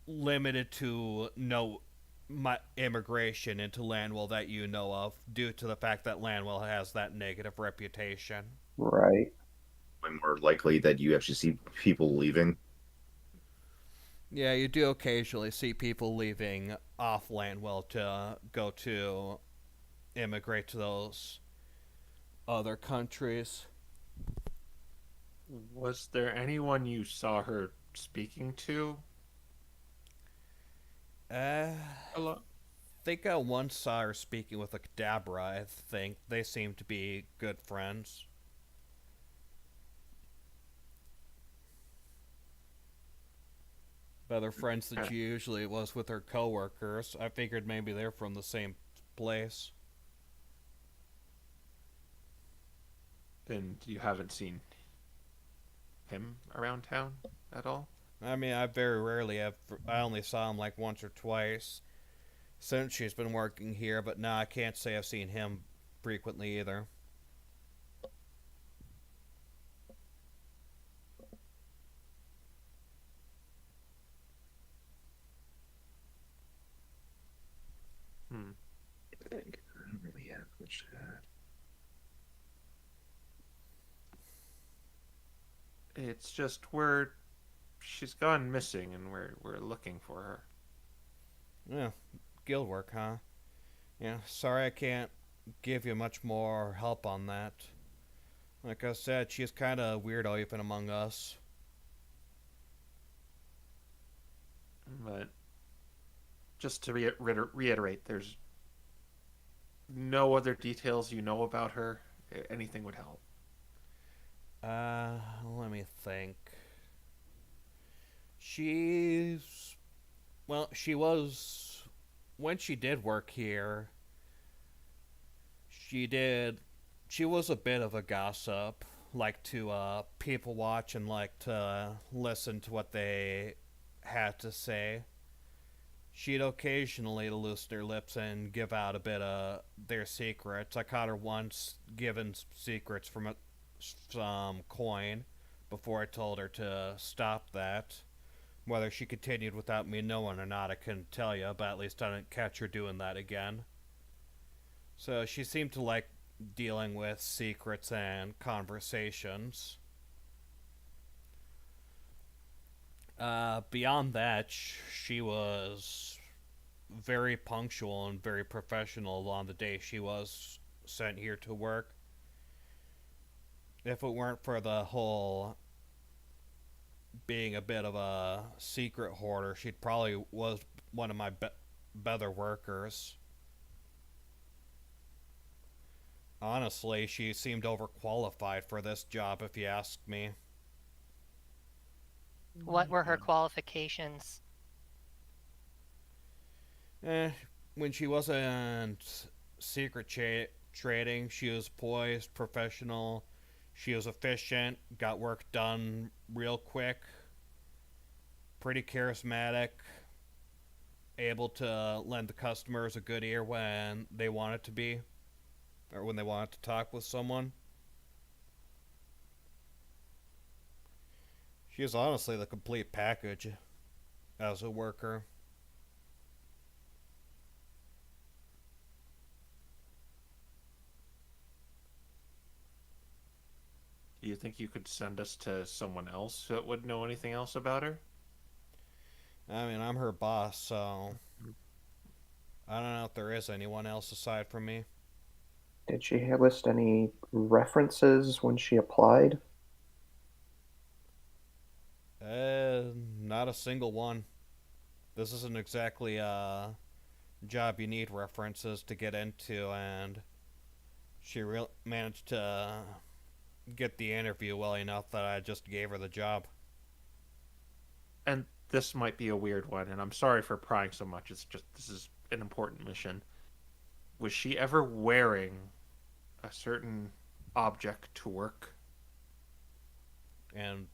limited to no immigration into Lanwell that you know of, due to the fact that Lanwell has that negative reputation. Right. More likely that you actually see people leaving. Yeah, you do occasionally see people leaving off Lanwell to go to immigrate to those other countries. Was there anyone you saw her speaking to? I think I once saw her speaking with a Kadabra. I think they seem to be good friends. Better friends than she usually was with her coworkers. I figured maybe they're from the same place. And you haven't seen him around town at all? I mean, I very rarely have. I only saw him like once or twice since she's been working here, but no, I can't say I've seen him frequently either. I think I don't really have much to add. It's just she's gone missing, and we're looking for her. Yeah, guild work, huh? Yeah, sorry I can't give you much more help on that. Like I said, she's kind of weirdo even among us. But just to reiterate, there's no other details you know about her. Anything would help. Let me think. She was, when she did work here, She did. She was a bit of a gossip, like to people watch and like to listen to what they had to say. She'd occasionally loosen her lips and give out a bit of their secrets. I caught her once giving secrets from some coin before I told her to stop that. Whether she continued without me knowing or not, I couldn't tell you, but at least I didn't catch her doing that again. So she seemed to like dealing with secrets and conversations. Beyond that, she was very punctual and very professional on the day she was sent here to work. If it weren't for the whole being a bit of a secret hoarder, she'd probably was one of my better workers. Honestly, she seemed overqualified for this job, if you ask me. What were her qualifications? When she wasn't secret trading, she was poised, professional. She was efficient, got work done real quick, pretty charismatic, able to lend the customers a good ear when they wanted to be, or when they wanted to talk with someone. She is honestly the complete package as a worker. Do you think you could send us to someone else that would know anything else about her? I mean, I'm her boss, so I don't know if there is anyone else aside from me. Did she list any references when she applied? Not a single one. This isn't exactly a job you need references to get into, and she managed to get the interview well enough that I just gave her the job. And this might be a weird one, and I'm sorry for prying so much. It's just, this is an important mission. Was she ever wearing a certain object to work? And,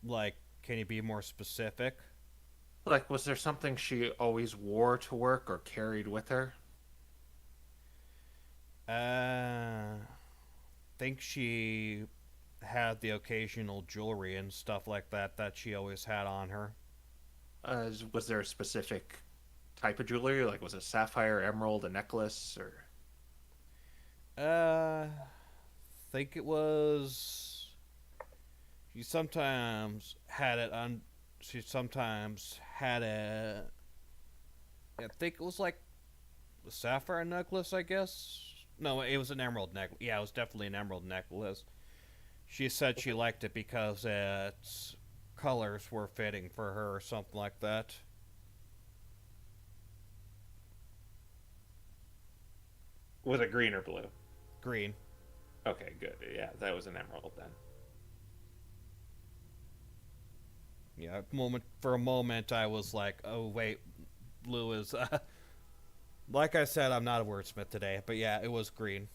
like, can you be more specific? Like, was there something she always wore to work or carried with her? Think she had the occasional jewelry and stuff like that that she always had on her. Was there a specific type of jewelry? Like, was it sapphire, emerald, a necklace, or? Think it was. She sometimes had it on. She sometimes had a. I think it was like a sapphire necklace, I guess. No, it was an emerald necklace. Yeah, it was definitely an emerald necklace. She said she liked it because its colors were fitting for her or something like that. Was it green or blue? Green. Okay, good. Yeah, that was an emerald then. Yeah, for a moment I was like, oh wait, blue is. Like I said, I'm not a wordsmith today, but yeah, it was green.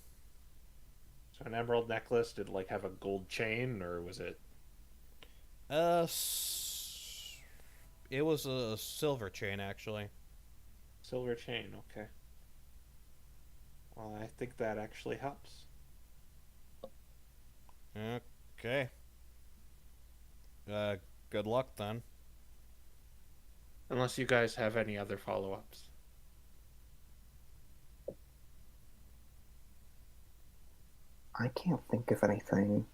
So an emerald necklace, did it like have a gold chain, or was it? It was a silver chain actually. Silver chain, okay. Well, I think that actually helps. Okay. Good luck then. Unless you guys have any other follow-ups. I can't think of anything.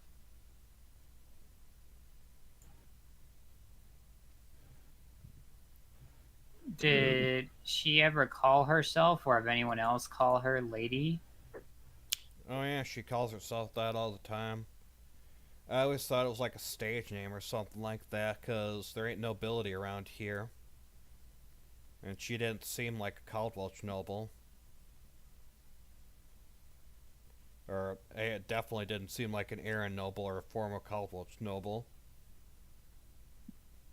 Did she ever call herself, or have anyone else call her Lady? Oh yeah, she calls herself that all the time. I always thought it was like a stage name or something like that, because there ain't nobility around here. And she didn't seem like a Caldwelch noble. Or it definitely didn't seem like an Aaron noble or a former Caldwelch noble.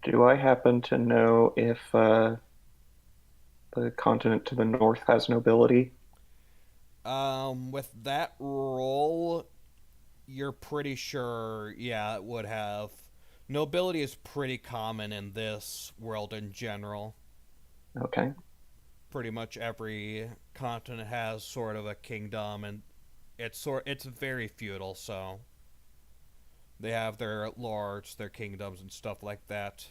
Do I happen to know if the continent to the north has nobility? With that roll, you're pretty sure, yeah, it would have. Nobility is pretty common in this world in general. Okay. Pretty much every continent has sort of a kingdom, and it's very feudal, so they have their lords, their kingdoms, and stuff like that.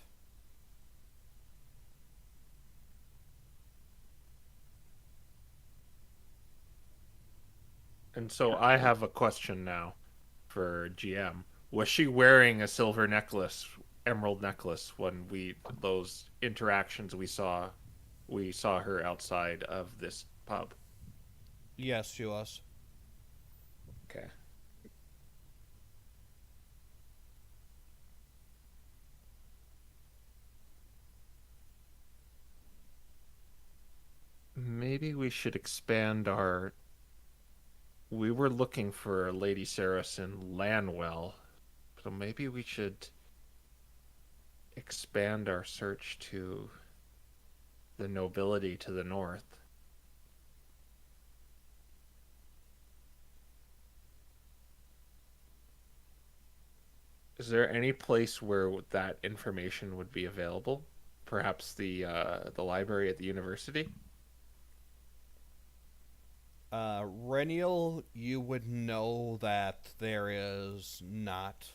And so I have a question now for GM. Was she wearing a silver necklace, emerald necklace, when those interactions we saw her outside of this pub? Yes, she was. Okay. Maybe we should expand our. We were looking for Lady Saris in Lanwell, so maybe we should expand our search to the nobility to the north. Is there any place where that information would be available? Perhaps the library at the university? Renial, you would know that there is not.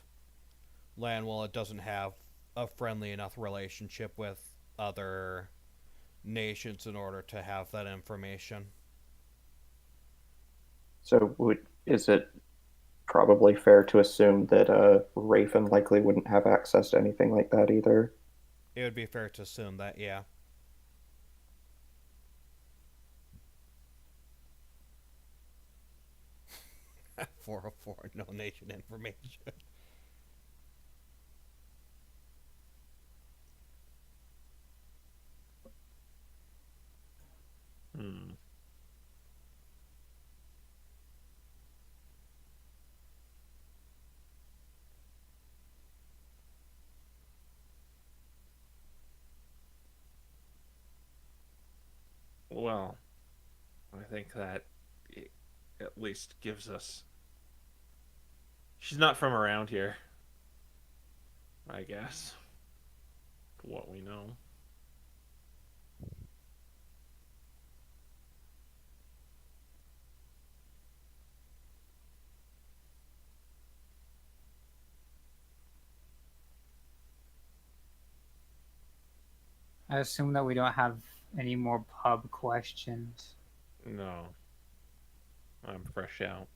Lanwell, it doesn't have a friendly enough relationship with other nations in order to have that information. So is it probably fair to assume that Raven likely wouldn't have access to anything like that either? It would be fair to assume that, yeah. Four, no nation information. Hmm. Well, I think that it at least gives us. She's not from around here, I guess. What we know. I assume that we don't have any more pub questions. No. I'm fresh out.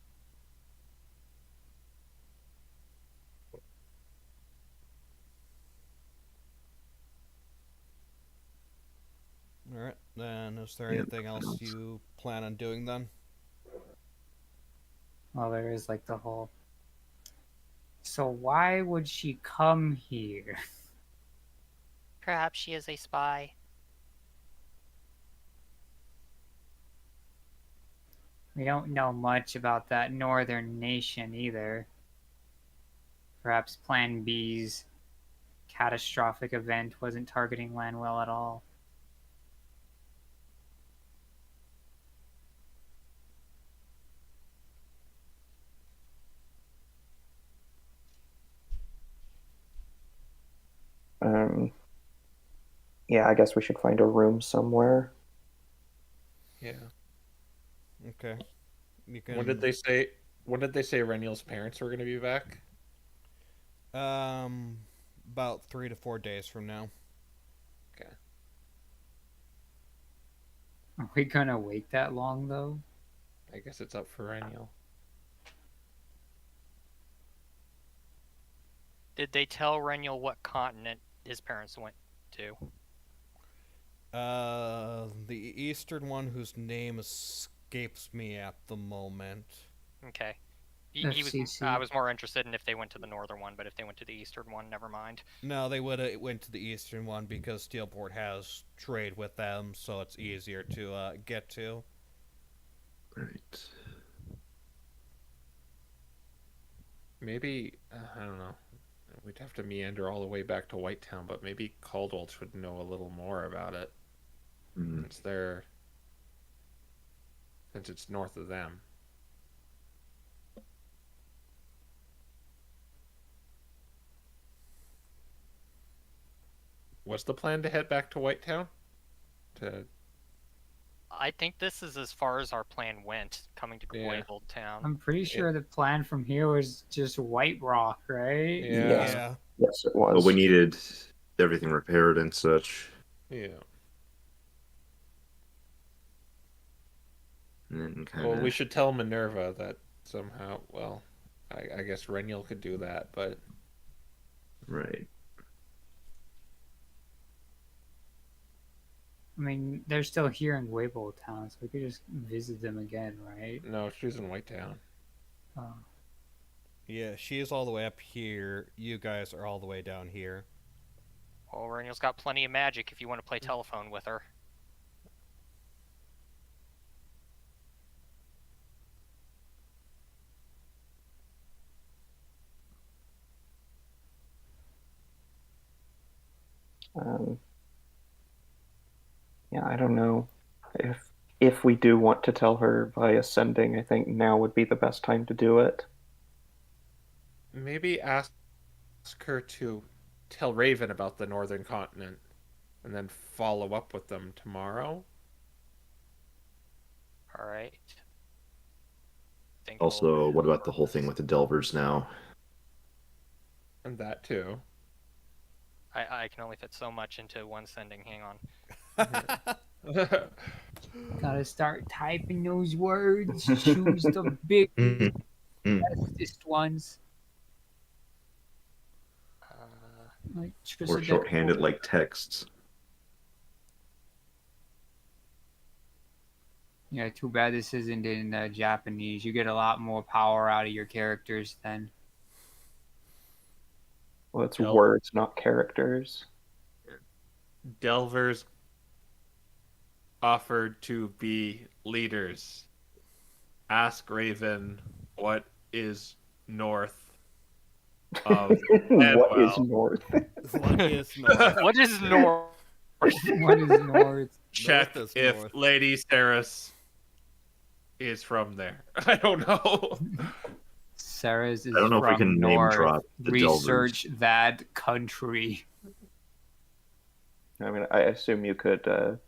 Alright, then is there Yeah, anything else you plan on doing then? Well, there is like the whole. So why would she come here? Perhaps she is a spy. We don't know much about that northern nation either. Perhaps Plan B's catastrophic event wasn't targeting Lanwell at all. Yeah, I guess we should find a room somewhere. Yeah. Okay. You can... When did they say? When did they say Reniel's parents were going to be back? About 3 to 4 days from now. Okay. Are we gonna wait that long though? I guess it's up for Reniel. Did they tell Reniel what continent his parents went to? The eastern one whose name escapes me at the moment. Okay. He was. FCC. I was more interested in if they went to the northern one, but if they went to the eastern one, never mind. No, they would have went to the eastern one because Steelport has trade with them, so it's easier to get to. Right. Maybe I don't know. We'd have to meander all the way back to Whitetown, but maybe Caldwell would know a little more about it. Mm. It's their since it's north of them. What's the plan to head back to Whitetown? To I think this is as far as our plan went, coming to Yeah. Quavo Town. I'm pretty sure the plan from here was just White Rock, right? Yeah. Yeah. Yes, it But was. we needed everything repaired and such. Yeah. And then kind Well, of. we should tell Minerva that somehow. Well, I guess Reniel could do that, but Right. I mean, they're still here in Weibo Town, so we could just visit them again, right? no, she's in Whitetown. Oh. Yeah, she is all the way up here. You guys are all the way down here. Well, Reniel's got plenty of magic if you want to play telephone with her. Yeah, I don't know if we do want to tell her by ascending. I think now would be the best time to do it. Maybe ask her to tell Raven about the Northern Continent, and then follow up with them tomorrow. All right. Also, what about the whole thing with the Delvers now? And that too. I can only fit so much into one sending. Hang on. Gotta start typing those words. Choose the big, bestest ones. Like Or shorthanded like texts. Yeah, too bad this isn't in Japanese. You get a lot more power out of your characters then. Well, it's Nope. words, not characters. Delvers offered to be leaders. Ask Raven what is north of What is Lanwell. north? What is north? What is north? What is north? Check North is if north. Lady Saris is from there. I don't know. Sarah's is I don't know if we from can name north. drop the Research that country. I mean, I assume you could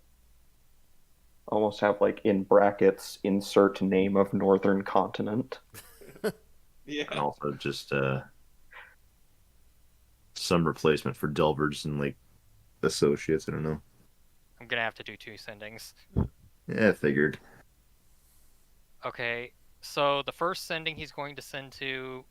almost have like in brackets insert name of northern continent. Yeah. And also just some replacement for Delvers and like associates. I don't know. I'm gonna have to do 2 sendings. Yeah, I figured. Okay, so the first sending he's going to send to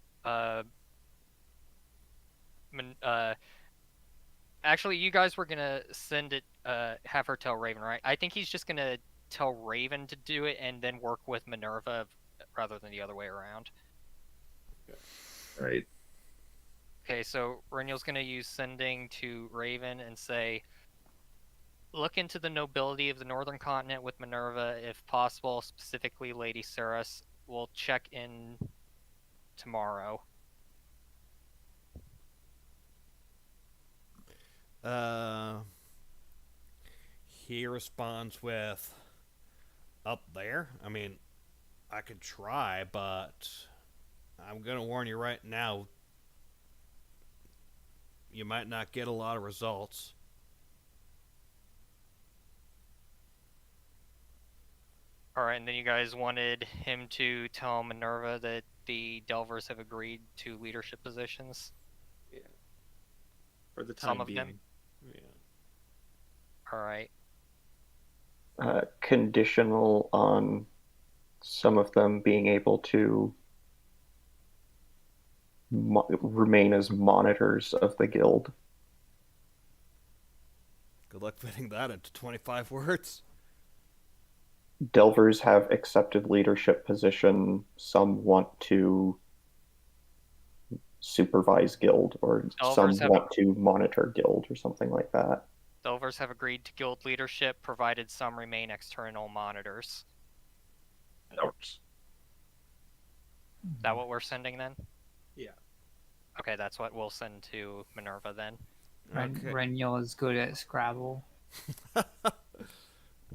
actually, you guys were gonna send it, have her tell Raven, right? I think he's just gonna tell Raven to do it and then work with Minerva rather than the other way around. Right. Okay, so Reniel's gonna use sending to Raven and say, look into the nobility of the Northern Continent with Minerva, if possible, specifically Lady Saris. We'll check in tomorrow. He responds with, up there? I mean, I could try, but I'm gonna warn you right now, you might not get a lot of results. Alright, and then you guys wanted him to tell Minerva that the Delvers have agreed to leadership positions? For the Some time of being. them? Yeah. Alright. Conditional on some of them being able to remain as monitors of the guild. Good luck fitting that into 25 words. Delvers have accepted leadership position. Some want to supervise guild, or Delvers some want to monitor guild, or something like that. Delvers have agreed to guild leadership, provided some remain external monitors. Delvers. Is that what we're sending then? Yeah. Okay, that's what we'll send to Minerva then. Okay. Reniel is good at Scrabble.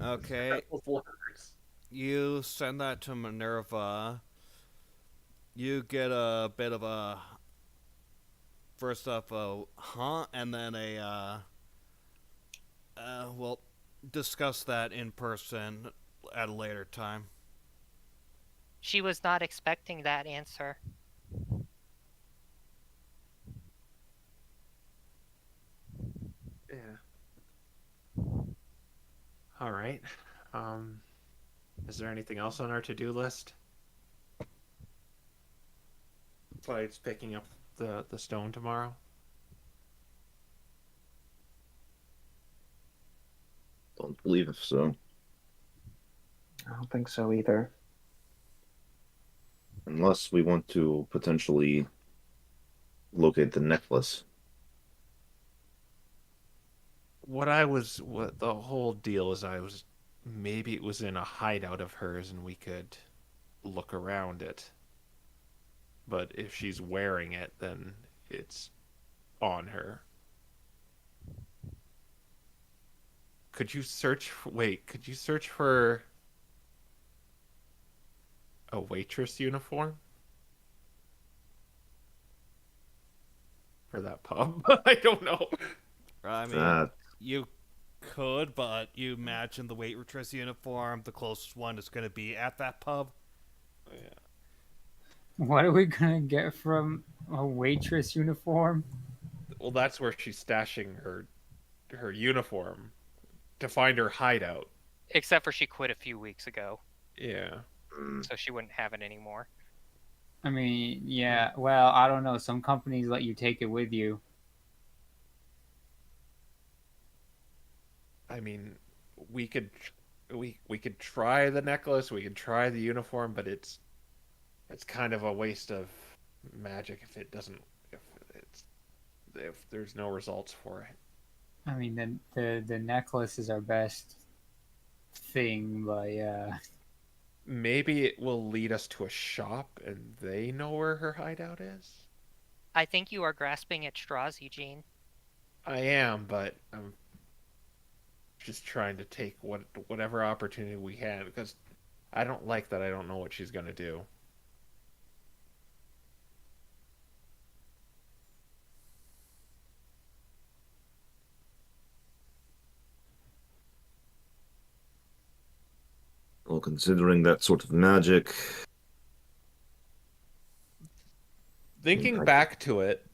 Okay. Words. you send that to Minerva. You get a bit of a first off a huh, and then we'll discuss that in person at a later time. She was not expecting that answer. Yeah. All right. Is there anything else on our to-do list? Besides picking up the stone tomorrow? Don't believe so. I don't think so either. Unless we want to potentially locate the necklace. What the whole deal is, maybe it was in a hideout of hers and we could look around it. But if she's wearing it, then it's on her. Could you search for a waitress uniform? For that pub? I don't know. I mean, you could, but you imagine the waitress uniform, the closest one is going to be at that pub. Yeah. What are we gonna get from a waitress uniform? Well, that's where she's stashing her uniform to find her hideout. Except for she quit a few weeks ago, Yeah. so she wouldn't have it anymore. I mean, yeah. Well, I don't know. Some companies let you take it with you. I mean, we could try the necklace, we could try the uniform, but it's kind of a waste of magic if there's no results for it. I mean, the necklace is our best thing, but yeah. Maybe it will lead us to a shop and they know where her hideout is. I think you are grasping at straws, Eugene. I am, but I'm just trying to take whatever opportunity we can, because I don't like that I don't know what she's gonna do. Well, considering that sort of magic. Thinking back to it,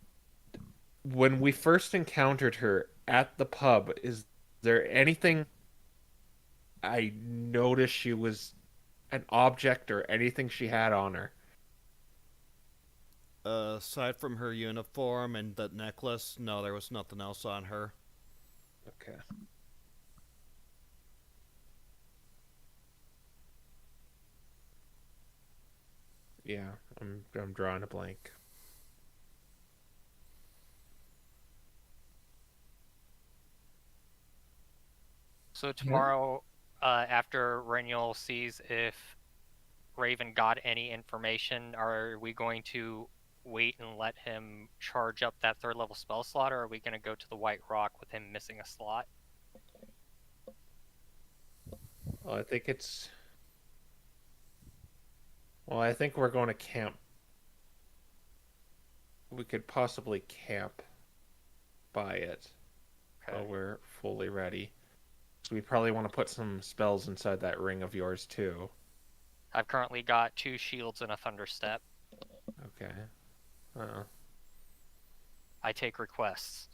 when we first encountered her at the pub, is there anything I noticed she was an object or anything she had on her? Aside from her uniform and the necklace, no, there was nothing else on her. Okay. Yeah, I'm drawing a blank. So tomorrow, after Reniel sees if Raven got any information, are we going to wait and let him charge up that 3rd level spell slot, or are we going to go to the White Rock with him missing a slot? Well, I think we're going to camp. We could possibly camp by it while we're fully ready. So we probably want to put some spells inside that ring of yours too. I've currently got 2 shields and a thunderstep. Okay. I take requests.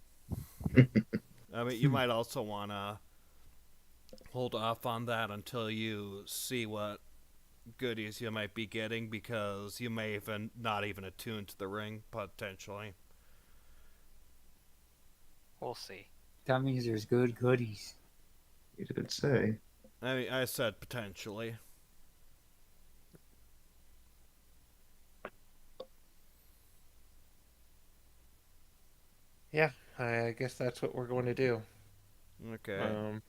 I mean, you might also want to hold off on that until you see what goodies you might be getting, because you may even not even attune to the ring, potentially. We'll see. That means there's good goodies. You did say. I mean, I said potentially. Yeah, I guess that's what we're going to do. Okay.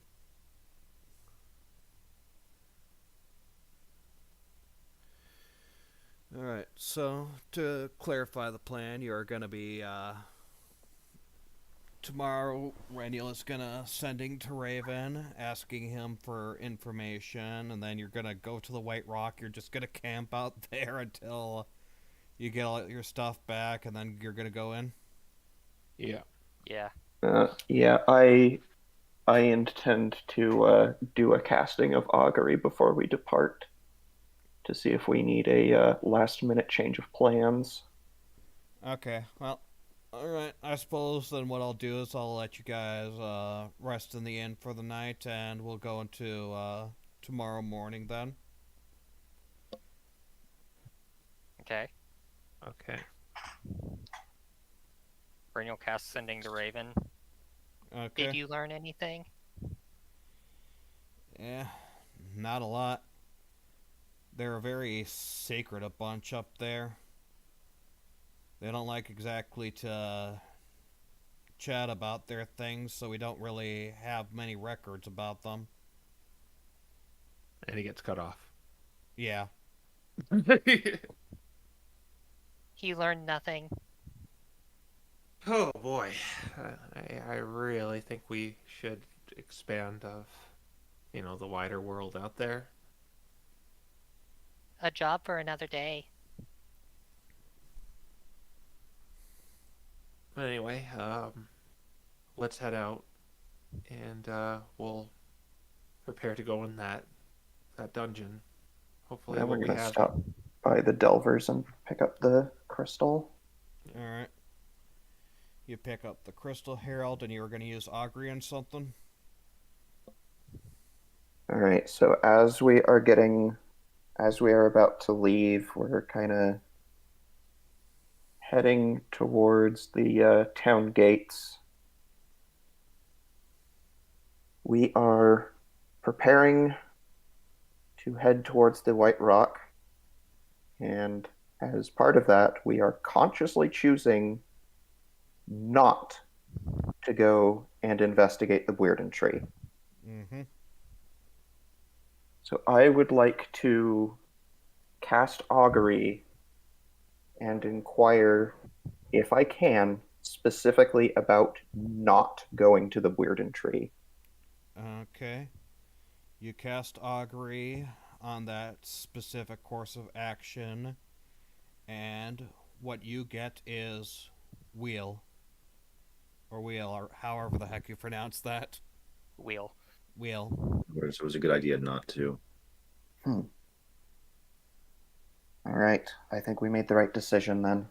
Alright, so to clarify the plan, you're going to be tomorrow Reniel is gonna sending to Raven, asking him for information, and then you're gonna go to the White Rock. You're just gonna camp out there until you get all your stuff back, and then you're gonna go in. Yeah. Yeah. Yeah, I intend to do a casting of augury before we depart to see if we need a last minute change of plans. Okay, well, alright. I suppose then what I'll do is I'll let you guys rest in the inn for the night, and we'll go into tomorrow morning then. Okay. Okay. Renial casts sending to Raven. Okay. Did you learn anything? Yeah, not a lot. They're a very sacred a bunch up there. They don't like exactly to chat about their things, so we don't really have many records about them. And he gets cut off. Yeah. He learned nothing. Oh boy, I really think we should expand of, the wider world out there. A job for another day. But anyway, let's head out, and we'll prepare to go in that dungeon. Hopefully, Then we're what we gonna have. stop by the Delvers and pick up the crystal. Alright. You pick up the Crystal Herald, and you were going to use augury on something? Alright, so as we are about to leave, we're kind of heading towards the town gates. We are preparing to head towards the White Rock, and as part of that, we are consciously choosing not to go and investigate the Weirden Tree. Mm-hmm. So I would like to cast augury and inquire, if I can, specifically about not going to the Weirden Tree. Okay. You cast augury on that specific course of action, and what you get is wheel. Or however the heck you pronounce that. Wheel. Wheel. Whereas it was a good idea not to. All right, I think we made the right decision then.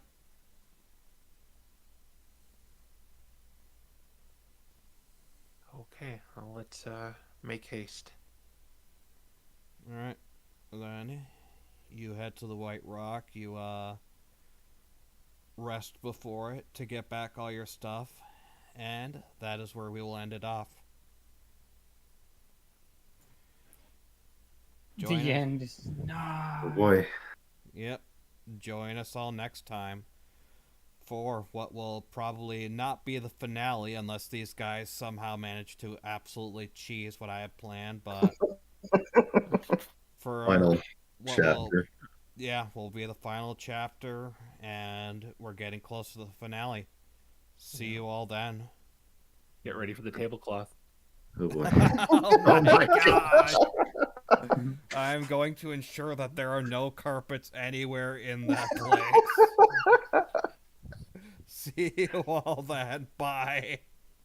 Okay, well, let's make haste. Alright. Then you head to the White Rock. You rest before it to get back all your stuff. And that is where we will end it off. Join The us. end. Oh No. boy. Yep. Join us all next time for what will probably not be the finale unless these guys somehow manage to absolutely cheese what I had planned, but for Final what chapter. will be the final chapter, and we're getting close to the finale. See you all then. Get ready for the tablecloth. Oh boy. Oh my gosh! I'm going to ensure that there are no carpets anywhere in that place. See you all then. Bye.